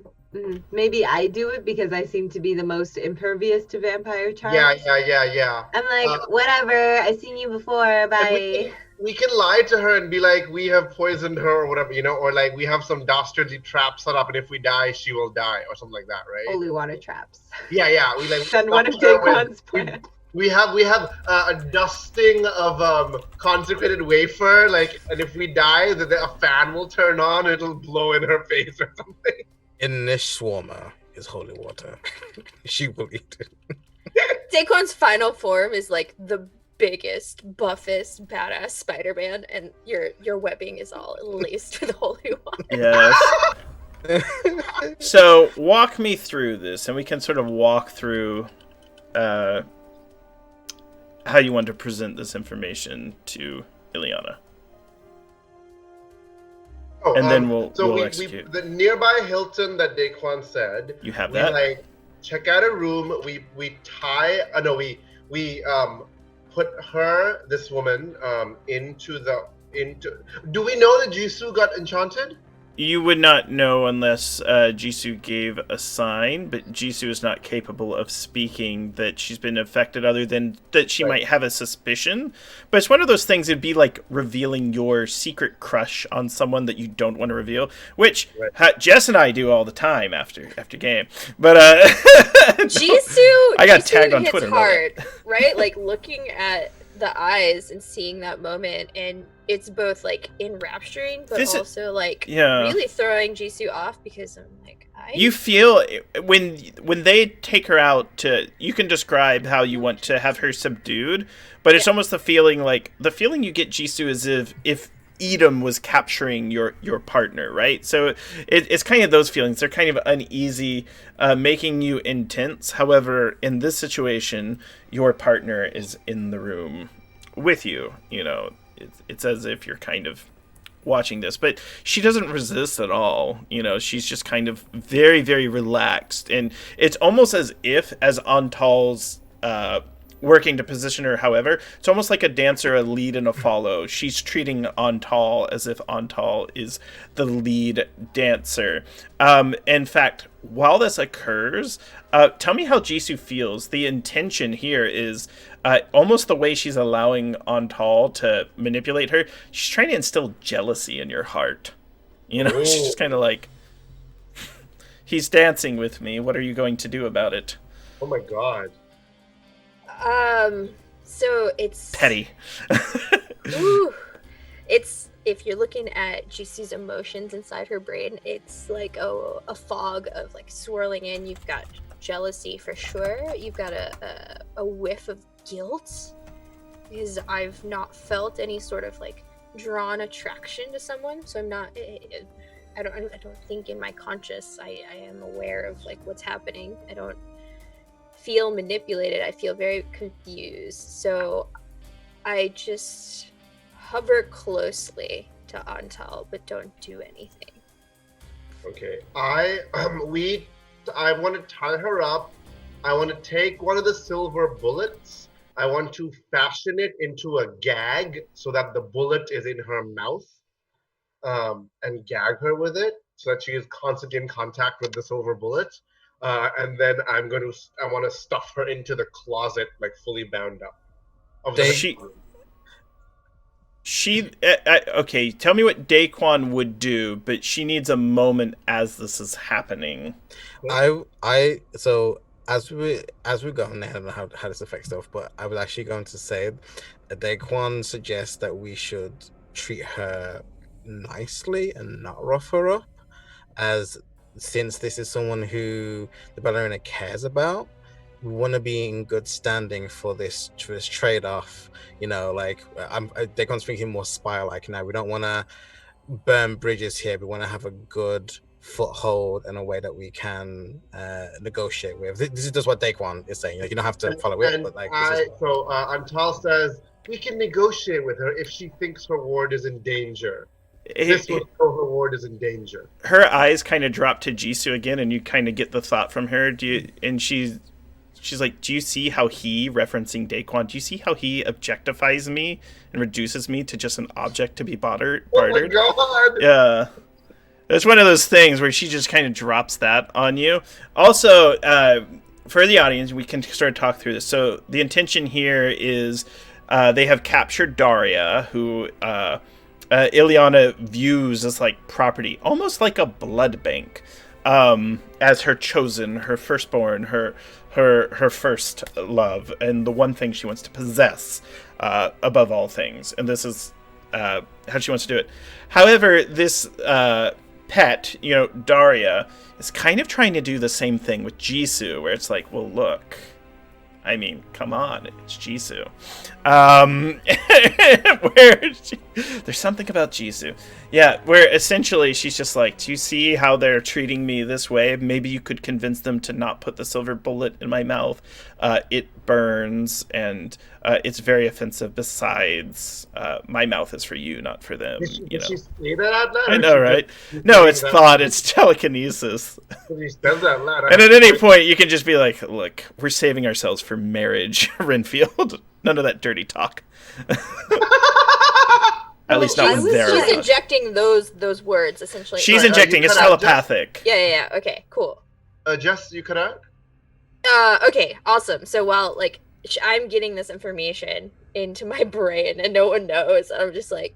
Maybe I do it because I seem to be the most impervious to vampire charms. Yeah. I'm like, whatever, I've seen you before, bye. We can lie to her and be like, we have poisoned her or whatever, or like we have some dastardly trap set up, and if we die, she will die or something like that, right? Holy water traps. Yeah. We like Send one of Daquan's plans. We have a dusting of consecrated wafer, like, and if we die, a fan will turn on, and it'll blow in her face or something. Inish Swarmer is holy water. She will eat it. Daquan's final form is like the biggest, buffest, badass Spider-Man, and your webbing is all laced with holy water. Yes. So walk me through this, and we can sort of walk through how you want to present this information to Ileana. Oh, and then we'll execute. The nearby Hilton that Daquan said. You have that. We like check out a room. We tie. We put her, this woman, into. Do we know that Jisoo got enchanted? You would not know unless Jisoo gave a sign, but Jisoo is not capable of speaking that she's been affected, other than that she might have a suspicion. But it's one of those things, it'd be like revealing your secret crush on someone that you don't want to reveal, which Jess and I do all the time after game. But Jisoo, I got Jisoo tagged on hits Twitter. Hard, right? Like looking at the eyes and seeing that moment, and it's both like enrapturing, but also like really throwing Jisoo off, because I'm like, you feel when they take her out to, you can describe how you want to have her subdued, but it's almost the feeling you get Jisoo is if Edom was capturing your partner, right? So it's kind of those feelings. They're kind of uneasy, making you intense. However, in this situation, your partner is in the room with you. It's as if you're kind of watching this, but she doesn't resist at all. She's just kind of very, very relaxed, and it's almost as if, as Antal's working to position her, however, it's almost like a dancer, a lead and a follow. She's treating Antal as if Antal is the lead dancer. In fact, while this occurs, tell me how Jisoo feels. The intention here is almost the way she's allowing Antal to manipulate her. She's trying to instill jealousy in your heart. She's just kind of like, he's dancing with me. What are you going to do about it? Oh my god. So it's petty. It's, if you're looking at Jisoo's emotions inside her brain, it's like a fog of like swirling in. You've got jealousy for sure. You've got a whiff of guilt, because I've not felt any sort of like drawn attraction to someone. So I'm not. I don't think in my conscious I am aware of like what's happening. I don't feel manipulated. I feel very confused. So I just hover closely to Antal, but don't do anything. Okay. I want to tie her up. I want to take one of the silver bullets. I want to fashion it into a gag so that the bullet is in her mouth, and gag her with it so that she is constantly in contact with the silver bullet. And then I want to stuff her into the closet, like fully bound up. Okay, tell me what Daquan would do, but she needs a moment as this is happening. So as we go on, I don't know how this affects stuff, but I was actually going to say that Daquan suggests that we should treat her nicely and not rough her up, since this is someone who the ballerina cares about. We want to be in good standing for this trade-off. Daquan's thinking more spy-like now. We don't want to burn bridges here. We want to have a good foothold in a way that we can negotiate with. This is just what Daquan is saying. You don't have to follow it, but like. Antal says we can negotiate with her if she thinks her ward is in danger. This will show her ward is in danger. Her eyes kind of drop to Jisoo again, and you kind of get the thought from her. She's like, do you see how he, referencing Daquan, do you see how he objectifies me and reduces me to just an object to be bartered? Oh my god! Yeah. It's one of those things where she just kind of drops that on you. Also, for the audience, we can sort of talk through this. So the intention here is they have captured Daria, who Ileana views as like property, almost like a blood bank, as her chosen, her firstborn, her first love, and the one thing she wants to possess above all things. And this is how she wants to do it. However, this pet, Daria, is kind of trying to do the same thing with Jisoo, where it's like, well, look, I mean, come on, it's Jisoo. There's something about Jisoo. Yeah, where essentially she's just like, do you see how they're treating me this way? Maybe you could convince them to not put the silver bullet in my mouth. It burns, and it's very offensive. Besides, my mouth is for you, not for them. Did she say that out loud? I know, right? No, it's thought. It's telekinesis. She says that loud. And at any point, you can just be like, look, we're saving ourselves for marriage, Renfield. None of that dirty talk. At least not with Zara. She's injecting those words, essentially. She's injecting. It's telepathic. Yeah. Okay, cool. Jess, you cut out? Okay, awesome. So while, like, I'm getting this information into my brain and no one knows, I'm just like,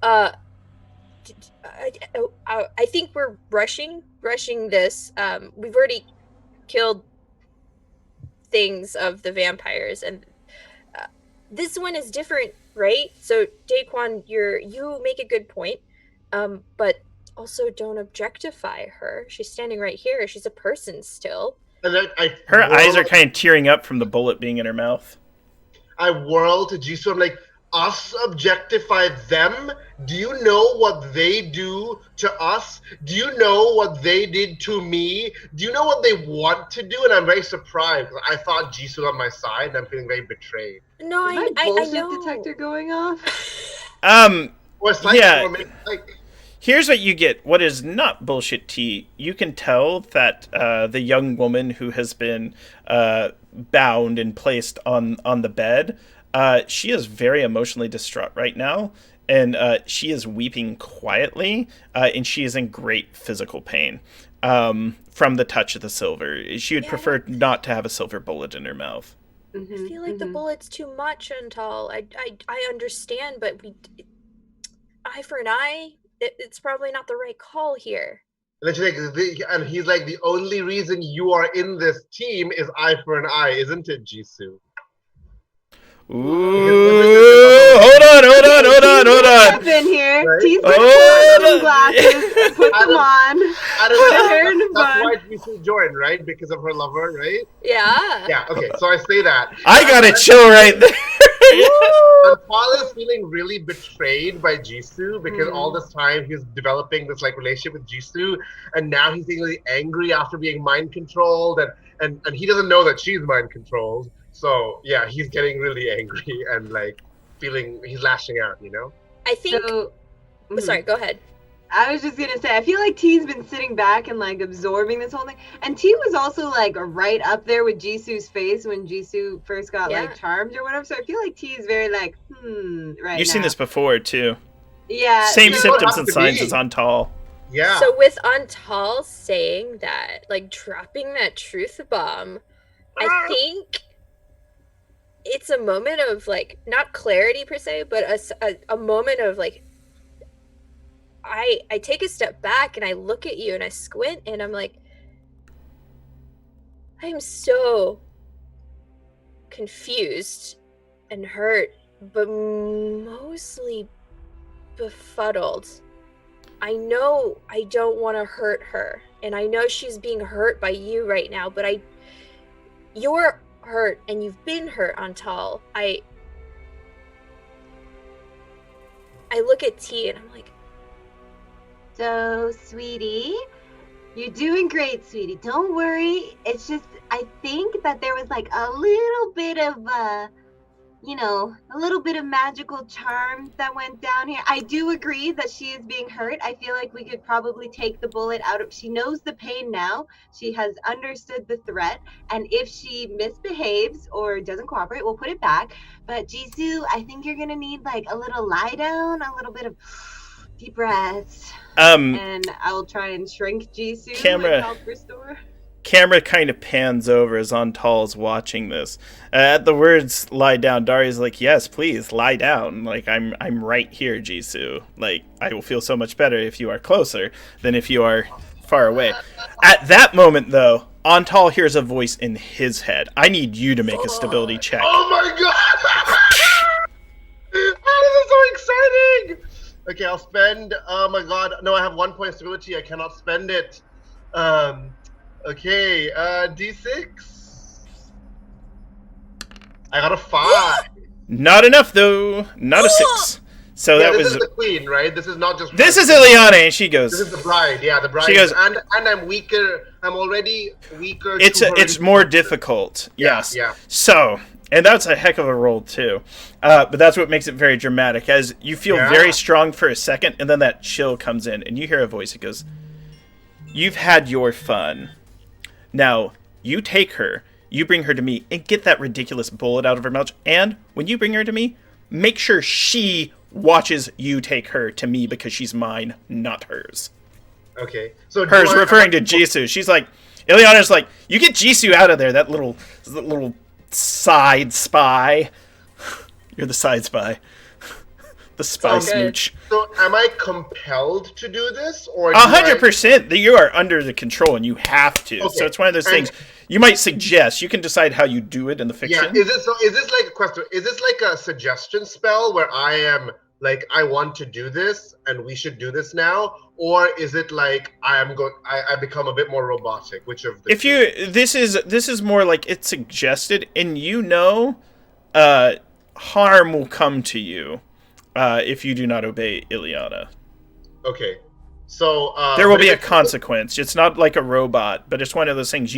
I think we're rushing this. We've already killed things of the vampires, and this one is different, right? So Daquan, you make a good point, but also don't objectify her. She's standing right here. She's a person still. And her eyes are kind of tearing up from the bullet being in her mouth. I whirl to Jisoo. I'm like, us objectify them? Do you know what they do to us? Do you know what they did to me? Do you know what they want to do? And I'm very surprised. I thought Jisoo was on my side, and I'm feeling very betrayed. No, I know. Detector going off. Or it's like, yeah. or maybe like, Here's what you get. What is not bullshit tea. You can tell that the young woman who has been bound and placed on the bed, she is very emotionally distraught right now, and she is weeping quietly, and she is in great physical pain from the touch of the silver. She would prefer not to have a silver bullet in her mouth. I feel like the bullet's too much, Untal. I understand, but eye for an eye. It's probably not the right call here. and he's like, the only reason you are in this team is eye for an eye, isn't it, Jisoo? Ooh, hold on. I've been here. Right? Teeth some glasses, put them on. That's why Jisoo joined, right? Because of her lover, right? Yeah. Yeah, okay, so I say that. I got a chill right there. Paul is feeling really betrayed by Jisoo because all this time he's developing this like relationship with Jisoo, and now he's feeling really angry after being mind controlled, and he doesn't know that she's mind controlled. So yeah, he's getting really angry and like he's lashing out, I think. Sorry, go ahead. I was just gonna say, I feel like T's been sitting back and like absorbing this whole thing, and T was also like right up there with Jisoo's face when Jisoo first got like charmed or whatever. So I feel like T is very like right. You've seen this before too. Yeah. Same symptoms and signs as Untal. Yeah. So with Untal saying that, like dropping that truth bomb, I think it's a moment of like not clarity per se, but a moment of like. I take a step back and I look at you and I squint and I'm like, I am so confused and hurt, but mostly befuddled. I know I don't want to hurt her, and I know she's being hurt by you right now, but you're hurt and you've been hurt, Untal. I look at T and I'm like, so, sweetie, you're doing great, sweetie. Don't worry. It's just, I think that there was like a little bit of, a little bit of magical charm that went down here. I do agree that she is being hurt. I feel like we could probably take the bullet out of, she knows the pain now. She has understood the threat. And if she misbehaves or doesn't cooperate, we'll put it back. But Jisoo, I think you're going to need like a little lie down, a little bit of Deep breaths. Um, And I will try and shrink Jisoo Camera. and help restore. Camera kind of pans over as Antal's watching this. At the words "lie down," Daria's like, "Yes, please lie down. Like I'm right here, Jisoo. Like I will feel so much better if you are closer than if you are far away." At that moment, though, Antal hears a voice in his head. I need you to make a stability check. Oh my god! Oh, this is so exciting! Okay, I'll spend. Oh my god! No, I have 1 point stability. I cannot spend it. Okay, D6. I got a 5. Not enough, though. Not a 6. So Yeah, that this was. is the queen, right? This is not just. This is Ileana, and she goes. This is the bride. Yeah, the bride. She goes. And I'm weaker. I'm already weaker. It's more difficult. Yes. Yeah. So, and that's a heck of a roll too. But that's what makes it very dramatic. As you feel very strong for a second, and then that chill comes in, and you hear a voice. It goes, "You've had your fun. Now you take her. You bring her to me, and get that ridiculous bullet out of her mouth. And when you bring her to me, make sure she watches you take her to me because she's mine, not hers." Okay. So Hers referring to Jisoo. She's like, Ileana's like, "You get Jisoo out of there, that little side spy." You're the side spy. The spy smooch. So am I compelled to do this, or 100%. You are under the control, and you have to. Okay. So it's one of those things you might suggest. You can decide how you do it in the fiction. Yeah. Is this like a question? Is this like a suggestion spell where I am like, I want to do this and we should do this now, or is it like I become a bit more robotic? Which of the If you this is more like it's suggested, and harm will come to you if you do not obey Ileana. Okay. So There will be a consequence. It's not like a robot, but it's one of those things,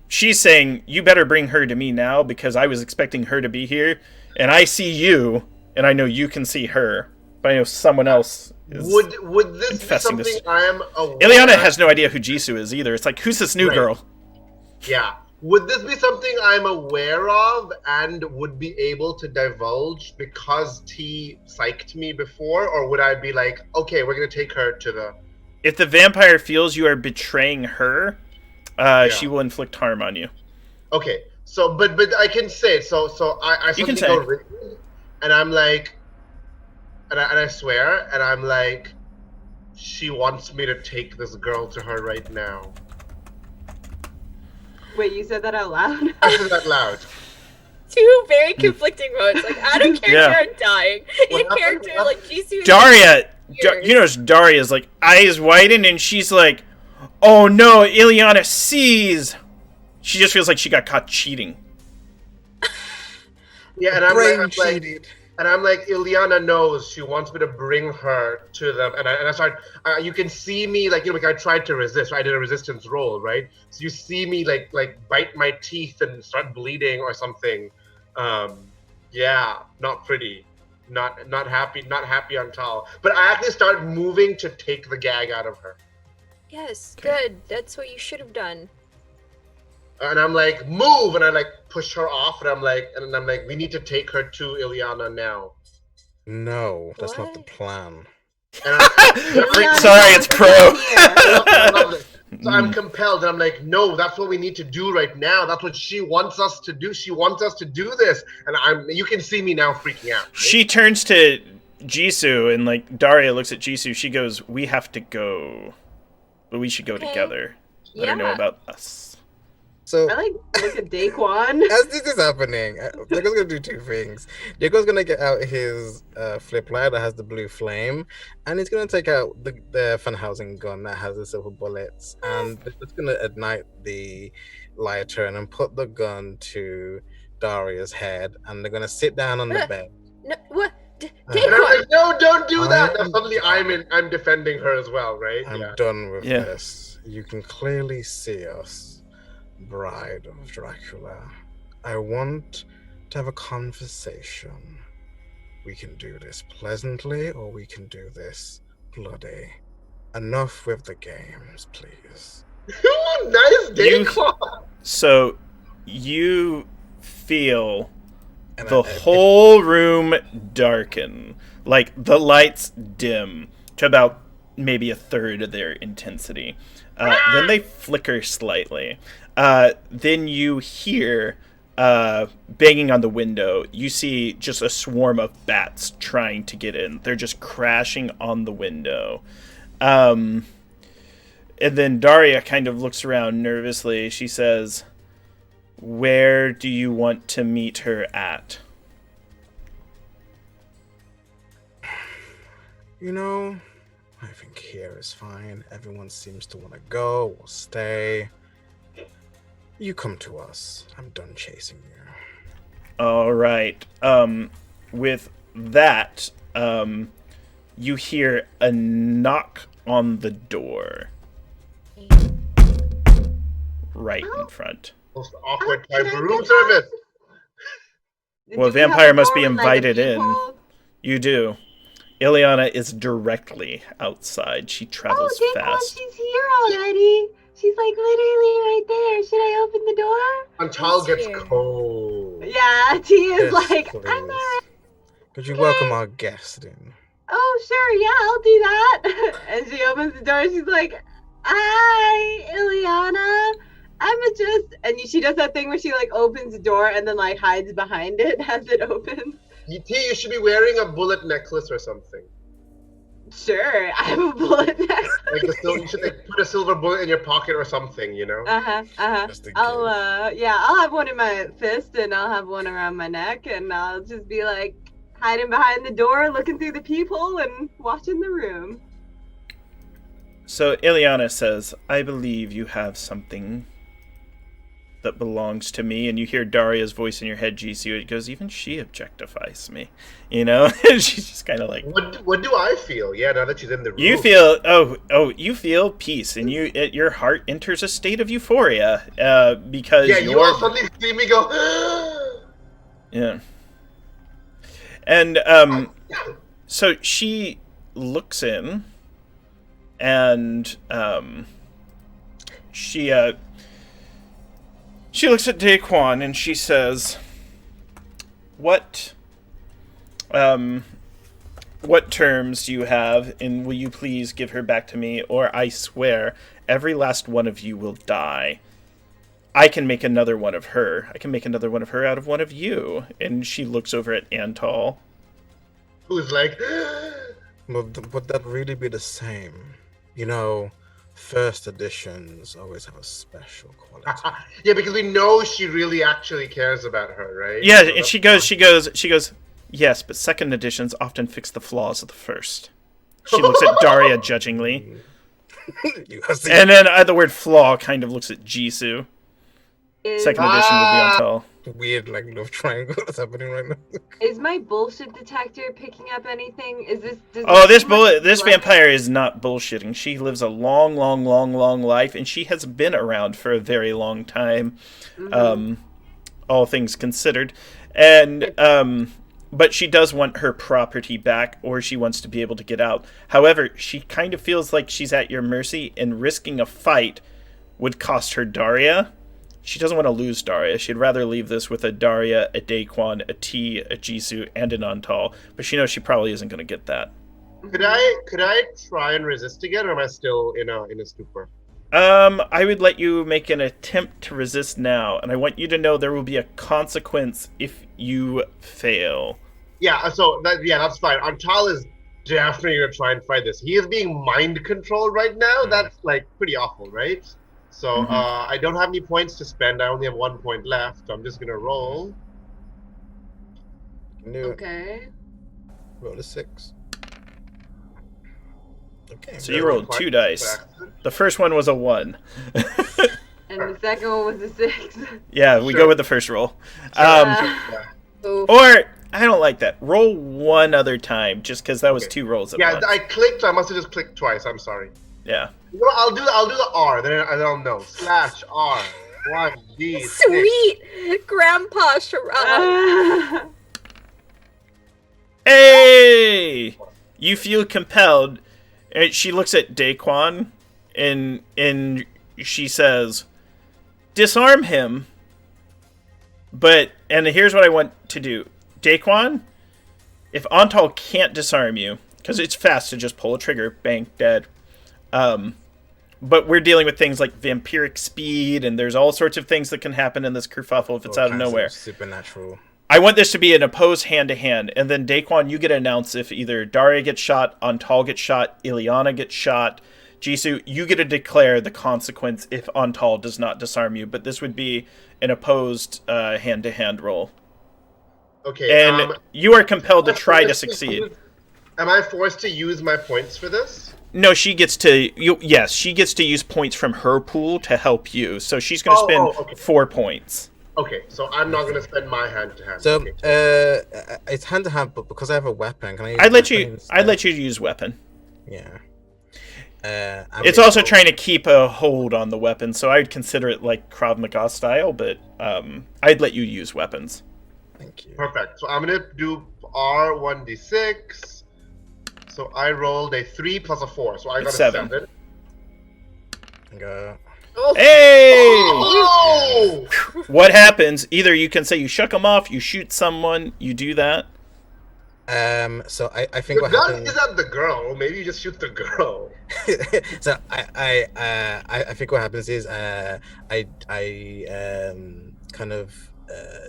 she's saying, "You better bring her to me now because I was expecting her to be here, and I see you, and I know you can see her, but I know someone else is would this be confessing something this." I am aware Ileana has no idea who Jisoo is either. It's like, who's this new Right. girl? Yeah. Would this be something I'm aware of and would be able to divulge because T psyched me before, or would I be like, okay, we're gonna take her to the? If the vampire feels you are betraying her, she will inflict harm on you. Okay. So, but I can say so. So I You can suddenly go say. written, and I'm like, and I swear, and I'm like, she wants me to take this girl to her right now. Wait, you said that out loud? I said that loud. Two very conflicting modes. Like, out of character Yeah. and dying. In What character, happened? like, Jisoo. Daria, you notice Daria's like eyes widen, and she's like, "Oh no, Ileana sees." She just feels like she got caught cheating. Yeah, and I'm Brain like, cheated. and I'm like, Ileana knows she wants me to bring her to them, and I start. You can see me like like I tried to resist. Right? I did a resistance roll, right? So you see me like bite my teeth and start bleeding or something. Yeah, not pretty, not happy, not happy on Tal. But I actually start moving to take the gag out of her, Yes, Okay. good. That's what you should have done. and I'm like, move, and I like push her off, and I'm like, we need to take her to Ileana now. No, that's not the What? plan. And I'm, Sorry, it's pro. I love it. So I'm compelled, and I'm like, no, that's what we need to do right now. That's what she wants us to do. She wants us to do this, and you can see me now freaking out. Right? She turns to Jisoo, and like Daria looks at Jisoo. She goes, "We have to go, but we should go Okay. together. Let her know Yeah. about us." So I like look at Daquan. as this is happening, Diego's gonna do two things. Diego's gonna get out his flip light that has the blue flame, and he's gonna take out the fun housing gun that has the silver bullets, and it's gonna ignite the lighter and then put the gun to Daria's head, and they're gonna sit down on the bed. No, what? And I'm Daquan! like, no, don't do that. I'm And suddenly I'm defending her as well, right? I'm Yeah. done with Yeah. this. You can clearly see us, bride of Dracula. I want to have a conversation. We can do this pleasantly, or we can do this bloody. Enough with the games, please. Nice day, You- So you feel And the whole room darken. Like, the lights dim to about maybe a third of their intensity. Then they flicker slightly. Then you hear banging on the window. You see just a swarm of bats trying to get in. They're just crashing on the window. And then Daria kind of looks around nervously. She says, "Where do you want to meet her at?" I think here is fine. Everyone seems to want to go or stay. You come to us. I'm done chasing you. All right. With that, you hear a knock on the door right in front. Most awkward time Can for I room get service. Well, Do we have vampire a must door be with, like, a invited in. peephole? You do. Ileana is directly outside. She travels Oh, Daquan, fast. she's here already. She's like literally right there. Should I open the door? Antal gets here? cold. Yeah, T is Yes, like, please. I'm there. Could you welcome our guest in? Oh, sure, yeah, I'll do that. And she opens the door and she's like, hi, Ileana. She does that thing where she like opens the door and then like hides behind it as it opens. T, you should be wearing a bullet necklace or something. Sure, I have a bullet necklace. Like you should like put a silver bullet in your pocket or something, you know? Just in I'll case. I'll have one in my fist and I'll have one around my neck and I'll just be like hiding behind the door, looking through the peephole and watching the room. So Ileana says, "I believe you have something that belongs to me," and you hear Daria's voice in your head, Jisoo. It goes, "Even she objectifies me," you know. And she's just kind of like, What do I feel? Yeah, now that she's in the room. you feel you feel peace, and your heart enters a state of euphoria because Yeah, you all suddenly see me go. yeah. And so she looks in, and she looks at Daquan and she says, What terms do you have, and will you please give her back to me, or I swear every last one of you will die. I can make another one of her. I can make another one of her out of one of you." And she looks over at Antal. Who's like, Would that really be the same? First editions always have a special quality. yeah, because we know she really actually cares about her, right? Yeah, So and that's she goes, "Yes, but second editions often fix the flaws of the first." She looks at Daria judgingly. And then the word flaw kind of looks at Jisoo. Second edition would be Antal. Weird, like, love triangle that's happening right now. Is my bullshit detector picking up anything? This vampire is not bullshitting. She lives a long, long, long, long life, and she has been around for a very long time, all things considered. And but she does want her property back, or she wants to be able to get out. However, she kind of feels like she's at your mercy, and risking a fight would cost her Daria. She doesn't want to lose Daria. She'd rather leave this with a Daria, a Daquan, a T, a Jisoo, and an Antal. But she knows she probably isn't going to get that. Could I try and resist again, or am I still in a stupor? I would let you make an attempt to resist now, and I want you to know there will be a consequence if you fail. Yeah, that's fine. Antal is definitely gonna try and fight this. He is being mind controlled right now. That's like pretty awful, right? So I don't have any points to spend. I only have 1 point left. So I'm just gonna roll. Okay. Roll a 6. Okay. So you rolled 2 dice. The first one was a 1. And the second one was a 6. Yeah, we go with the first roll. Oof. Or, I don't like that. Roll one other time, just because that was 2 rolls at once. I clicked. I must have just clicked twice. I'm sorry. Yeah. You know, I'll do the R. Then I'll know. /R. 1D. Sweet Grandpa Sharad. Hey! You feel compelled. And she looks at Daquan, and she says, "Disarm him." and here's what I want to do. Daquan, if Antal can't disarm you, because it's fast to just pull a trigger, bang, dead. But we're dealing with things like vampiric speed, and there's all sorts of things that can happen in this kerfuffle if it's out of nowhere. Supernatural. I want this to be an opposed hand-to-hand, and then Daquan, you get to announce if either Daria gets shot, Antal gets shot, Ileana gets shot. Jisoo, you get to declare the consequence if Antal does not disarm you, but this would be an opposed hand-to-hand roll. Okay. And you are compelled to try to succeed. Am I forced to use my points for this? No, she gets to. Yes, she gets to use points from her pool to help you. So she's going to spend 4 points. Okay, so I'm not going to spend my hand to hand. So okay. it's hand to hand, but because I have a weapon, can I? I'd let you use weapon. Yeah. It's also trying to keep a hold on the weapon, so I'd consider it like Krav Maga style, but I'd let you use weapons. Thank you. Perfect. So I'm going to do R1d6. So I rolled a 3 plus a 4, so I got a 7. Go. Oh. Hey! Oh! What happens? Either you can say you shuck them off, you shoot someone, you do that. So I think The what gun happens. is at the girl. Maybe you just shoot the girl. So I think what happens is I kind of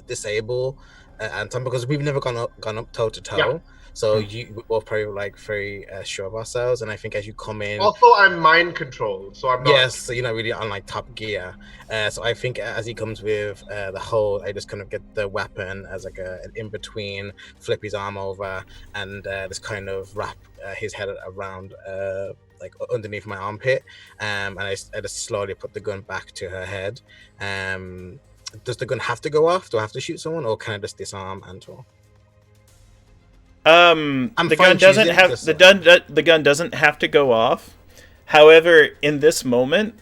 disable Anton because we've never gone up toe to toe. Yeah. So we're both probably like very sure of ourselves, and I think as you come in, Also, I'm mind controlled, so I'm not. yes, so you're not really on like top gear. So I think as he comes with the hold, I just kind of get the weapon as like an in between, flip his arm over, and just kind of wrap his head around like underneath my armpit, and I just slowly put the gun back to her head. Does the gun have to go off? Do I have to shoot someone, or can I just disarm Antor? The gun doesn't have to go off. However, in this moment,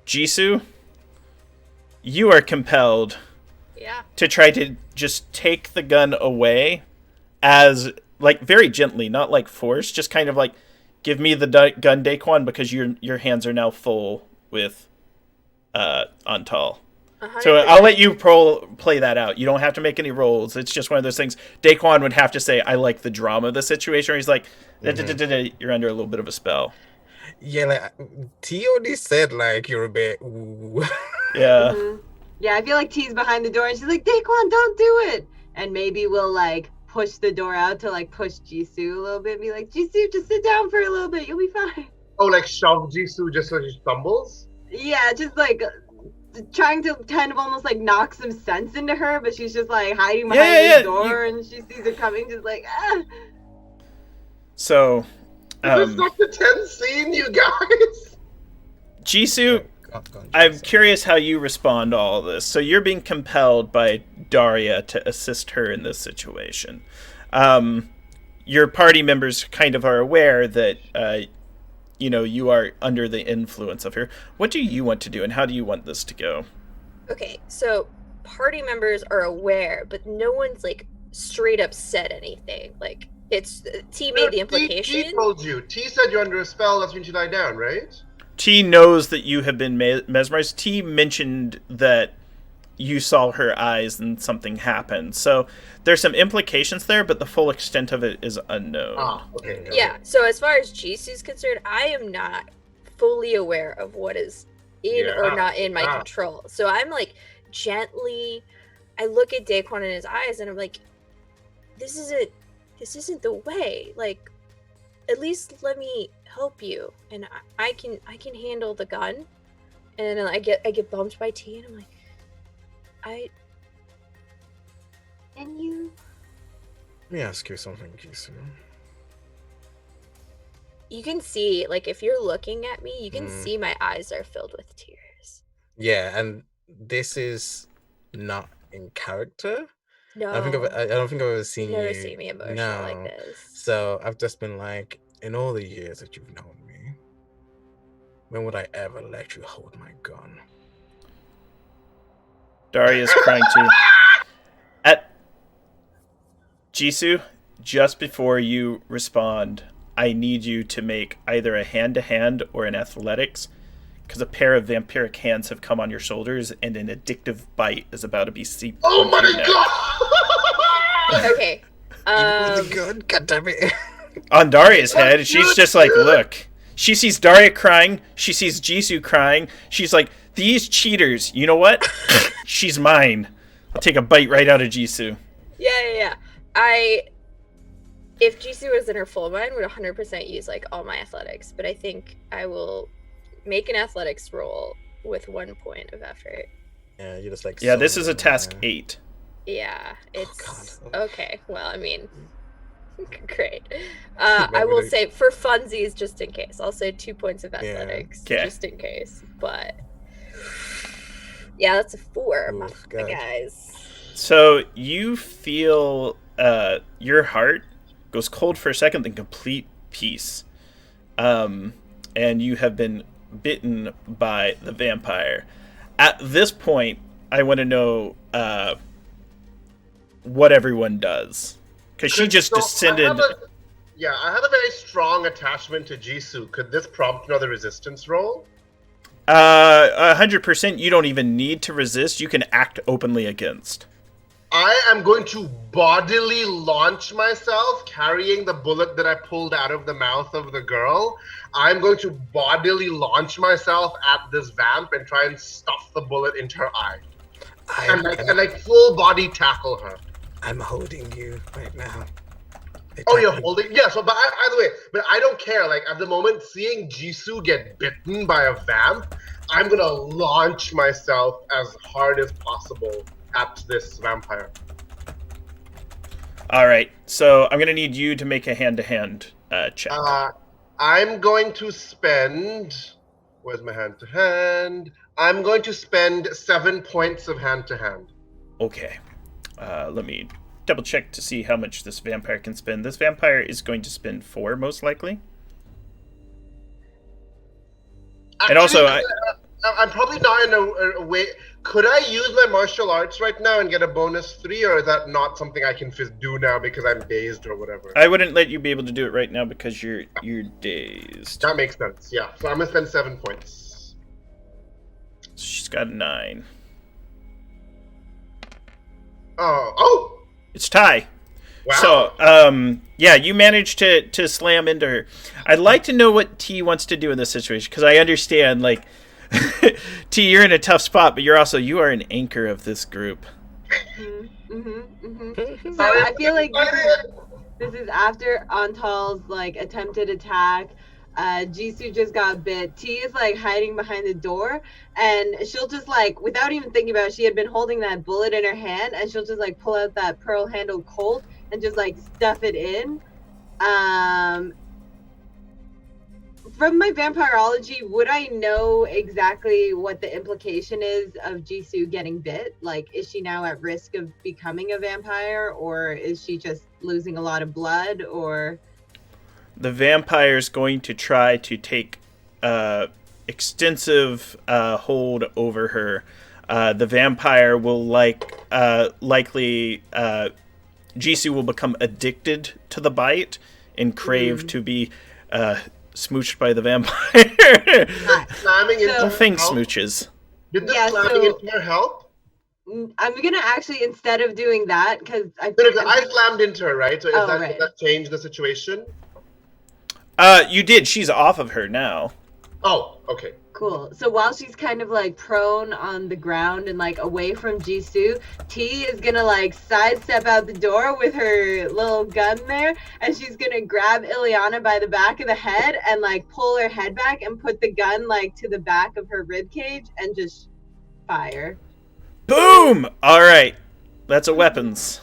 Jisoo, you are compelled to try to just take the gun away as like very gently, not like force, just kind of like give me the gun, Daquan, because your hands are now full with Antal. 100%. So I'll let you play that out. You don't have to make any rolls. It's just one of those things. Daquan would have to say, I like the drama of the situation. Or he's like, you're under a little bit of a spell. Yeah, like T already said, like you're a bit. Ooh. Yeah. Mm-hmm. Yeah, I feel like T's behind the door, and she's like, Daquan, don't do it. And maybe we'll like push the door out to like push Jisoo a little bit, and be like, Jisoo, just sit down for a little bit. You'll be fine. Oh, like shove Jisoo just so she stumbles? Yeah, just like trying to kind of almost like knock some sense into her, but she's just like hiding behind the door, and she sees it coming, just like, ah. So, This is not the tense scene, you guys. Jisoo, Go on, I'm Jisoo. curious how you respond to all of this. So you're being compelled by Daria to assist her in this situation. Your party members kind of are aware that you are under the influence of her. What do you want to do, and how do you want this to go? Okay, so party members are aware, but no one's like straight up said anything. Like it's T made the implication. T told you. T said you're under a spell. That's when you lie down, right? T knows that you have been mesmerized. T mentioned that you saw her eyes and something happened. So there's some implications there, but the full extent of it is unknown. Ah, okay. Yeah, so as far as Jisoo's concerned, I am not fully aware of what is in or not in my control. So I'm like gently, I look at Daquan in his eyes and I'm like, this isn't the way. Like, at least let me help you, and I can handle the gun. And then I get bumped by T, and I'm like, and you. Let me ask you something, Jisoo. You can see, like, if you're looking at me, you can see my eyes are filled with tears. Yeah, and this is not in character. No, I don't think I've ever seen you never you. see me emotional No. like this. So I've just been like, in all the years that you've known me, when would I ever let you hold my gun? Daria's crying too. At Jisoo, just before you respond, I need you to make either a hand-to-hand or an athletics, because a pair of vampiric hands have come on your shoulders, and an addictive bite is about to be seeped Oh onto your my neck. god! Okay. Really good. God damn it. On Daria's head, she's just like, look. She sees Daria crying. She sees Jisoo crying. She's like, these cheaters, you know what? She's mine. I'll take a bite right out of Jisoo. Yeah. If Jisoo was in her full mind, would 100% use like all my athletics, but I think I will make an athletics roll with 1 point of effort. Yeah, you just like. Yeah, this is a solo, task yeah. 8. Yeah, it's God. okay. Well, I mean, great. I will say for funsies, just in case, I'll say 2 points of athletics, Okay. just in case. But yeah, that's a 4, my Oof, God. guys. So you feel your heart goes cold for a second, then complete peace. And you have been bitten by the vampire. At this point, I want to know what everyone does. Because she just descended. I have a very strong attachment to Jisoo. Could this prompt another resistance roll? 100%, you don't even need to resist. You can act openly against. I am going to bodily launch myself, carrying the bullet that I pulled out of the mouth of the girl. I'm going to bodily launch myself at this vamp and try and stuff the bullet into her eye. And full body tackle her. I'm holding you right now. Oh, you're holding? Yeah, so, but either way, but I don't care. Like, at the moment, seeing Jisoo get bitten by a vamp, I'm gonna launch myself as hard as possible at this vampire. All right, so I'm going to need you to make a hand-to-hand check. I'm going to spend... Where's my hand-to-hand? I'm going to spend 7 points of hand-to-hand. Okay. Let me double-check to see how much this vampire can spend. This vampire is going to spend 4, most likely. Actually, And also, I'm probably not in a way... Could I use my martial arts right now and get a bonus 3, or is that not something I can do now because I'm dazed or whatever? I wouldn't let you be able to do it right now because you're dazed. That makes sense, yeah. So I'm gonna spend 7 points. She's got a 9. Oh! It's tie. Wow. So, yeah, you managed to slam into her. I'd like to know what T wants to do in this situation, because I understand, like, T, you're in a tough spot, but you are an anchor of this group. So I feel like this is after Antal's like attempted attack. Jisoo just got bit. T is like hiding behind the door, and she'll just like, without even thinking about it, she had been holding that bullet in her hand, and she'll just like pull out that pearl handled Colt and just like stuff it in. From my vampirology, would I know exactly what the implication is of Jisoo getting bit? Like, is she now at risk of becoming a vampire, or is she just losing a lot of blood, or... The vampire's going to try to take extensive hold over her. The vampire will likely... Jisoo will become addicted to the bite and crave to be... smooched by the vampire. Slamming into All things her help? smooches. Did the slamming into her help? I'm gonna actually, instead of doing that, because I slammed into her, right? So does that change the situation? You did. She's off of her now. Oh, okay. Cool. So while she's kind of like prone on the ground and like away from Jisoo, T is gonna like sidestep out the door with her little gun there, and she's gonna grab Ileana by the back of the head and like pull her head back and put the gun like to the back of her rib cage and just fire. Boom! All right, that's a weapons.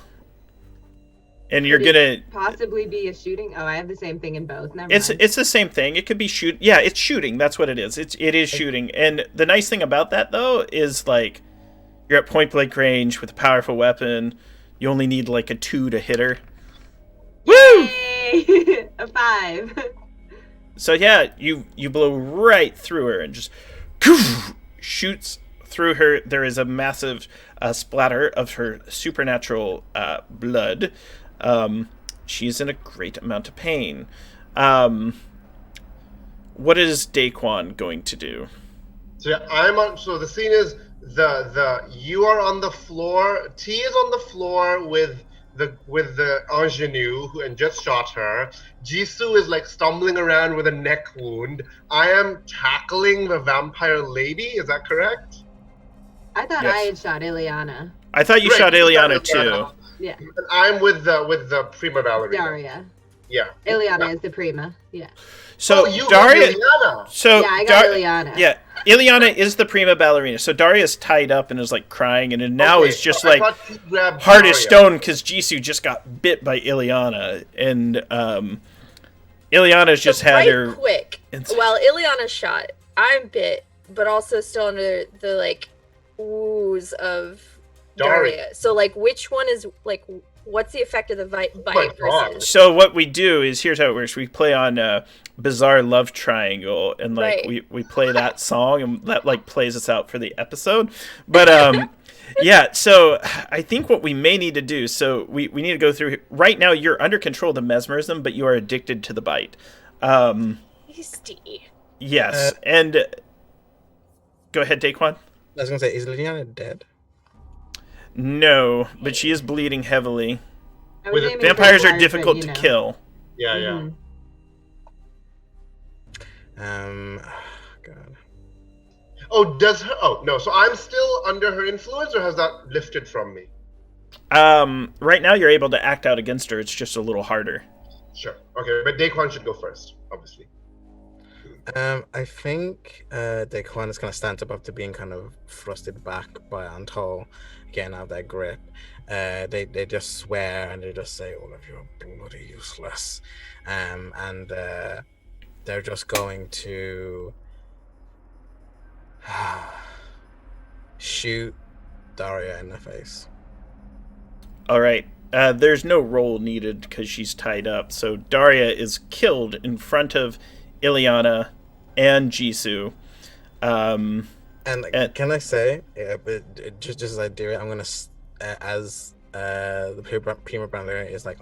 And you're gonna possibly be a shooting. Oh, I have the same thing in both. Never it's mind. it's the same thing. It could be shoot. Yeah, it's shooting. That's what it is. It is shooting. And the nice thing about that though is like you're at point blank range with a powerful weapon. You only need like a 2 to hit her. Woo! Yay! A 5. So yeah, you blow right through her and just shoots through her. There is a massive splatter of her supernatural blood. She's in a great amount of pain. What is Daquan going to do? So yeah, I'm on. So the scene is you are on the floor. T is on the floor with the ingenue and just shot her. Jisoo is like stumbling around with a neck wound. I am tackling the vampire lady. Is that correct? I thought Yes. I had shot Ileana. I thought you Right, shot you shot Ileana Ileana. too. Yeah. And I'm with the prima ballerina. Daria. Yeah. Ileana is the prima. Yeah. So you Daria. got Ileana. So Yeah, I got Ileana. Yeah, Ileana is the prima ballerina. So Daria's tied up and is like crying, and now Okay, is just so I like thought you grabbed hard as Daria. stone because Jisoo just got bit by Ileana, and Ileana's just So had right her. quick. inside. While Ileana's shot, I'm bit, but also still under the like ooze of Daria. Daria. So like, which one is like? What's the effect of the bite my God. versus? So what we do is here's how it works. We play on Bizarre Love Triangle, and like Right. we play that song, and that like plays us out for the episode. But yeah, so I think what we may need to do, so we need to go through. Right now, you're under control of the mesmerism, but you are addicted to the bite. Tasty. Yes, and go ahead, Daquan. I was gonna say, is Liliana dead? No, but she is bleeding heavily. I was With- aiming for Vampires are Daria, difficult but, to you know. kill. Yeah, yeah. Mhm. God. Oh, does her? Oh no. So I'm still under her influence, or has that lifted from me? Right now you're able to act out against her. It's just a little harder. Sure. Okay, but Daquan should go first, obviously. I think Daquan is kind of stands up after being kind of thrusted back by Antol, getting out of their grip. They just swear and they just say, "All of you are bloody useless," and they're just going to shoot Daria in the face. All right. There's no roll needed because she's tied up. So Daria is killed in front of Ileana and Jisoo. And can I say, but just as I do it, I'm gonna as the prima ballerina is like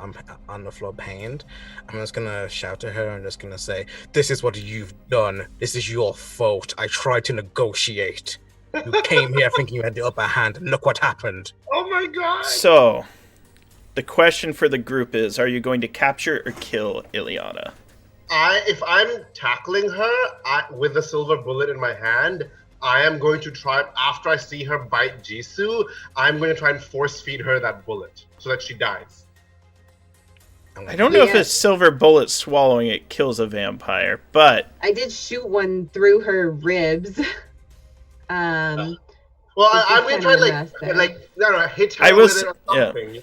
on the floor pained. I'm just gonna shout to her and just gonna say, "This is what you've done. This is your fault. I tried to negotiate. You came here thinking you had the upper hand. And look what happened." Oh my God! So the question for the group is, are you going to capture or kill Ileana? If I'm tackling her with a silver bullet in my hand, I am going to try, after I see her bite Jisoo, I'm going to try and force feed her that bullet so that she dies. I don't know if Yeah. a silver bullet swallowing it kills a vampire, but I did shoot one through her ribs. Well, Which I'm is going to try kinda and messed no, hit her I was- with it or yeah. something.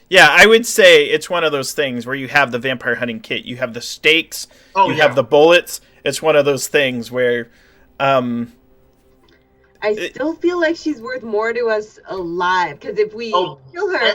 yeah, I would say it's one of those things where you have the vampire hunting kit, you have the stakes, Oh, you yeah. have the bullets. It's one of those things where I still feel like she's worth more to us alive, because if we Oh, kill her,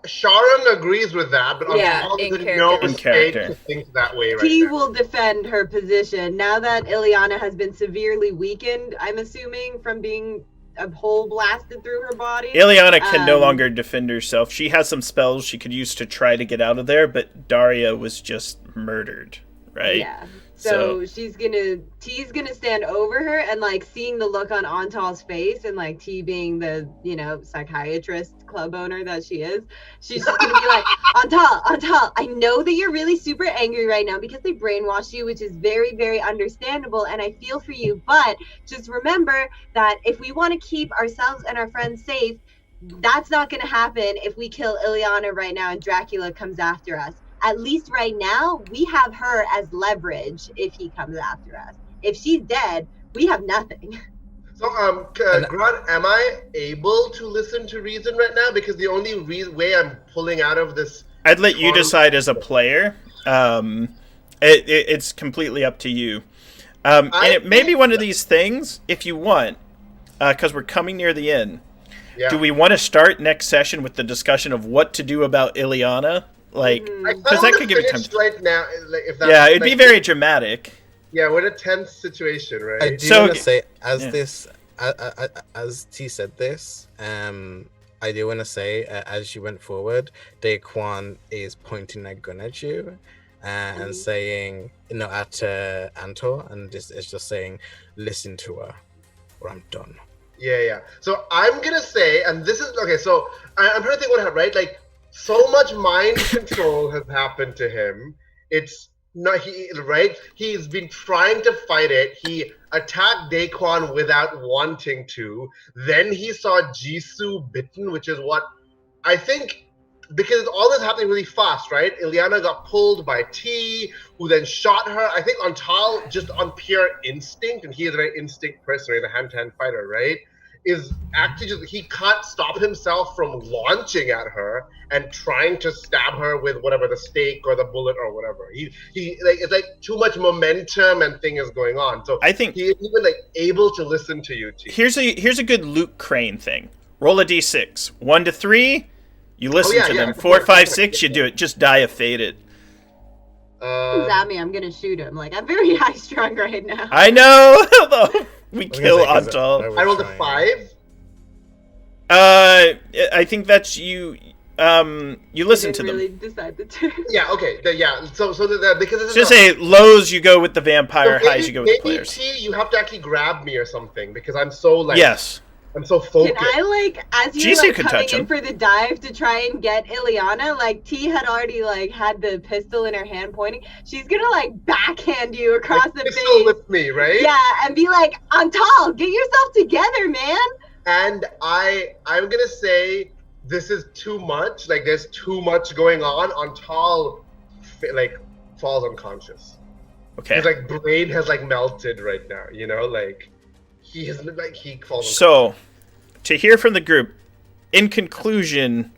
Sharon agrees with that, but Yeah, I'm in no character. In mistake character. to think that way right T now. will defend her position. Now that Ileana has been severely weakened, I'm assuming, from being a hole blasted through her body. Ileana can no Um, longer defend herself. She has some spells she could use to try to get out of there, but Daria was just murdered, right? Yeah. So T's gonna stand over her, and like seeing the look on Antal's face, and like T being the psychiatrist club owner that she is, she's just gonna be like, Antal, I know that you're really super angry right now because they brainwashed you, which is very, very understandable, and I feel for you, but just remember that if we want to keep ourselves and our friends safe, that's not gonna happen if we kill Ileana right now and Dracula comes after us. At least right now, we have her as leverage if he comes after us. If she's dead, we have nothing. So, Grant, am I able to listen to reason right now? Because the only way I'm pulling out of this... I'd let you decide as a player. It's completely up to you. And it may be one of these things, if you want, because we're coming near the end. Yeah. Do we want to start next session with the discussion of what to do about Ileana? Like, I because that could give it time. right now. Like, if that's, Yeah, it'd be very dramatic. Yeah, we're in a tense situation, right? I do So- want to say, yeah. as T said this, I do want to say, as you went forward, Daquan is pointing a gun at you and saying, at Antor, and it's just saying, listen to her. or I'm done. Yeah. So I'm gonna say, and this is okay. So I'm trying to think what happened, right? Like, so much mind control has happened to him. It's not he right. He's been trying to fight it. He attacked Daquan without wanting to. Then he saw Jisoo bitten, which is what I think. Because all this happening really fast, right? Ileana got pulled by T, who then shot her. I think Antal, just on pure instinct, and he is a very instinct person, he's a hand-to-hand fighter, right? Is actually just, he can't stop himself from launching at her and trying to stab her with whatever, the stake or the bullet or whatever. He like, it's like too much momentum and thing is going on. So I think he isn't even like able to listen to you, T. here's a good Luke Crane thing. Roll a d6. 1 to 3, you listen to them. 4, 5, 6, you do it. Just die of fate it. Comes at me, I'm gonna shoot him. Like, I'm very high strung right now. I know. We was kill gonna say, 'cause Antal. I rolled a trying. 5. I think that's you. You listen to them. Really decide the turn. Yeah, okay. So because this is Just a- say lows you go with the vampire, so highs you go with the maybe players. T, you have to actually grab me or something because I'm so like Yes. I'm so Can focused. I, like, as you're Jisoo like could coming touch in him. for the dive to try and get Ileana, like T had already like had the pistol in her hand pointing. She's gonna like backhand you across Like, the pistol face. with me, right? Yeah, and be like, Antal, get yourself together, man. And I'm gonna say this is too much. Like there's too much going on. Antal like falls unconscious. Okay. His like brain has like melted right now. You know, like he has like he falls. So, to hear from the group, in conclusion,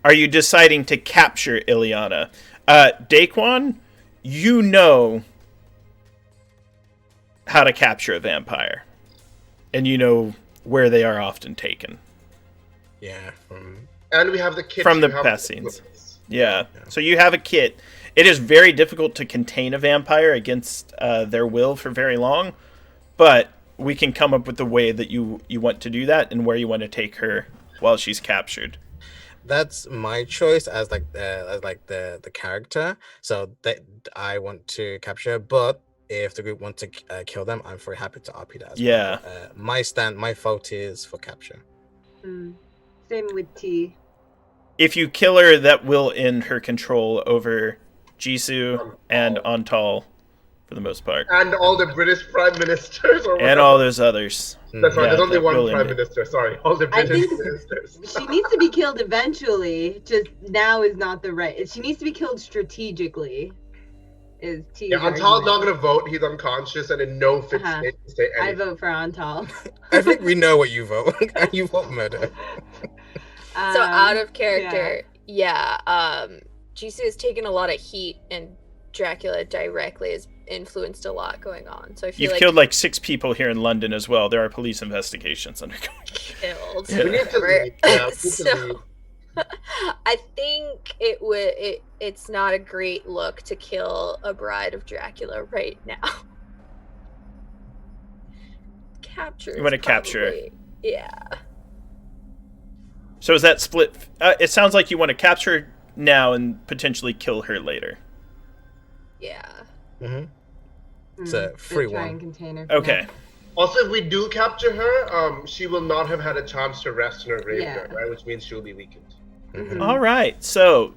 are you deciding to capture Ileana? Daquan, you know how to capture a vampire. And you know where they are often taken. Yeah, And we have the kit From the to help past with scenes. this. Yeah. So you have a kit. It is very difficult to contain a vampire against their will for very long, but we can come up with the way that you want to do that and where you want to take her while she's captured. that's my choice as the character. So that I want to capture, but if the group want to kill them, I'm very happy to RP that as Yeah. well. My vote is for capture. Same with T. If you kill her, that will end her control over Jisoo and Antal for the most part. And all the British prime ministers or And whatever. all those others. That's right. Yeah, There's only that one will prime end it. minister. Sorry, all the I British think ministers. she needs to be killed eventually. Just now is not the right. She needs to be killed strategically. Is T's Yeah, Antal's argument. not gonna vote. He's unconscious and in no fit Uh-huh. state to say I anything. vote for Antal. I think we know what you vote. You vote murder. So out of character, Jisoo has taken a lot of heat, and Dracula directly has influenced a lot going on. So I feel You've like killed like 6 people here in London as well. There are police investigations undergoing. killed. Yeah. We need to whatever. leave. Yeah, we need to So- leave. I think it's not a great look to kill a bride of Dracula right now. Capture. You wanna capture her. Yeah. So is that split? It sounds like you want to capture her now and potentially kill her later. Yeah. It's a free Try one. and contain her for Okay. now. Also, if we do capture her, she will not have had a chance to rest in her graveyard, Yeah. right? Which means she will be weakened. All right. So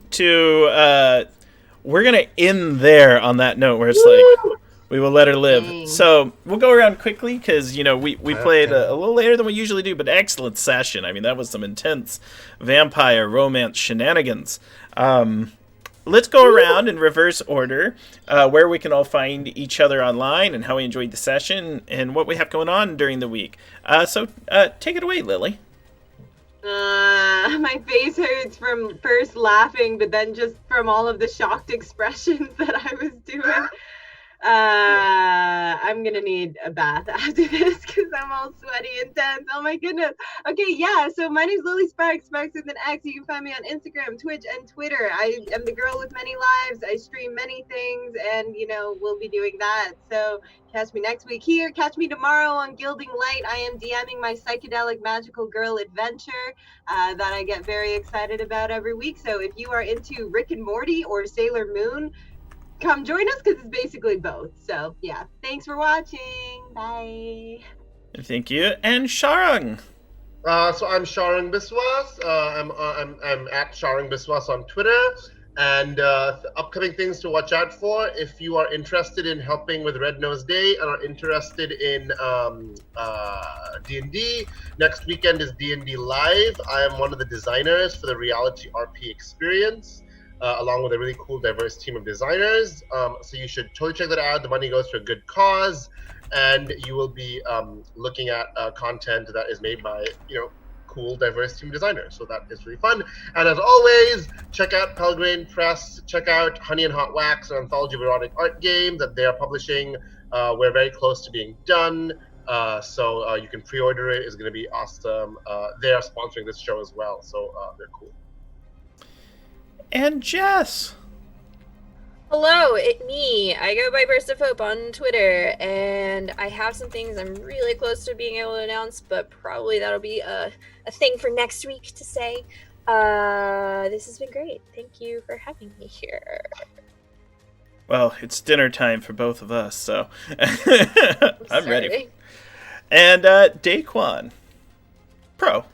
we're gonna end there on that note where it's like we will let her live. Dang. So we'll go around quickly because we played Okay. a little later than we usually do, but excellent session. I mean, that was some intense vampire romance shenanigans. Let's go around in reverse order, where we can all find each other online and how we enjoyed the session and what we have going on during the week. So take it away, Lily. My face hurts from first laughing, but then just from all of the shocked expressions that I was doing. I'm gonna need a bath after this because I'm all sweaty and tense. Oh my goodness. Okay, yeah. So my name's Lily Sparks, Sparks with an X. You can find me on Instagram, Twitch, and Twitter. I am the girl with many lives. I stream many things, and we'll be doing that. So catch me next week here. Catch me tomorrow on Gilding Light. I am DMing my psychedelic magical girl adventure that I get very excited about every week. So if you are into Rick and Morty or Sailor Moon, come join us because it's basically both. So yeah, thanks for watching. Bye. Thank you. And Sharang. So I'm Sharang Biswas. I'm at Sharang Biswas on Twitter. And upcoming things to watch out for if you are interested in helping with Red Nose Day and are interested in D&D. Next weekend is D&D Live. I am one of the designers for the Reality RP experience, along with a really cool, diverse team of designers. So you should totally check that out. The money goes to a good cause, and you will be looking at content that is made by, cool, diverse team designers. So that is really fun. And as always, check out Pelgrane Press. Check out Honey and Hot Wax, an anthology of erotic art game that they are publishing. We're very close to being done. So you can pre-order it. It's going to be awesome. They are sponsoring this show as well. So they're cool. And Jess. Hello, it's me. I go by Burst of Hope on Twitter, and I have some things I'm really close to being able to announce, but probably that'll be a thing for next week to say. This has been great. Thank you for having me here. Well, it's dinner time for both of us, so I'm ready. And Daquan. Pro.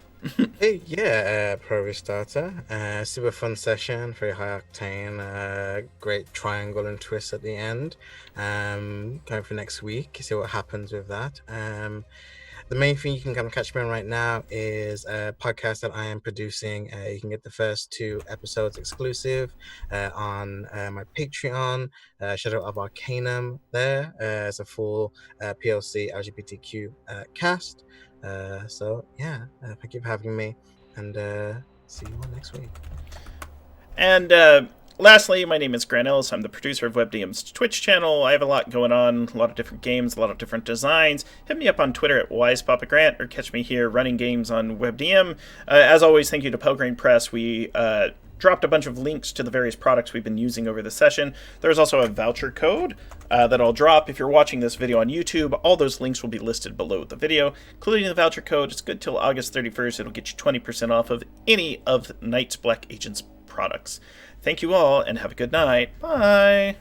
Hey, yeah, Pro Restarter. Super fun session, very high octane, great triangle and twist at the end. Going for next week, see what happens with that. The main thing you can kind of catch me on right now is a podcast that I am producing. You can get the first 2 episodes exclusive on my Patreon, Shadow of Arcanum there. It's a full PLC LGBTQ cast. So yeah, thank you for having me, and see you all next week. And lastly, my name is Grant Ellis. I'm the producer of webdm's Twitch channel. I have a lot going on, a lot of different games, a lot of different designs. Hit me up on Twitter at WisePapaGrant, or catch me here running games on webdm. As always, thank you to Pelgrane Press. We dropped a bunch of links to the various products we've been using over the session. There's also a voucher code that I'll drop. If you're watching this video on YouTube, all those links will be listed below the video, including the voucher code. It's good till August 31st. It'll get you 20% off of any of Night's Black Agents products. Thank you all, and have a good night. Bye!